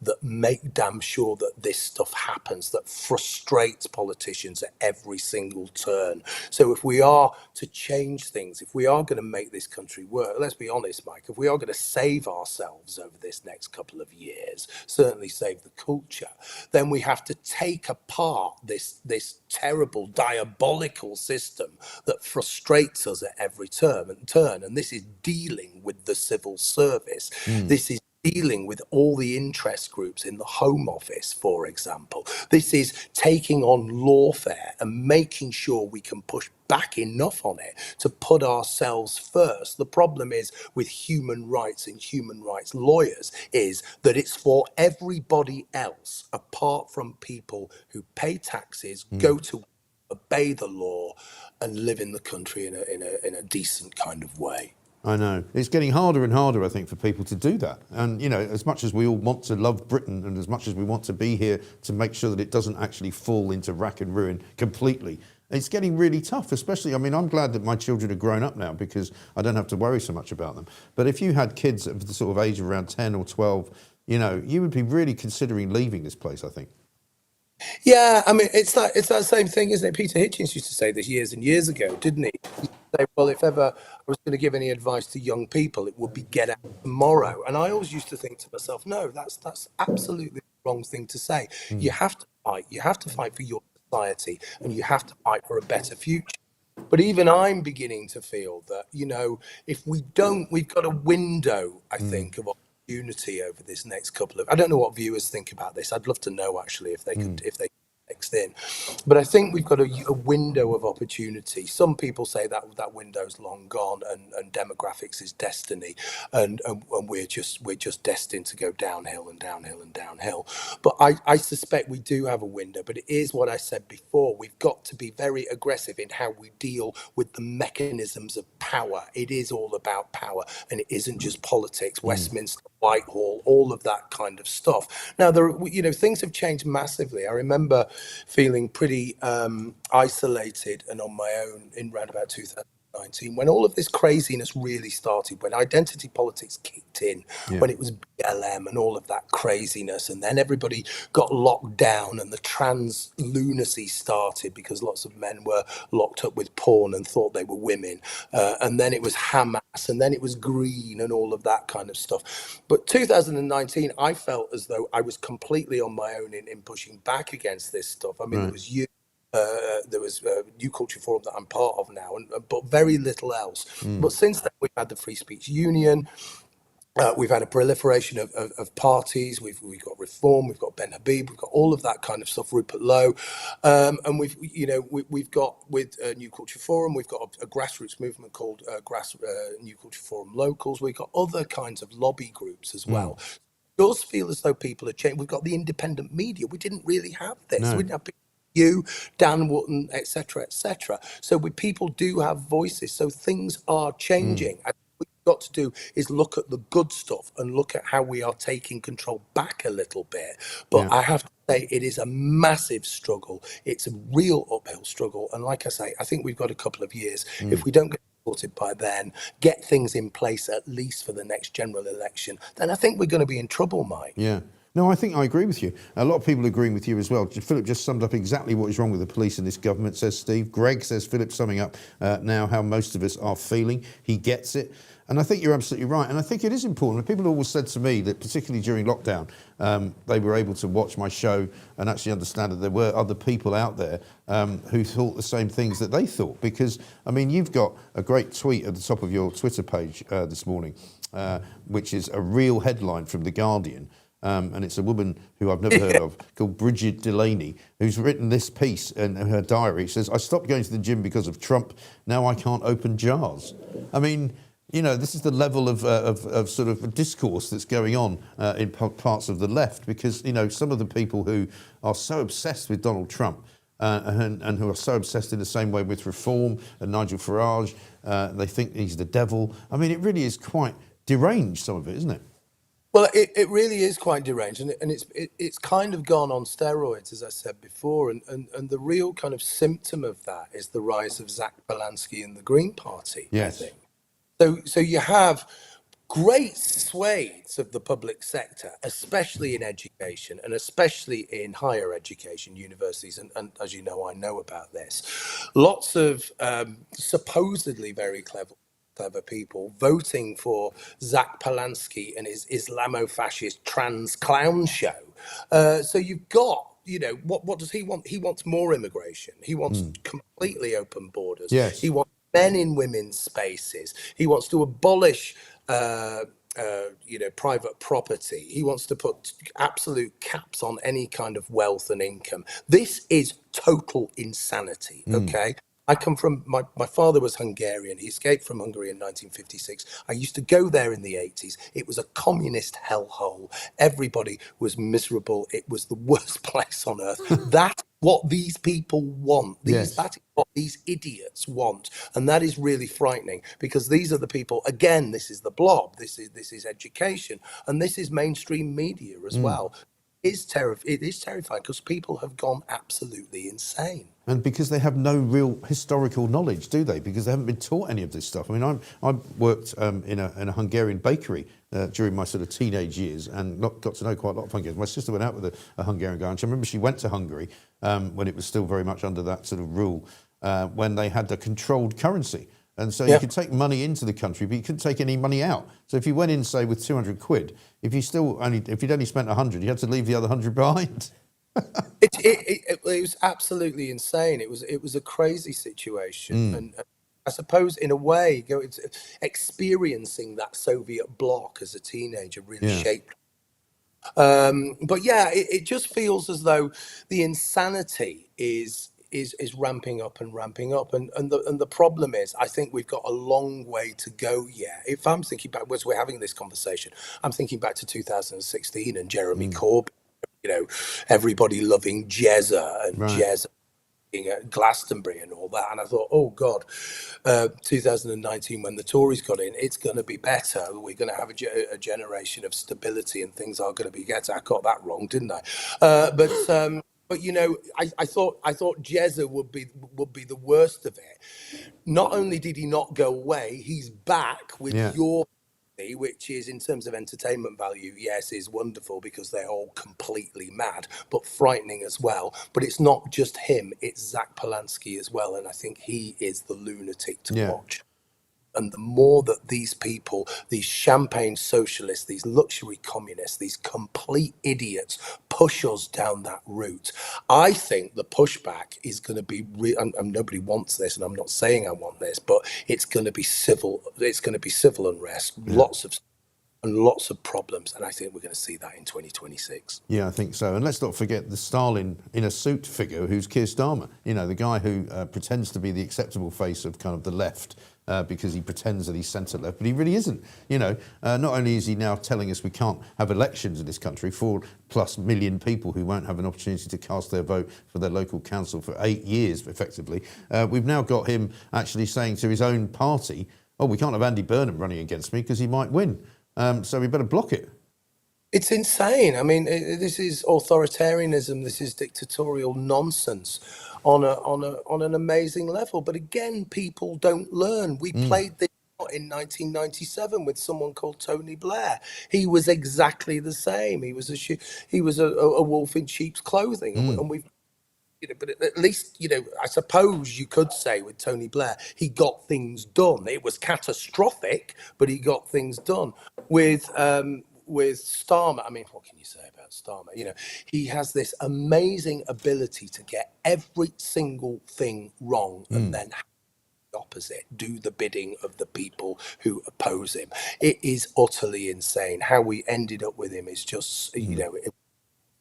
Speaker 5: that make damn sure that this stuff happens, that frustrates politicians at every single turn. So if we are to change things, if we are going to make this country work, let's be honest, Mike, if we are going to save ourselves over this next couple of years, certainly save the culture, then we have to take apart this terrible, diabolical system that frustrates us at every turn. And this is dealing with the civil service. This is dealing with all the interest groups in the Home Office, for example. This is taking on lawfare and making sure we can push back enough on it to put ourselves first. The problem is with human rights and human rights lawyers is that it's for everybody else apart from people who pay taxes, go to obey the law and live in the country in a decent kind of way.
Speaker 1: I know. It's getting harder and harder, I think, for people to do that. And, you know, as much as we all want to love Britain and as much as we want to be here to make sure that it doesn't actually fall into rack and ruin completely, it's getting really tough, especially, I mean, I'm glad that my children are grown up now because I don't have to worry so much about them. But if you had kids of the sort of age of around 10 or 12, you know, you would be really considering leaving this place, I think.
Speaker 5: Yeah, I mean, it's that same thing, isn't it? Peter Hitchens used to say this years and years ago, didn't he? He used to say, well, if ever I was going to give any advice to young people, it would be get out tomorrow. And I always used to think to myself, no, that's absolutely the wrong thing to say. You have to fight. You have to fight for your society, and you have to fight for a better future. But even I'm beginning to feel that, if we don't, we've got a window, I think, of opportunity over this next couple of. I don't know what viewers think about this. I'd love to know actually if they could, if they next in. But I think we've got a window of opportunity. Some people say that window's long gone, and demographics is destiny, and we're just destined to go downhill and downhill and downhill. But I suspect we do have a window. But it is what I said before. We've got to be very aggressive in how we deal with the mechanisms of power. It is all about power, and it isn't just politics. Westminster, Whitehall, all of that kind of stuff. Now, things have changed massively. I remember feeling pretty isolated and on my own in round about 2019 when all of this craziness really started, when identity politics kicked in, when it was BLM and all of that craziness, and then everybody got locked down and the trans lunacy started because lots of men were locked up with porn and thought they were women, and then it was Hamas, and then it was Green and all of that kind of stuff. But 2019, I felt as though I was completely on my own in pushing back against this stuff. I mean, there was you. There was New Culture Forum that I'm part of now, but very little else. But since then, we've had the Free Speech Union. We've had a proliferation of parties. We've got Reform. We've got Ben Habib. We've got all of that kind of stuff. Rupert Lowe, and we've got with New Culture Forum. We've got a grassroots movement called New Culture Forum Locals. We've got other kinds of lobby groups as well. It does feel as though people are changing. We've got the independent media. We didn't really have this.
Speaker 1: No.
Speaker 5: We didn't have you, Dan Wootton, etc., etc. So people do have voices. So things are changing. What we've got to do is look at the good stuff and look at how we are taking control back a little bit. But I have to say, it is a massive struggle. It's a real uphill struggle. And like I say, I think we've got a couple of years. If we don't get sorted by then, get things in place at least for the next general election, then I think we're going to be in trouble, Mike.
Speaker 1: Yeah. No, I think I agree with you. A lot of people are agreeing with you as well. Philip just summed up exactly what is wrong with the police in this government, says Steve. Greg says, Philip summing up now how most of us are feeling. He gets it. And I think you're absolutely right. And I think it is important. People always said to me that particularly during lockdown, they were able to watch my show and actually understand that there were other people out there who thought the same things that they thought. Because, I mean, you've got a great tweet at the top of your Twitter page this morning, which is a real headline from The Guardian. And it's a woman who I've never heard of called Bridget Delaney, who's written this piece in her diary. It says, I stopped going to the gym because of Trump. Now I can't open jars. I mean, this is the level of sort of discourse that's going on in parts of the left, because, some of the people who are so obsessed with Donald Trump and who are so obsessed in the same way with Reform and Nigel Farage, they think he's the devil. I mean, it really is quite deranged, some of it, isn't it?
Speaker 5: Well, it really is quite deranged, and it's kind of gone on steroids, as I said before, and the real kind of symptom of that is the rise of Zach Belansky and the Green Party.
Speaker 1: Yes.
Speaker 5: I think. So you have great swathes of the public sector, especially in education and especially in higher education, universities, and as you know, I know about this. Lots of supposedly very clever people voting for Zach Polanski and his Islamo-fascist trans clown show. So you've got, what does he want? He wants more immigration. He wants completely open borders.
Speaker 1: Yes.
Speaker 5: He wants men in women's spaces. He wants to abolish private property. He wants to put absolute caps on any kind of wealth and income. This is total insanity, okay? I come from, my father was Hungarian. He escaped from Hungary in 1956. I used to go there in the 80s. It was a communist hellhole. Everybody was miserable. It was the worst place on earth. That's what these people want. That is what these idiots want. And that is really frightening, because these are the people, again, this is the blob, this is education, and this is mainstream media as well. It is terrifying because people have gone absolutely insane.
Speaker 1: And because they have no real historical knowledge, do they? Because they haven't been taught any of this stuff. I mean, I worked in a Hungarian bakery during my sort of teenage years and got to know quite a lot of Hungarians. My sister went out with a Hungarian guy, and I remember she went to Hungary when it was still very much under that sort of rule, when they had a controlled currency. And so you could take money into the country, but you couldn't take any money out. So if you went in, say, with 200 quid, if you'd only spent 100, you had to leave the other 100 behind.
Speaker 5: It was absolutely insane. It was a crazy situation, and I suppose in a way, experiencing that Soviet bloc as a teenager really shaped. But yeah, it just feels as though the insanity is ramping up and ramping up, and the problem is, I think we've got a long way to go yet. If I'm thinking back, as we're having this conversation, I'm thinking back to 2016 and Jeremy Corbyn. You know, everybody loving Jezza and Jezza at Glastonbury and all that. And I thought, oh God, 2019, when the Tories got in, it's going to be better. We're going to have a generation of stability and things are going to be better. I got that wrong, didn't I? But you know, I thought Jezza would be the worst of it. Not only did he not go away, he's back with your, which is, in terms of entertainment value, yes, is wonderful because they're all completely mad, but frightening as well. But it's not just him, it's Zach Polanski as well, and I think he is the lunatic to watch. And the more that these people, these champagne socialists, these luxury communists, these complete idiots push us down that route, I think the pushback is going to be and nobody wants this, and I'm not saying I want this, but it's going to be civil. It's going to be civil unrest, lots of problems, and I think we're going to see that in 2026.
Speaker 1: Yeah, I think so. And let's not forget the Stalin in a suit figure who's Keir Starmer, you know, the guy who pretends to be the acceptable face of kind of the left because he pretends that he's centre-left, but he really isn't. You know, not only is he now telling us we can't have elections in this country, 4+ million people who won't have an opportunity to cast their vote for their local council for 8 years, effectively. We've now got him actually saying to his own party, oh, we can't have Andy Burnham running against me because he might win. So we better block it.
Speaker 5: It's insane. I mean, this is authoritarianism. This is dictatorial nonsense on an amazing level. But again, people don't learn. We played this in 1997 with someone called Tony Blair. He was exactly the same. He was a wolf in sheep's clothing, and we've. You know, but at least, you know, I suppose you could say with Tony Blair, he got things done. It was catastrophic, but he got things done. With Starmer, I mean, what can you say about Starmer? You know, he has this amazing ability to get every single thing wrong and then the opposite, do the bidding of the people who oppose him. It is utterly insane. How we ended up with him is just, you know,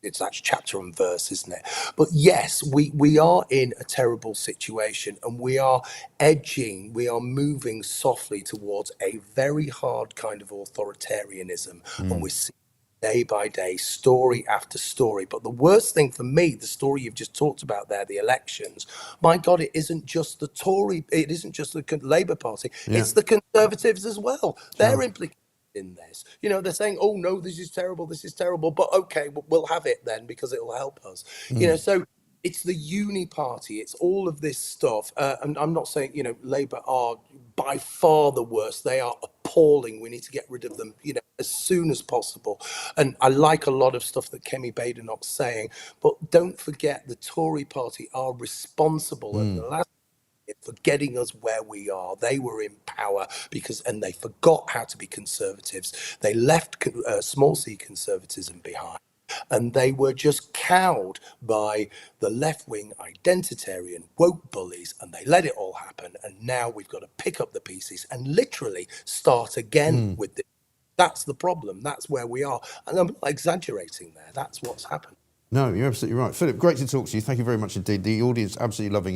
Speaker 5: it's that chapter and verse, isn't it? But yes, we are in a terrible situation, and we are moving softly towards a very hard kind of authoritarianism, and we're seeing day by day, story after story. But the worst thing for me, the story you've just talked about there, the elections, my God, it isn't just the it isn't just the Labour Party, it's the Conservatives as well. They're implicated in this. You know, they're saying, oh no, this is terrible, but okay, we'll have it then because it'll help us. You know, so it's the uni party, it's all of this stuff. And I'm not saying, you know, Labour are by far the worst. They are appalling. We need to get rid of them, you know, as soon as possible. And I like a lot of stuff that Kemi Badenoch's saying, but don't forget the Tory party are responsible at the last for getting us where we are. They were in power and they forgot how to be conservatives. They left small c conservatism behind, and they were just cowed by the left-wing identitarian woke bullies, and they let it all happen. And now we've got to pick up the pieces and literally start again with this. That's the problem. That's where we are. And I'm not exaggerating there. That's what's happened.
Speaker 1: No, you're absolutely right. Philip, great to talk to you. Thank you very much indeed. The audience absolutely loving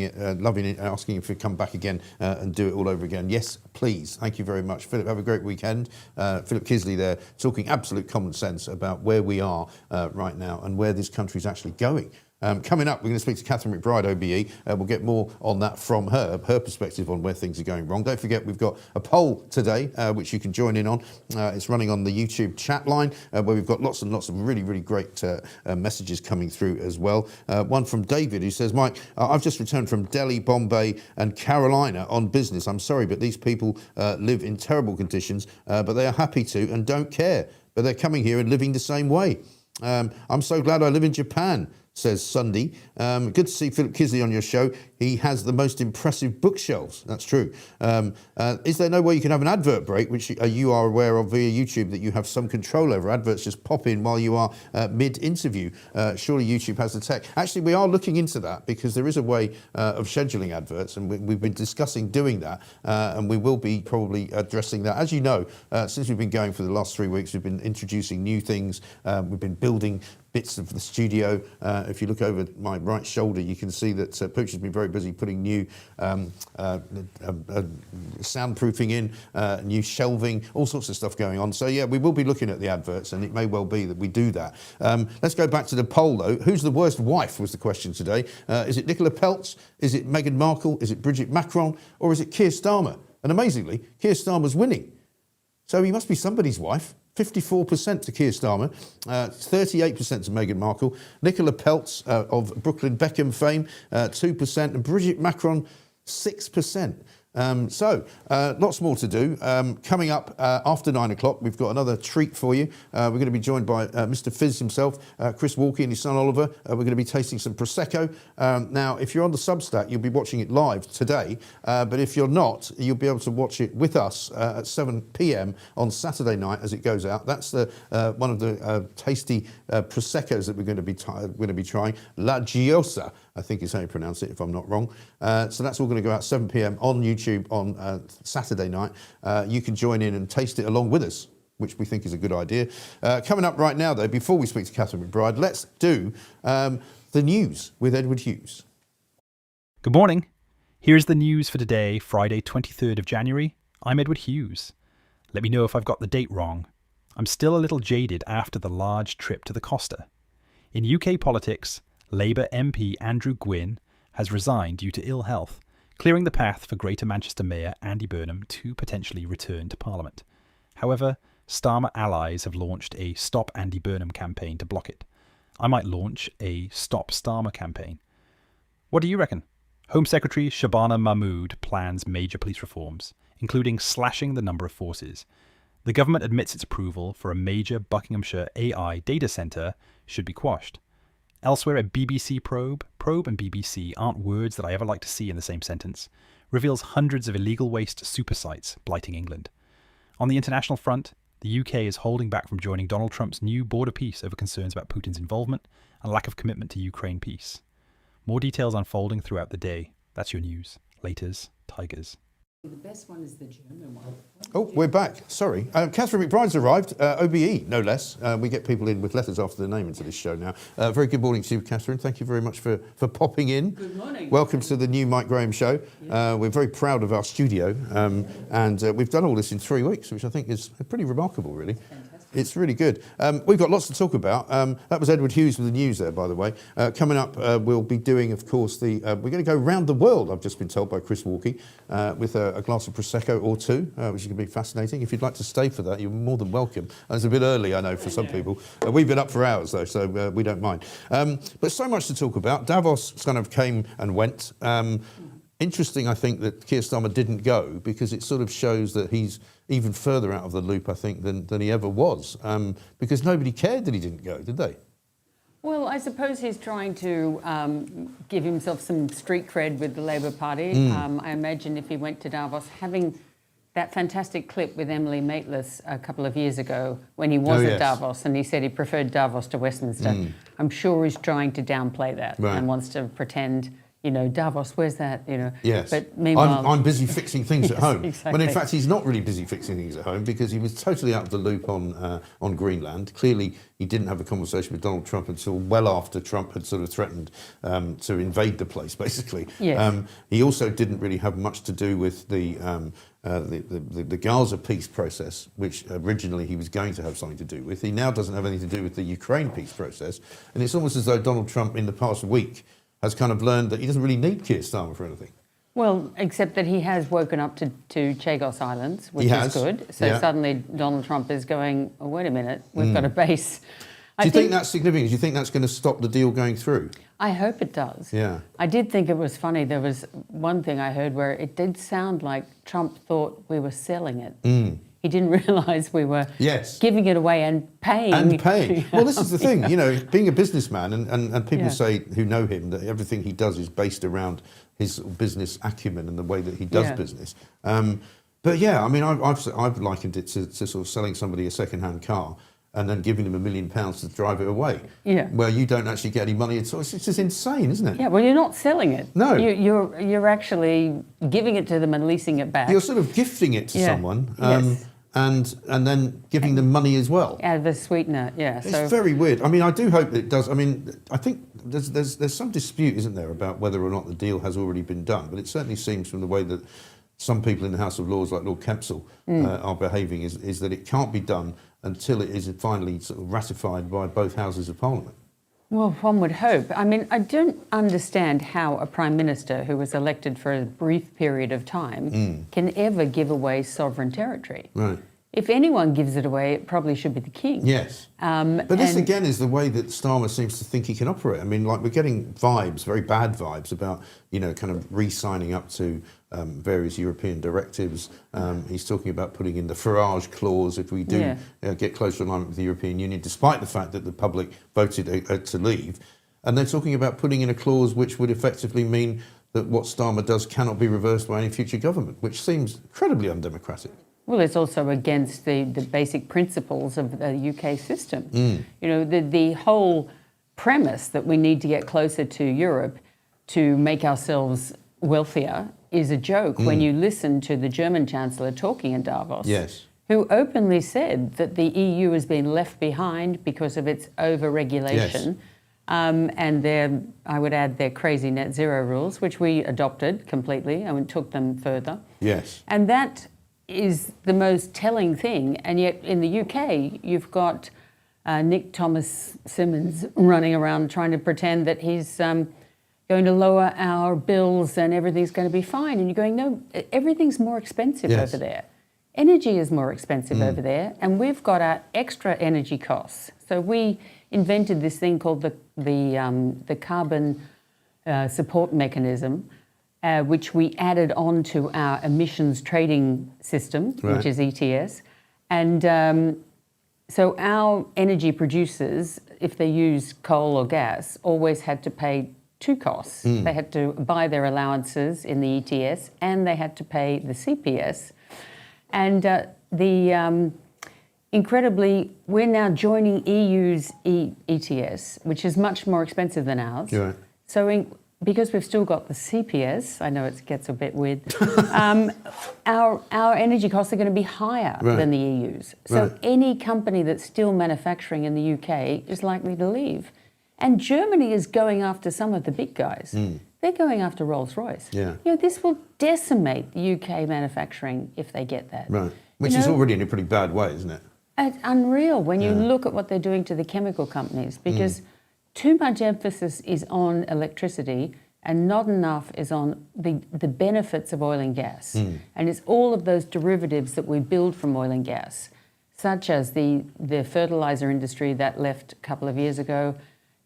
Speaker 1: it, asking if you come back again and do it all over again. Yes, please. Thank you very much. Philip, have a great weekend. Philip Kisley there, talking absolute common sense about where we are right now and where this country is actually going. Coming up, we're going to speak to Catherine McBride, OBE. We'll get more on that from her perspective on where things are going wrong. Don't forget, we've got a poll today, which you can join in on. It's running on the YouTube chat line, where we've got lots and lots of really, really great messages coming through as well. One from David, who says, Mike, I've just returned from Delhi, Bombay and Carolina on business. I'm sorry, but these people live in terrible conditions, but they are happy to and don't care. But they're coming here and living the same way. I'm so glad I live in Japan, says Sunday. Good to see Philip Kisley on your show. He has the most impressive bookshelves. That's true. Is there no way you can have an advert break, which you are aware of via YouTube, that you have some control over? Adverts just pop in while you are mid-interview. Surely YouTube has the tech. Actually, we are looking into that because there is a way of scheduling adverts, and we've been discussing doing that, and we will be probably addressing that. As you know, since we've been going for the last 3 weeks, we've been introducing new things. We've been building bits of the studio. If you look over my right shoulder, you can see that Pooch has been very busy putting new soundproofing in, new shelving, all sorts of stuff going on. So yeah, we will be looking at the adverts, and it may well be that we do that. Let's go back to the poll though. Who's the worst wife was the question today. Is it Nicola Peltz? Is it Meghan Markle? Is it Brigitte Macron? Or is it Keir Starmer? And amazingly, Keir Starmer's winning. So he must be somebody's wife. 54% to Keir Starmer, 38% to Meghan Markle, Nicola Peltz of Brooklyn Beckham fame, 2%, and Brigitte Macron, 6%. Lots more to do. Coming up after 9 o'clock, we've got another treat for you. We're going to be joined by Mr. Fizz himself, Chris Walkie and his son Oliver. We're going to be tasting some Prosecco. Now, if you're on the Substack, you'll be watching it live today. But if you're not, you'll be able to watch it with us at 7 p.m. on Saturday night as it goes out. That's one of the tasty Proseccos that we're going to be trying. La Giosa, I think is how you pronounce it, if I'm not wrong. So that's all going to go out 7 p.m. on YouTube on Saturday night. You can join in and taste it along with us, which we think is a good idea. Coming up right now, though, before we speak to Catherine McBride, let's do the news with Edward Hughes.
Speaker 7: Good morning. Here's the news for today, Friday, 23rd of January. I'm Edward Hughes. Let me know if I've got the date wrong. I'm still a little jaded after the large trip to the Costa. In UK politics, Labour MP Andrew Gwynn has resigned due to ill health, clearing the path for Greater Manchester Mayor Andy Burnham to potentially return to Parliament. However, Starmer allies have launched a Stop Andy Burnham campaign to block it. I might launch a Stop Starmer campaign. What do you reckon? Home Secretary Shabana Mahmood plans major police reforms, including slashing the number of forces. The government admits its approval for a major Buckinghamshire AI data centre should be quashed. Elsewhere, a BBC probe and BBC aren't words that I ever like to see in the same sentence, reveals hundreds of illegal waste super sites blighting England. On the international front, the UK is holding back from joining Donald Trump's new border peace over concerns about Putin's involvement and lack of commitment to Ukraine peace. More details unfolding throughout the day. That's your news. Laters, Tigers.
Speaker 4: The best one is the German one.
Speaker 1: Oh, we're back. Sorry. Catherine McBride's arrived, OBE, no less. We get people in with letters after their name into this show now. Very good morning to you, Catherine. Thank you very much for popping in.
Speaker 4: Good morning.
Speaker 1: Welcome to the new Mike Graham show. We're very proud of our studio, and we've done all this in 3 weeks, which I think is pretty remarkable, really. It's really good. We've got lots to talk about. That was Edward Hughes with the news there, by the way. Coming up, we'll be doing, of course, we're going to go round the world, I've just been told by Chris Walkie, with a glass of Prosecco or two, which is going to be fascinating. If you'd like to stay for that, you're more than welcome. It's a bit early, I know, for some people. We've been up for hours, though, so we don't mind. But so much to talk about. Davos kind of came and went. Interesting, I think, that Keir Starmer didn't go, because it sort of shows that he's even further out of the loop, I think, than he ever was, because nobody cared that he didn't go, did they?
Speaker 4: Well, I suppose he's trying to give himself some street cred with the Labour Party. I imagine if he went to Davos, having that fantastic clip with Emily Maitlis a couple of years ago when he was at Davos and he said he preferred Davos to Westminster, I'm sure he's trying to downplay that and wants to pretend, you know, Davos, where's that, you know?
Speaker 1: Yes.
Speaker 4: But meanwhile,
Speaker 1: I'm busy fixing things at home.
Speaker 4: Exactly.
Speaker 1: When in fact he's not really busy fixing things at home, because he was totally out of the loop on Greenland. Clearly he didn't have a conversation with Donald Trump until well after Trump had sort of threatened to invade the place, basically.
Speaker 4: Yes.
Speaker 1: He also didn't really have much to do with the the Gaza peace process, which originally he was going to have something to do with. He now doesn't have anything to do with the Ukraine peace process. And it's almost as though Donald Trump in the past week has kind of learned that he doesn't really need Keir Starmer for anything.
Speaker 4: Well, except that he has woken up to Chagos Islands, which is good. So suddenly Donald Trump is going, oh, wait a minute, we've got a base.
Speaker 1: Do you think that's significant? Do you think that's going to stop the deal going through?
Speaker 4: I hope it does.
Speaker 1: Yeah.
Speaker 4: I did think it was funny. There was one thing I heard where it did sound like Trump thought we were selling it. He didn't realise we were giving it away and paying.
Speaker 1: Well, this is the thing, you know, being a businessman, and people say who know him that everything he does is based around his business acumen and the way that he does business. But yeah, I mean, I've likened it to sort of selling somebody a second-hand car and then giving them £1 million to drive it away.
Speaker 4: Yeah.
Speaker 1: Where you don't actually get any money at all. It's just insane, isn't it?
Speaker 4: Yeah, well, you're not selling it.
Speaker 1: No.
Speaker 4: You're actually giving it to them and leasing it back.
Speaker 1: You're sort of gifting it to someone and then giving them money as well.
Speaker 4: Out of a sweetener,
Speaker 1: It's very weird. I mean, I do hope that it does. I mean, I think there's some dispute, isn't there, about whether or not the deal has already been done. But it certainly seems from the way that some people in the House of Lords, like Lord Kempsell, are behaving, is that it can't be done until it is finally sort of ratified by both houses of Parliament.
Speaker 4: Well, one would hope. I mean, I don't understand how a Prime Minister who was elected for a brief period of time can ever give away sovereign territory.
Speaker 1: Right.
Speaker 4: If anyone gives it away, it probably should be the King.
Speaker 1: Yes. But this, again, is the way that Starmer seems to think he can operate. I mean, like, we're getting vibes, very bad vibes, about, you know, kind of re-signing up to various European directives. He's talking about putting in the Farage clause if we do get closer alignment with the European Union, despite the fact that the public voted to leave. And they're talking about putting in a clause which would effectively mean that what Starmer does cannot be reversed by any future government, which seems incredibly undemocratic.
Speaker 4: Well, it's also against the basic principles of the UK system. You know, the whole premise that we need to get closer to Europe to make ourselves wealthier is a joke when you listen to the German Chancellor talking in Davos, who openly said that the EU has been left behind because of its over-regulation. And I would add their crazy net zero rules, which we adopted completely and took them further.
Speaker 1: Yes.
Speaker 4: And that is the most telling thing. And yet in the UK, you've got Nick Thomas Simmons running around trying to pretend that he's going to lower our bills and everything's going to be fine. And you're going, no, everything's more expensive over there. Energy is more expensive over there. And we've got our extra energy costs. So we invented this thing called the carbon support mechanism, which we added on to our emissions trading system, which is ETS. And so our energy producers, if they use coal or gas, always had to pay two costs. They had to buy their allowances in the ETS and they had to pay the CPS. And incredibly, we're now joining EU's ETS, which is much more expensive than ours. So because we've still got the CPS, I know it gets a bit weird, our energy costs are going to be higher than the EU's. So any company that's still manufacturing in the UK is likely to leave. And Germany is going after some of the big guys. They're going after Rolls-Royce. You know, this will decimate UK manufacturing if they get that.
Speaker 1: Which is already in a pretty bad way, isn't it?
Speaker 4: It's unreal when you look at what they're doing to the chemical companies, because too much emphasis is on electricity and not enough is on the benefits of oil and gas. And it's all of those derivatives that we build from oil and gas, such as the fertilizer industry that left a couple of years ago,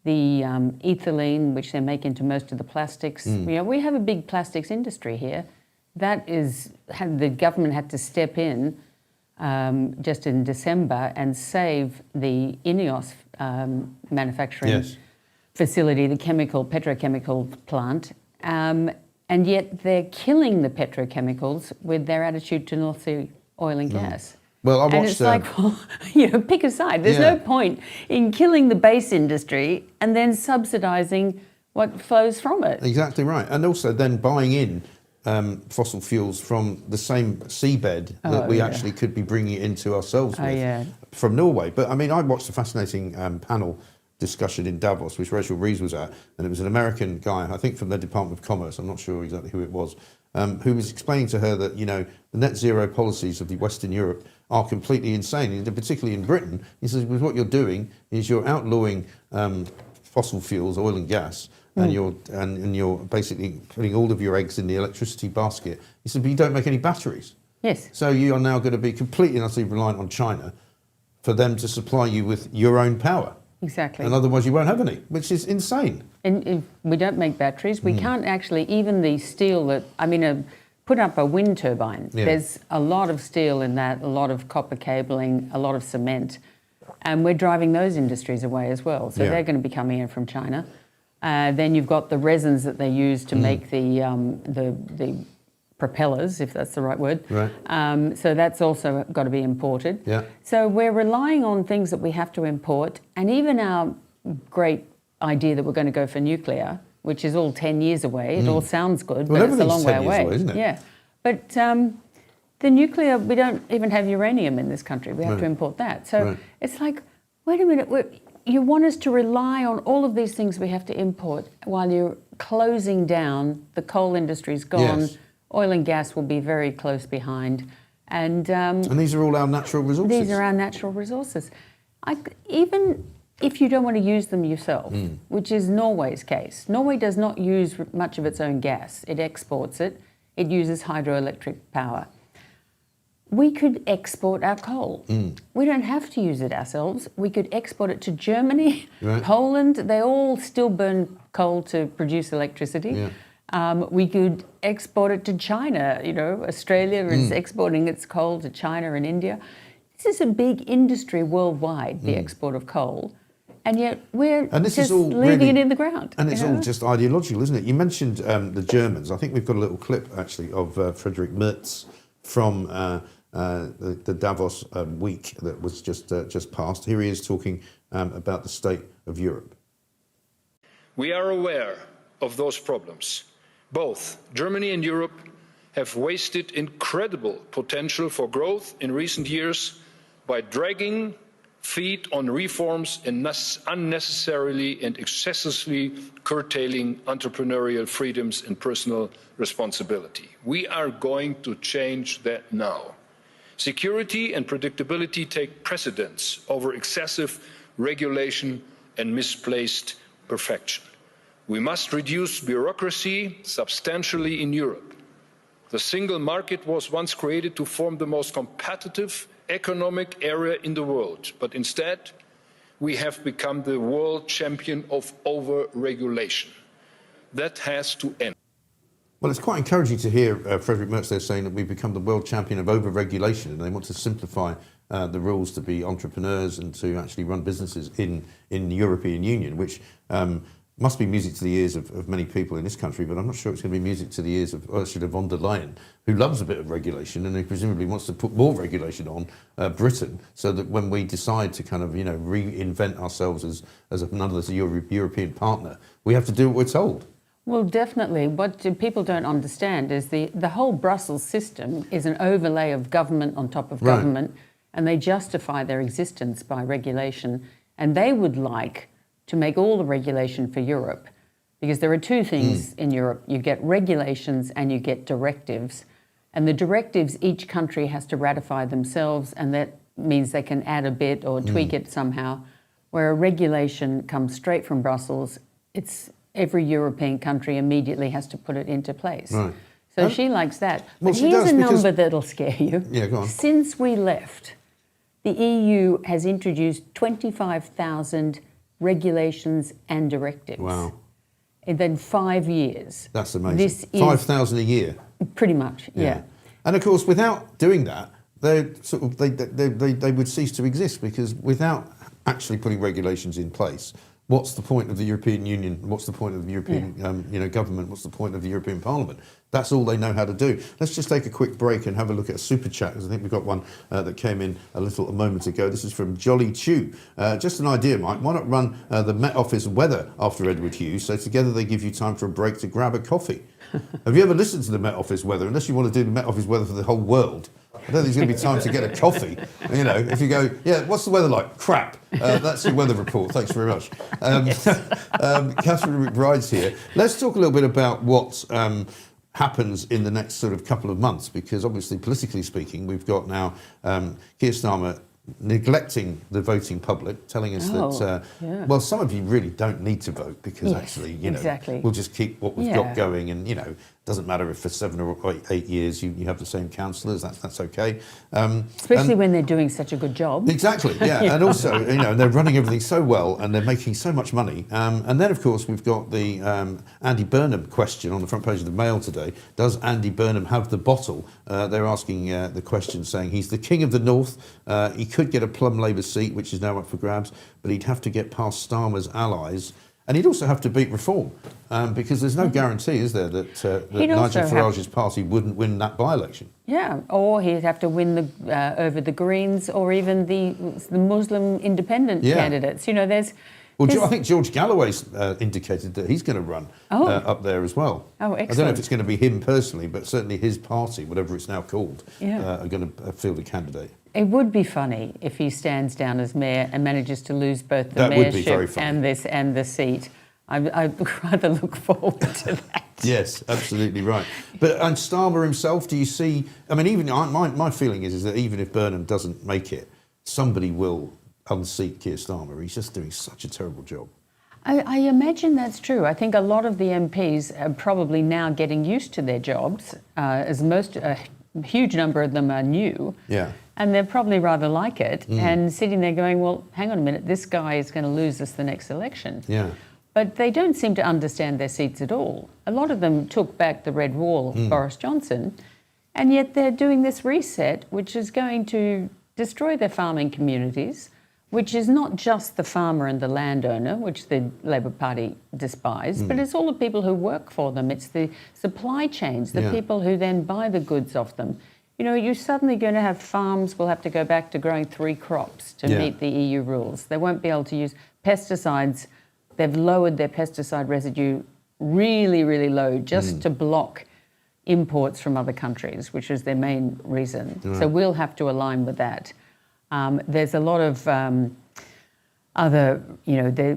Speaker 4: the ethylene, which they make into most of the plastics. You know, we have a big plastics industry here. That is, the government had to step in just in December and save the INEOS manufacturing facility, the petrochemical plant. And yet they're killing the petrochemicals with their attitude to North Sea oil and gas.
Speaker 1: Well, I watched.
Speaker 4: And it's like, well, you know, pick a side. There's no point in killing the base industry and then subsidising what flows from it.
Speaker 1: Exactly right. And also then buying in fossil fuels from the same seabed that we actually could be bringing it into ourselves with from Norway. But I mean, I watched a fascinating panel discussion in Davos, which Rachel Reeves was at, and it was an American guy, I think from the Department of Commerce, I'm not sure exactly who it was, who was explaining to her that, the net zero policies of the Western Europe are completely insane, and particularly in Britain. He says, because what you're doing is you're outlawing fossil fuels, oil and gas, and you're basically putting all of your eggs in the electricity basket. He said, but you don't make any batteries.
Speaker 4: Yes.
Speaker 1: So you are now going to be completely and utterly reliant on China for them to supply you with your own power.
Speaker 4: Exactly.
Speaker 1: And otherwise you won't have any, which is insane.
Speaker 4: And if we don't make batteries, we can't actually, even the steel that, put up a wind turbine, there's a lot of steel in that, a lot of copper cabling, a lot of cement, and we're driving those industries away as well. So they're going to be coming in from China. Then you've got the resins that they use to make the propellers, if that's the right word.
Speaker 1: Right.
Speaker 4: So that's also got to be imported.
Speaker 1: Yeah.
Speaker 4: So we're relying on things that we have to import, and even our great idea that we're going to go for nuclear, which is all 10 years away. It all sounds good,
Speaker 1: Well,
Speaker 4: but it's a long way
Speaker 1: 10 years away, isn't it?
Speaker 4: Yeah. But the nuclear, we don't even have uranium in this country. We have to import that. So it's like, wait a minute, you want us to rely on all of these things we have to import while you're closing down, the coal industry's gone,
Speaker 1: Yes.
Speaker 4: oil and gas will be very close behind. And
Speaker 1: these are all our natural resources.
Speaker 4: These are our natural resources. Even if you don't want to use them yourself, which is Norway's case. Norway does not use much of its own gas. It exports it. It uses hydroelectric power. We could export our coal. We don't have to use it ourselves. We could export it to Germany, Poland. They all still burn coal to produce electricity. We could export it to China. Australia is exporting its coal to China and India. This is a big industry worldwide, the export of coal. And yet we're just leaving it in the ground.
Speaker 1: And it's all just ideological, isn't it? You mentioned the Germans. I think we've got a little clip, actually, of Friedrich Merz from the Davos week that was just passed. Here he is talking about the state of Europe.
Speaker 6: We are aware of those problems. Both Germany and Europe have wasted incredible potential for growth in recent years by dragging feet on reforms and unnecessarily and excessively curtailing entrepreneurial freedoms and personal responsibility. We are going to change that now. Security and predictability take precedence over excessive regulation and misplaced perfection. We must reduce bureaucracy substantially in Europe. The single market was once created to form the most competitive economic area in the world, but instead we have become the world champion of over-regulation. That has to end.
Speaker 1: Well, it's quite encouraging to hear Friedrich Merz there saying that we've become the world champion of over-regulation, and they want to simplify the rules to be entrepreneurs and to actually run businesses in the European Union, which must be music to the ears of many people in this country, but I'm not sure it's going to be music to the ears of Ursula von der Leyen, who loves a bit of regulation and who presumably wants to put more regulation on Britain, so that when we decide to kind of, reinvent ourselves as another European partner, we have to do what we're told.
Speaker 4: Well, definitely. What people don't understand is the whole Brussels system is an overlay of government on top of government, and they justify their existence by regulation, and they would like to make all the regulation for Europe, because there are two things in Europe. You get regulations and you get directives, and the directives each country has to ratify themselves, and that means they can add a bit or tweak it somehow, where a regulation comes straight from Brussels. It's every European country immediately has to put it into place.
Speaker 1: Right.
Speaker 4: So she likes that.
Speaker 1: Well,
Speaker 4: but here's a number that'll scare you.
Speaker 1: Yeah, go on.
Speaker 4: Since we left, the EU has introduced 25,000 regulations and directives.
Speaker 1: Wow.
Speaker 4: In then 5 years.
Speaker 1: That's amazing.
Speaker 4: This is
Speaker 1: 5,000 a year.
Speaker 4: Pretty much, yeah.
Speaker 1: And of course, without doing that, they would cease to exist, because without actually putting regulations in place, what's the point of the European Union? What's the point of the European government? What's the point of the European Parliament? That's all they know how to do. Let's just take a quick break and have a look at a super chat, because I think we've got one that came in a moment ago. This is from Jolly Chew. Just an idea, Mike. Why not run the Met Office weather after Edward Hughes, so together they give you time for a break to grab a coffee? Have you ever listened to the Met Office weather? Unless you want to do the Met Office weather for the whole world, I don't think there's going to be time to get a coffee. You know, if you go, yeah, what's the weather like? Crap. That's your weather report. Thanks very much. Catherine McBride's here. Let's talk a little bit about what happens in the next sort of couple of months, because obviously, politically speaking, we've got now Keir Starmer neglecting the voting public, telling us that, well, some of you really don't need to vote because actually, you know, we'll just keep what we've got going, and, you know, doesn't matter if for 7 or 8 years you have the same councillors, that's okay.
Speaker 4: Especially when they're doing such a good job.
Speaker 1: Exactly, yeah. And also, you know, they're running everything so well and they're making so much money. And then, of course, we've got the Andy Burnham question on the front page of the Mail today. Does Andy Burnham have the bottle? They're asking the question, saying he's the king of the North. He could get a plum Labour seat, which is now up for grabs, but he'd have to get past Starmer's allies. And he'd also have to beat Reform, because there's no guarantee, is there, that Nigel Farage's party wouldn't win that by-election. Yeah,
Speaker 4: or he'd have to win over the Greens or even the Muslim independent candidates. You know, there's...
Speaker 1: Well, I think George Galloway's indicated that he's going to run up there as well.
Speaker 4: Oh, excellent.
Speaker 1: I don't know if it's going to be him personally, but certainly his party, whatever it's now called, are going to field a candidate.
Speaker 4: It would be funny if he stands down as mayor and manages to lose both the mayorship and the seat. I'd rather look forward to that.
Speaker 1: Yes, absolutely right. But and Starmer himself, do you see? I mean, even my feeling is that even if Burnham doesn't make it, somebody will unseat Keir Starmer. He's just doing such a terrible job.
Speaker 4: I imagine that's true. I think a lot of the MPs are probably now getting used to their jobs, as a huge number of them are new.
Speaker 1: Yeah.
Speaker 4: And they're probably rather like it, and sitting there going, well, hang on a minute, this guy is going to lose us the next election.
Speaker 1: Yeah.
Speaker 4: But they don't seem to understand their seats at all. A lot of them took back the red wall of Boris Johnson, and yet they're doing this reset, which is going to destroy their farming communities, which is not just the farmer and the landowner, which the Labor Party despise, but it's all the people who work for them. It's the supply chains, the people who then buy the goods off them. You know, you're suddenly going to have farms will have to go back to growing 3 crops to meet the EU rules. They won't be able to use pesticides. They've lowered their pesticide residue really, really low just to block imports from other countries, which is their main reason. Right. So we'll have to align with that. There's a lot of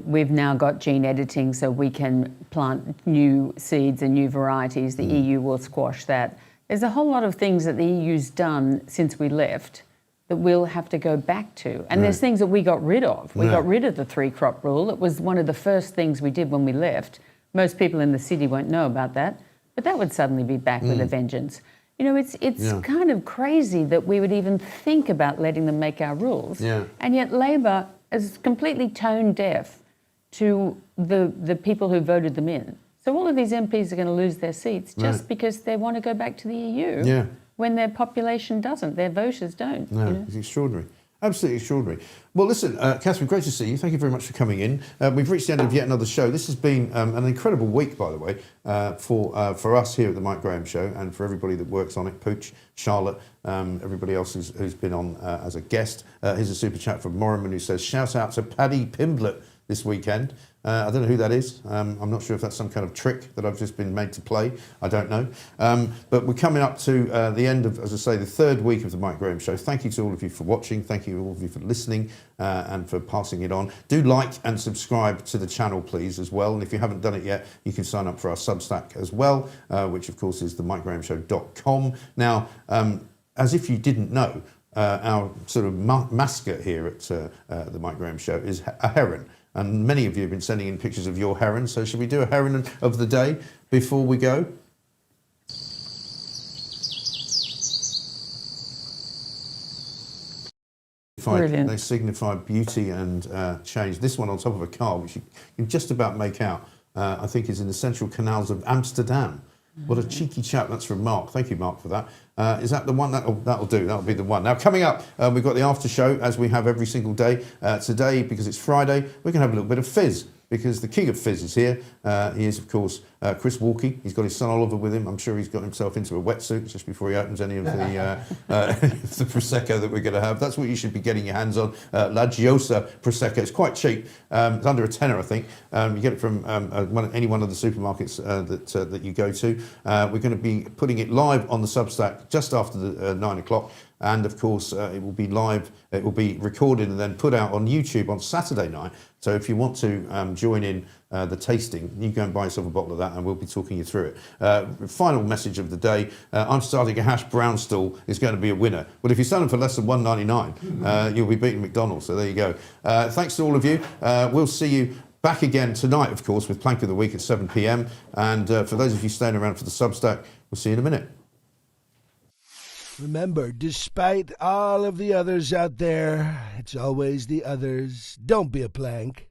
Speaker 4: we've now got gene editing so we can plant new seeds and new varieties. The EU will squash that. There's a whole lot of things that the EU's done since we left that we'll have to go back to. And there's things that we got rid of. We got rid of the 3-crop rule. It was one of the first things we did when we left. Most people in the city won't know about that, but that would suddenly be back with a vengeance. You know, it's kind of crazy that we would even think about letting them make our rules. Yeah. And yet Labor is completely tone deaf to the people who voted them in. So all of these MPs are going to lose their seats just because they want to go back to the EU when their population doesn't, their voters don't.
Speaker 1: No,
Speaker 4: you know?
Speaker 1: It's extraordinary. Absolutely extraordinary. Well, listen, Catherine, great to see you. Thank you very much for coming in. We've reached the end of yet another show. This has been an incredible week, by the way, for us here at the Mike Graham Show and for everybody that works on it, Pooch, Charlotte, everybody else who's been on as a guest. Here's a super chat from Morriman who says, shout out to Paddy Pimblett this weekend. I don't know who that is. I'm not sure if that's some kind of trick that I've just been made to play. I don't know. But we're coming up to the end of, as I say, the 3rd week of the Mike Graham Show. Thank you to all of you for watching. Thank you all of you for listening and for passing it on. Do like and subscribe to the channel, please, as well. And if you haven't done it yet, you can sign up for our Substack as well, which, of course, is themikegrahamshow.com. Now, as if you didn't know, our sort of mascot here at the Mike Graham Show is a heron. And many of you have been sending in pictures of your heron. So should we do a heron of the day before we go?
Speaker 4: Brilliant.
Speaker 1: They signify beauty and change. This one on top of a car, which you can just about make out, I think is in the central canals of Amsterdam. What a cheeky chap. That's from Mark. Thank you, Mark, for that. Is that the one? That'll do. That'll be the one. Now, coming up, we've got the after show, as we have every single day. Today, because it's Friday, we're going to have a little bit of fizz, because the king of fizz is here. He is, of course, Chris Walkie. He's got his son Oliver with him. I'm sure he's got himself into a wetsuit just before he opens any of the Prosecco that we're going to have. That's what you should be getting your hands on. La Giosa Prosecco. It's quite cheap. It's under a tenner, I think. You get it from any one of the supermarkets that you go to. We're going to be putting it live on the Substack just after the 9 o'clock. And of course, it will be live, it will be recorded and then put out on YouTube on Saturday night. So if you want to join in the tasting, you go and buy yourself a bottle of that and we'll be talking you through it. Final message of the day, I'm starting a hash brown stall. It's going to be a winner. Well, if you sell them for less than $1.99, you'll be beating McDonald's. So there you go. Thanks to all of you. We'll see you back again tonight, of course, with Plank of the Week at 7 p.m. And for those of you staying around for the Substack, we'll see you in a minute.
Speaker 3: Remember, despite all of the others out there, it's always the others. Don't be a plank.